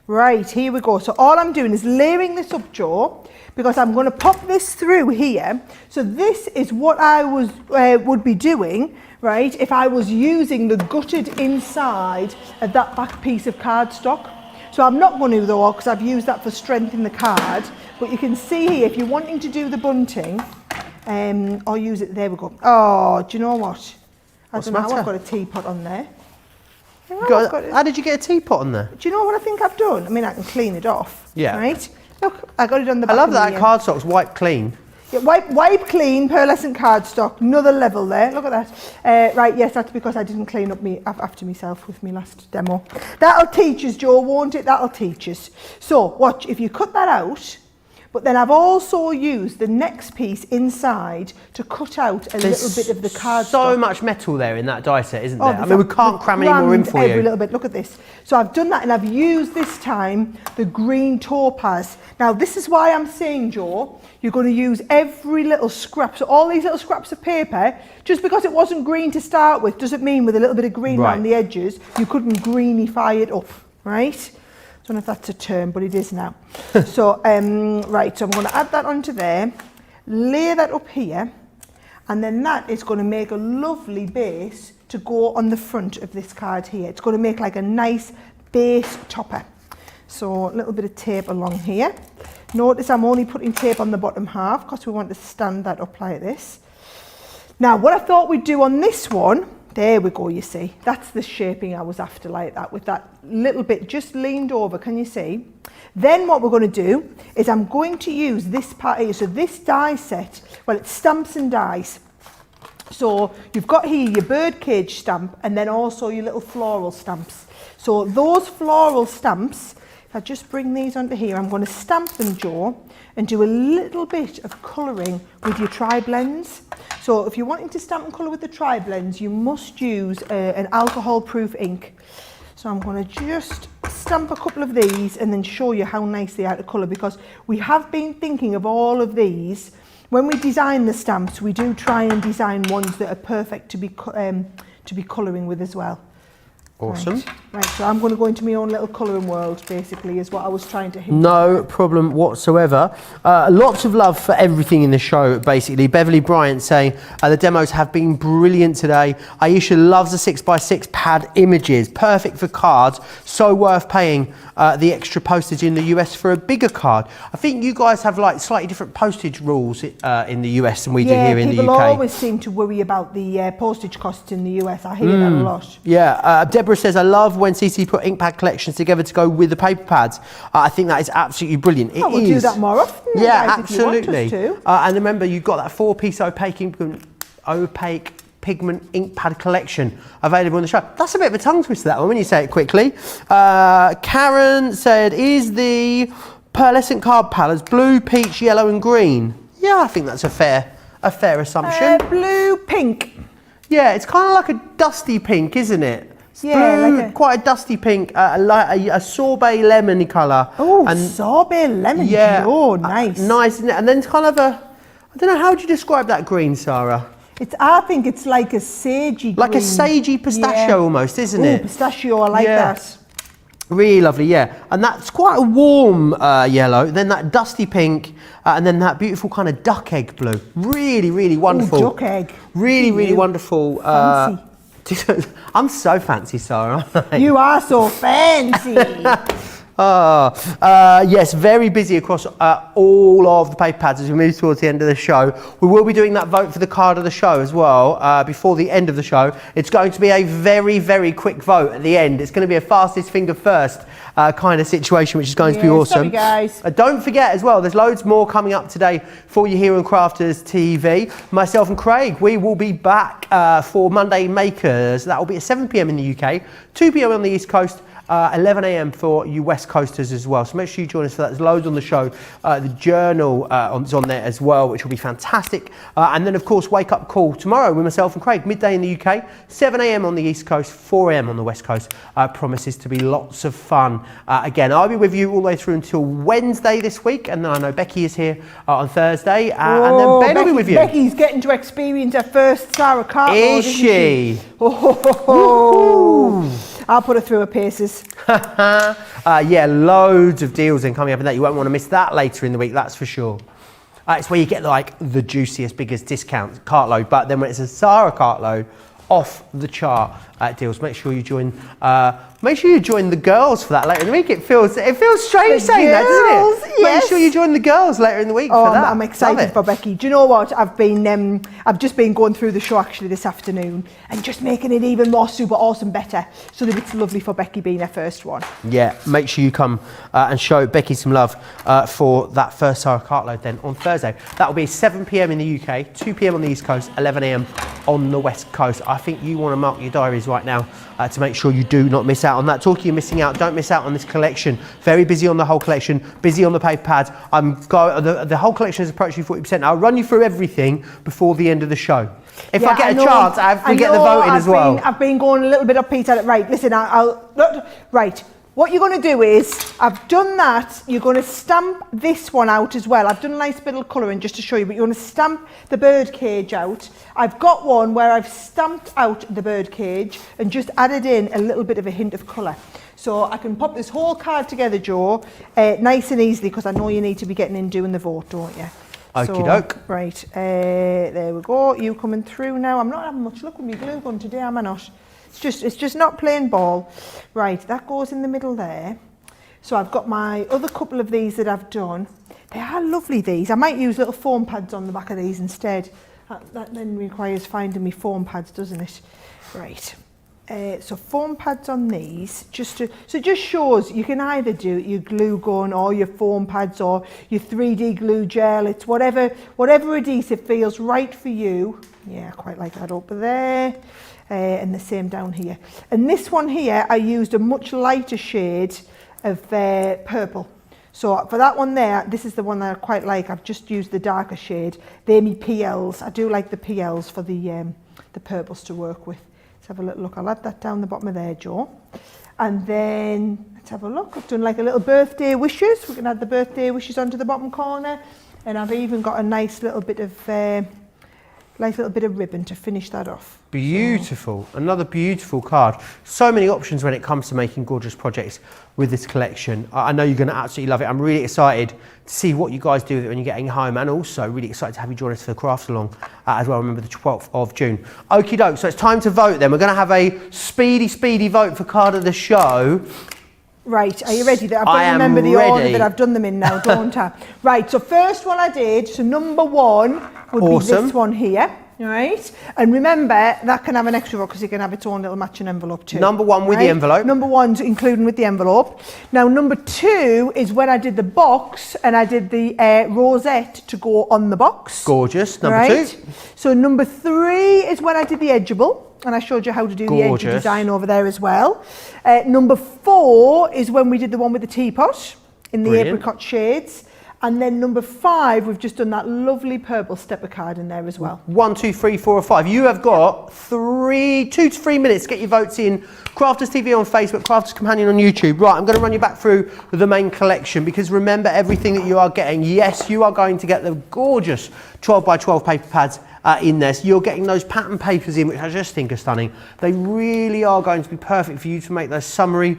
Right, here we go. So all I'm doing is layering this up, Joe, because I'm going to pop this through here. So this is what I would be doing, right, if I was using the gutted inside of that back piece of cardstock. So I'm not going to though, because I've used that for strength in the card. But you can see here, if you're wanting to do the bunting, or use it. There we go. Oh, do you know what? I don't know how matter? I've got a teapot on there. How did you get a teapot on there? Do you know what I think I've done? I mean, I can clean it off. Yeah. Right? Look, I got it on the I back love of that the, cardstock's wipe clean. Yeah, wipe clean, pearlescent cardstock, another level there, look at that. Right, yes, that's because I didn't clean up me after myself with my last demo. That'll teach us, Joe, won't it? That'll teach us. So, watch, if you cut that out, but then I've also used the next piece inside to cut out a little bit of the cardstock. So much metal there in that die set, isn't there? I mean, we can't cram any more in for every you. little bit. Look at this. So I've done that, and I've used this time the green topaz. Now this is why I'm saying, Joe, you're going to use every little scrap. So all these little scraps of paper, just because it wasn't green to start with, doesn't mean with a little bit of green around the edges, you couldn't greenify it up, right? I don't know if that's a term, but it is now. So, right, so I'm going to add that onto there, lay that up here, and then that is going to make a lovely base to go on the front of this card here. It's going to make like a nice base topper. So a little bit of tape along here. Notice I'm only putting tape on the bottom half because we want to stand that up like this. Now, what I thought we'd do on this one, there we go, you see. That's the shaping I was after, like that, with that little bit just leaned over, can you see? Then what we're going to do is I'm going to use this part here. So this die set, well, it's stamps and dies. So you've got here your birdcage stamp and then also your little floral stamps. So those floral stamps, if I just bring these onto here, I'm going to stamp them, Joe, and do a little bit of colouring with your tri-blends. So if you're wanting to stamp and colour with the tri-blends, you must use an alcohol-proof ink. So I'm going to just stamp a couple of these and then show you how nice they are to colour, because we have been thinking of all of these. When we design the stamps, we do try and design ones that are perfect to be colouring with as well. Awesome. Right, so I'm going to go into my own little colouring world, basically, is what I was trying to hint. No problem whatsoever. Lots of love for everything in the show, basically. Beverly Bryant saying, the demos have been brilliant today. Aisha loves the 6x6 pad images. Perfect for cards. So worth paying the extra postage in the US for a bigger card. I think you guys have like slightly different postage rules in the US than we do here in the UK. People always seem to worry about the postage costs in the US. I hear that a lot. Yeah, Deborah says, I love when CC put ink pad collections together to go with the paper pads. I think that is absolutely brilliant. It we'll is. do that more often. Yeah, guys, absolutely. If you want us to. And remember, you've got that 4-piece opaque pigment ink pad collection available on the show. That's a bit of a tongue twister, that one, when you say it quickly. Karen said, is the pearlescent card palettes blue, peach, yellow and green? Yeah, I think that's a fair assumption. Blue, pink. Yeah, it's kind of like a dusty pink, isn't it? Yeah, blue, like quite a dusty pink, a sorbet lemony colour. Oh, sorbet lemon. Yeah. Oh, nice. Nice, isn't it? And then it's kind of I don't know, how would you describe that green, Sarah? I think it's like a sagey green. Like a sagey pistachio almost, isn't it? Pistachio, I like that. Really lovely, yeah. And that's quite a warm yellow, then that dusty pink, and then that beautiful kind of duck egg blue. Really, really wonderful. Ooh, duck egg. Really, really wonderful. Fancy. I'm so fancy, Sarah, aren't I? You are so fancy. Yes, very busy across all of the paper pads as we move towards the end of the show. We will be doing that vote for the card of the show as well before the end of the show. It's going to be a very, very quick vote at the end. It's going to be a fastest finger first kind of situation, which is going to be awesome. Sorry, guys. Don't forget as well, there's loads more coming up today for you here on Crafters TV. Myself and Craig, we will be back for Monday Makers. That will be at 7 p.m. in the UK, 2 p.m. on the East Coast. 11 a.m. for you West Coasters as well. So make sure you join us for that. There's loads on the show. The journal is on there as well, which will be fantastic. And then, of course, Wake Up Call tomorrow with myself and Craig, midday in the UK, 7 a.m. on the East Coast, 4 a.m. on the West Coast. Promises to be lots of fun. Again, I'll be with you all the way through until Wednesday this week. And then I know Becky is here on Thursday. And then Ben will be with you. Becky's getting to experience her first Sara cart load, Is she? I'll put her through her paces. Yeah, loads of deals in coming up in that. You won't want to miss that later in the week, that's for sure. It's where you get like the juiciest, biggest discount cartload. But then when it's a Sara cartload, off the chart deals. Make sure you join. Make sure you join the girls for that later in the week. It feels strange saying that, doesn't it? Yes. Make sure you join the girls later in the week for that. I'm excited for Becky. Do you know what? I've just been going through the show actually this afternoon and just making it even more super awesome better, so that it's lovely for Becky being her first one. Yeah, make sure you come and show Becky some love for that first Sara cartload then on Thursday. That will be 7 p.m. in the UK, 2 p.m. on the East Coast, 11 a.m. on the West Coast. I think you want to mark your diaries right now to make sure you do not miss out on that. Talking of missing out, don't miss out on this collection. Very busy on the whole collection, busy on the paper pads. The whole collection is approaching 40%. I'll run you through everything before the end of the show. If I get a chance, we get the voting as well. I've been going a little bit up, Peter. Right, listen, right. What you're going to do is, I've done that, you're going to stamp this one out as well. I've done a nice bit of colouring just to show you, but you're going to stamp the bird cage out. I've got one where I've stamped out the bird cage and just added in a little bit of a hint of colour. So I can pop this whole card together, Joe, nice and easily, because I know you need to be getting in doing the vote, don't you? Okie doke. Right, there we go. You coming through now. I'm not having much luck with my glue gun today, am I not? It's just not plain ball. Right, that goes in the middle there. So I've got my other couple of these that I've done. They are lovely, these. I might use little foam pads on the back of these instead. That then requires finding me foam pads, doesn't it? Right. So foam pads on these, so it just shows you can either do your glue gun or your foam pads or your 3D glue gel. It's whatever adhesive feels right for you. Yeah, I quite like that over there. And the same down here. And this one here, I used a much lighter shade of purple. So for that one there, this is the one that I quite like. I've just used the darker shade. They're my PLs. I do like the PLs for the purples to work with. Let's have a little look. I'll add that down the bottom of there, Joe. And then let's have a look. I've done like a little birthday wishes. We can add the birthday wishes onto the bottom corner. And I've even got a nice little bit of ribbon to finish that off. Beautiful, another beautiful card. So many options when it comes to making gorgeous projects with this collection. I know you're going to absolutely love it. I'm really excited to see what you guys do with it when you're getting home, and also really excited to have you join us for the craft along as well. Remember, the 12th of June. Okie doke, so it's time to vote then. We're going to have a speedy vote for card of the show. Right, are you ready? I've got to remember the order that I've done them in now, don't I? Right, so first one I did, so number one would be this one here, right? And remember, that can have an extra vote because it can have its own little matching envelope too. Number one with the envelope. Number one's including with the envelope. Now, number two is when I did the box and I did the rosette to go on the box. Gorgeous, number two. So number three is when I did the edgeable. And I showed you how to do the edge design over there as well. Number four is when we did the one with the teapot in the apricot shades. And then number five, we've just done that lovely purple stepper card in there as well. 1, 2, 3, 4 or 5. You have got 2 to 3 minutes to get your votes in. Crafters TV on Facebook, Crafters Companion on YouTube. Right, I'm going to run you back through the main collection, because remember everything that you are getting. Yes, you are going to get the gorgeous 12x12 paper pads in there. So you're getting those pattern papers in, which I just think are stunning. They really are going to be perfect for you to make those summery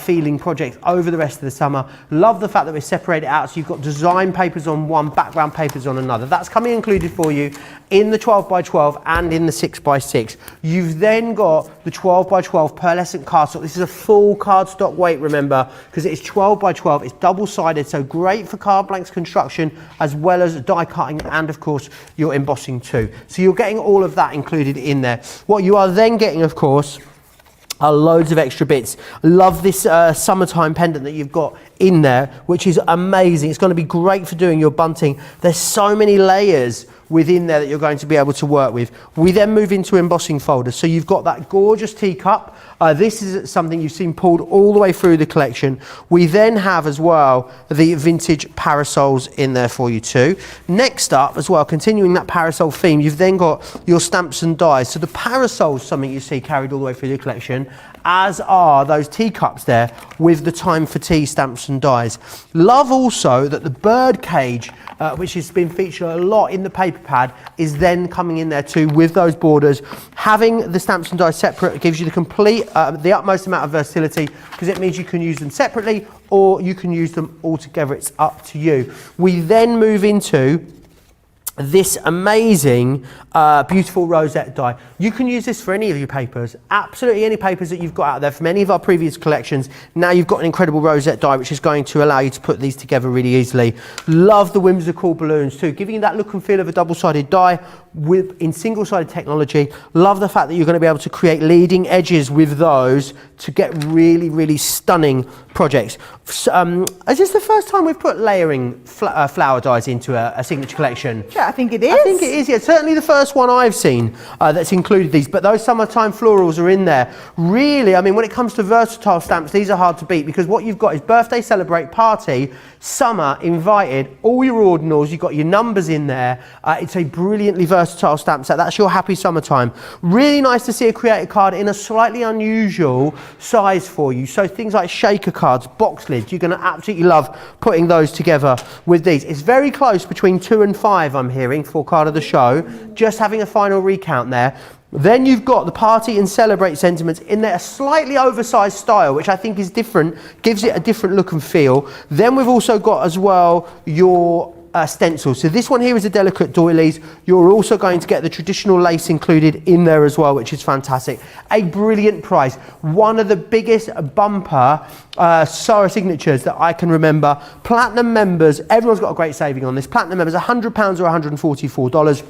feeling projects over the rest of the summer. Love the fact that we separate it out, so you've got design papers on one, background papers on another. That's coming included for you in the 12x12 and in the 6x6. You've then got the 12x12 pearlescent cardstock. This is a full cardstock weight, remember, because it is 12x12. It's double-sided, so great for card blanks construction as well as die cutting and, of course, your embossing too. So you're getting all of that included in there. What you are then getting, of course, are loads of extra bits. Love this summertime pendant that you've got in there, which is amazing. It's going to be great for doing your bunting. There's so many layers within there that you're going to be able to work with. We then move into embossing folders. So you've got that gorgeous teacup. This is something you've seen pulled all the way through the collection. We then have as well the vintage parasols in there for you too. Next up as well, continuing that parasol theme, you've then got your stamps and dies. So the parasol's something you see carried all the way through the collection, as are those teacups there with the time for tea stamps and dies. Love also that the bird cage, which has been featured a lot in the paper pad, is then coming in there too with those borders. Having the stamps and dies separate gives you the complete, the utmost amount of versatility, because it means you can use them separately or you can use them all together. It's up to you. We then move into this amazing, beautiful rosette die. You can use this for any of your papers, absolutely any papers that you've got out there from any of our previous collections. Now you've got an incredible rosette die, which is going to allow you to put these together really easily. Love the whimsical balloons too, giving you that look and feel of a double-sided die in single-sided technology. Love the fact that you're going to be able to create leading edges with those to get really, really stunning projects. Is this the first time we've put layering flower dies into a signature collection? Yeah, I think it is. I think it is, yeah. Certainly the first one I've seen that's included these, but those summertime florals are in there. Really, I mean, when it comes to versatile stamps, these are hard to beat because what you've got is birthday, celebrate, party, summer, invited, all your ordinals, you've got your numbers in there. It's a brilliantly versatile stamp set. That's your happy summertime. Really nice to see a created card in a slightly unusual size for you. So things like shaker cards, box lids, you're going to absolutely love putting those together with these. It's very close between 2 and 5, I'm hearing, for card of the show. Just having a final recount there. Then you've got the party and celebrate sentiments in there, a slightly oversized style, which I think is different, gives it a different look and feel. Then we've also got as well your stencils. So this one here is a delicate doilies. You're also going to get the traditional lace included in there as well, which is fantastic. A brilliant price. One of the biggest bumper Sara signatures that I can remember. Platinum members, everyone's got a great saving on this. Platinum members, £100 or $144.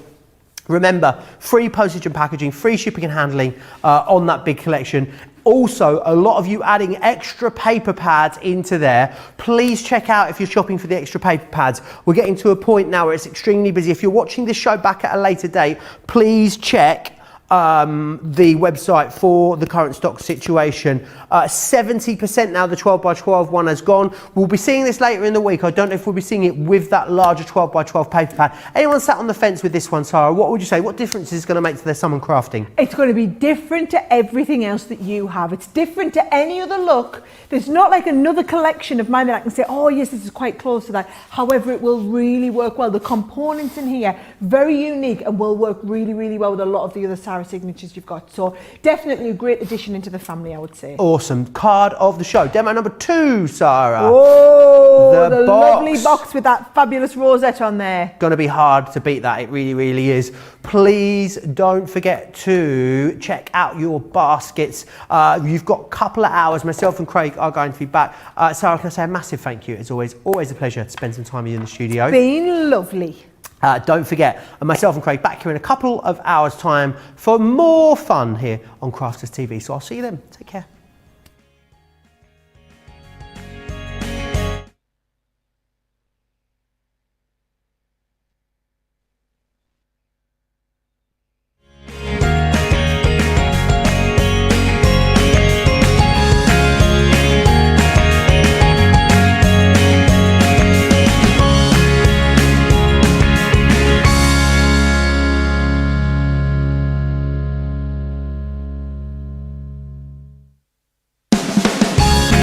Remember, free postage and packaging, free shipping and handling on that big collection. Also, a lot of you adding extra paper pads into there. Please check out if you're shopping for the extra paper pads. We're getting to a point now where it's extremely busy. If you're watching this show back at a later date, please check the website for the current stock situation. 70% now the 12x12 one has gone. We'll be seeing this later in the week. I don't know if we'll be seeing it with that larger 12x12 paper pad. Anyone sat on the fence with this one, Sara? What would you say? What difference is it going to make to their summer crafting? It's going to be different to everything else that you have. It's different to any other look. There's not like another collection of mine that I can say, oh yes, this is quite close to that. However, it will really work well. The components in here, very unique and will work really, really well with a lot of the other Sara signatures you've got. So definitely a great addition into the family, I would say. Awesome. Card of the show. Demo number 2, Sara. Oh, the lovely box with that fabulous rosette on there. Going to be hard to beat that. It really, really is. Please don't forget to check out your baskets. You've got a couple of hours. Myself and Craig are going to be back. Sara, can I say a massive thank you? It's always a pleasure to spend some time with you in the studio. Been lovely. Don't forget, myself and Craig back here in a couple of hours' time for more fun here on Crafters TV. So I'll see you then. Take care.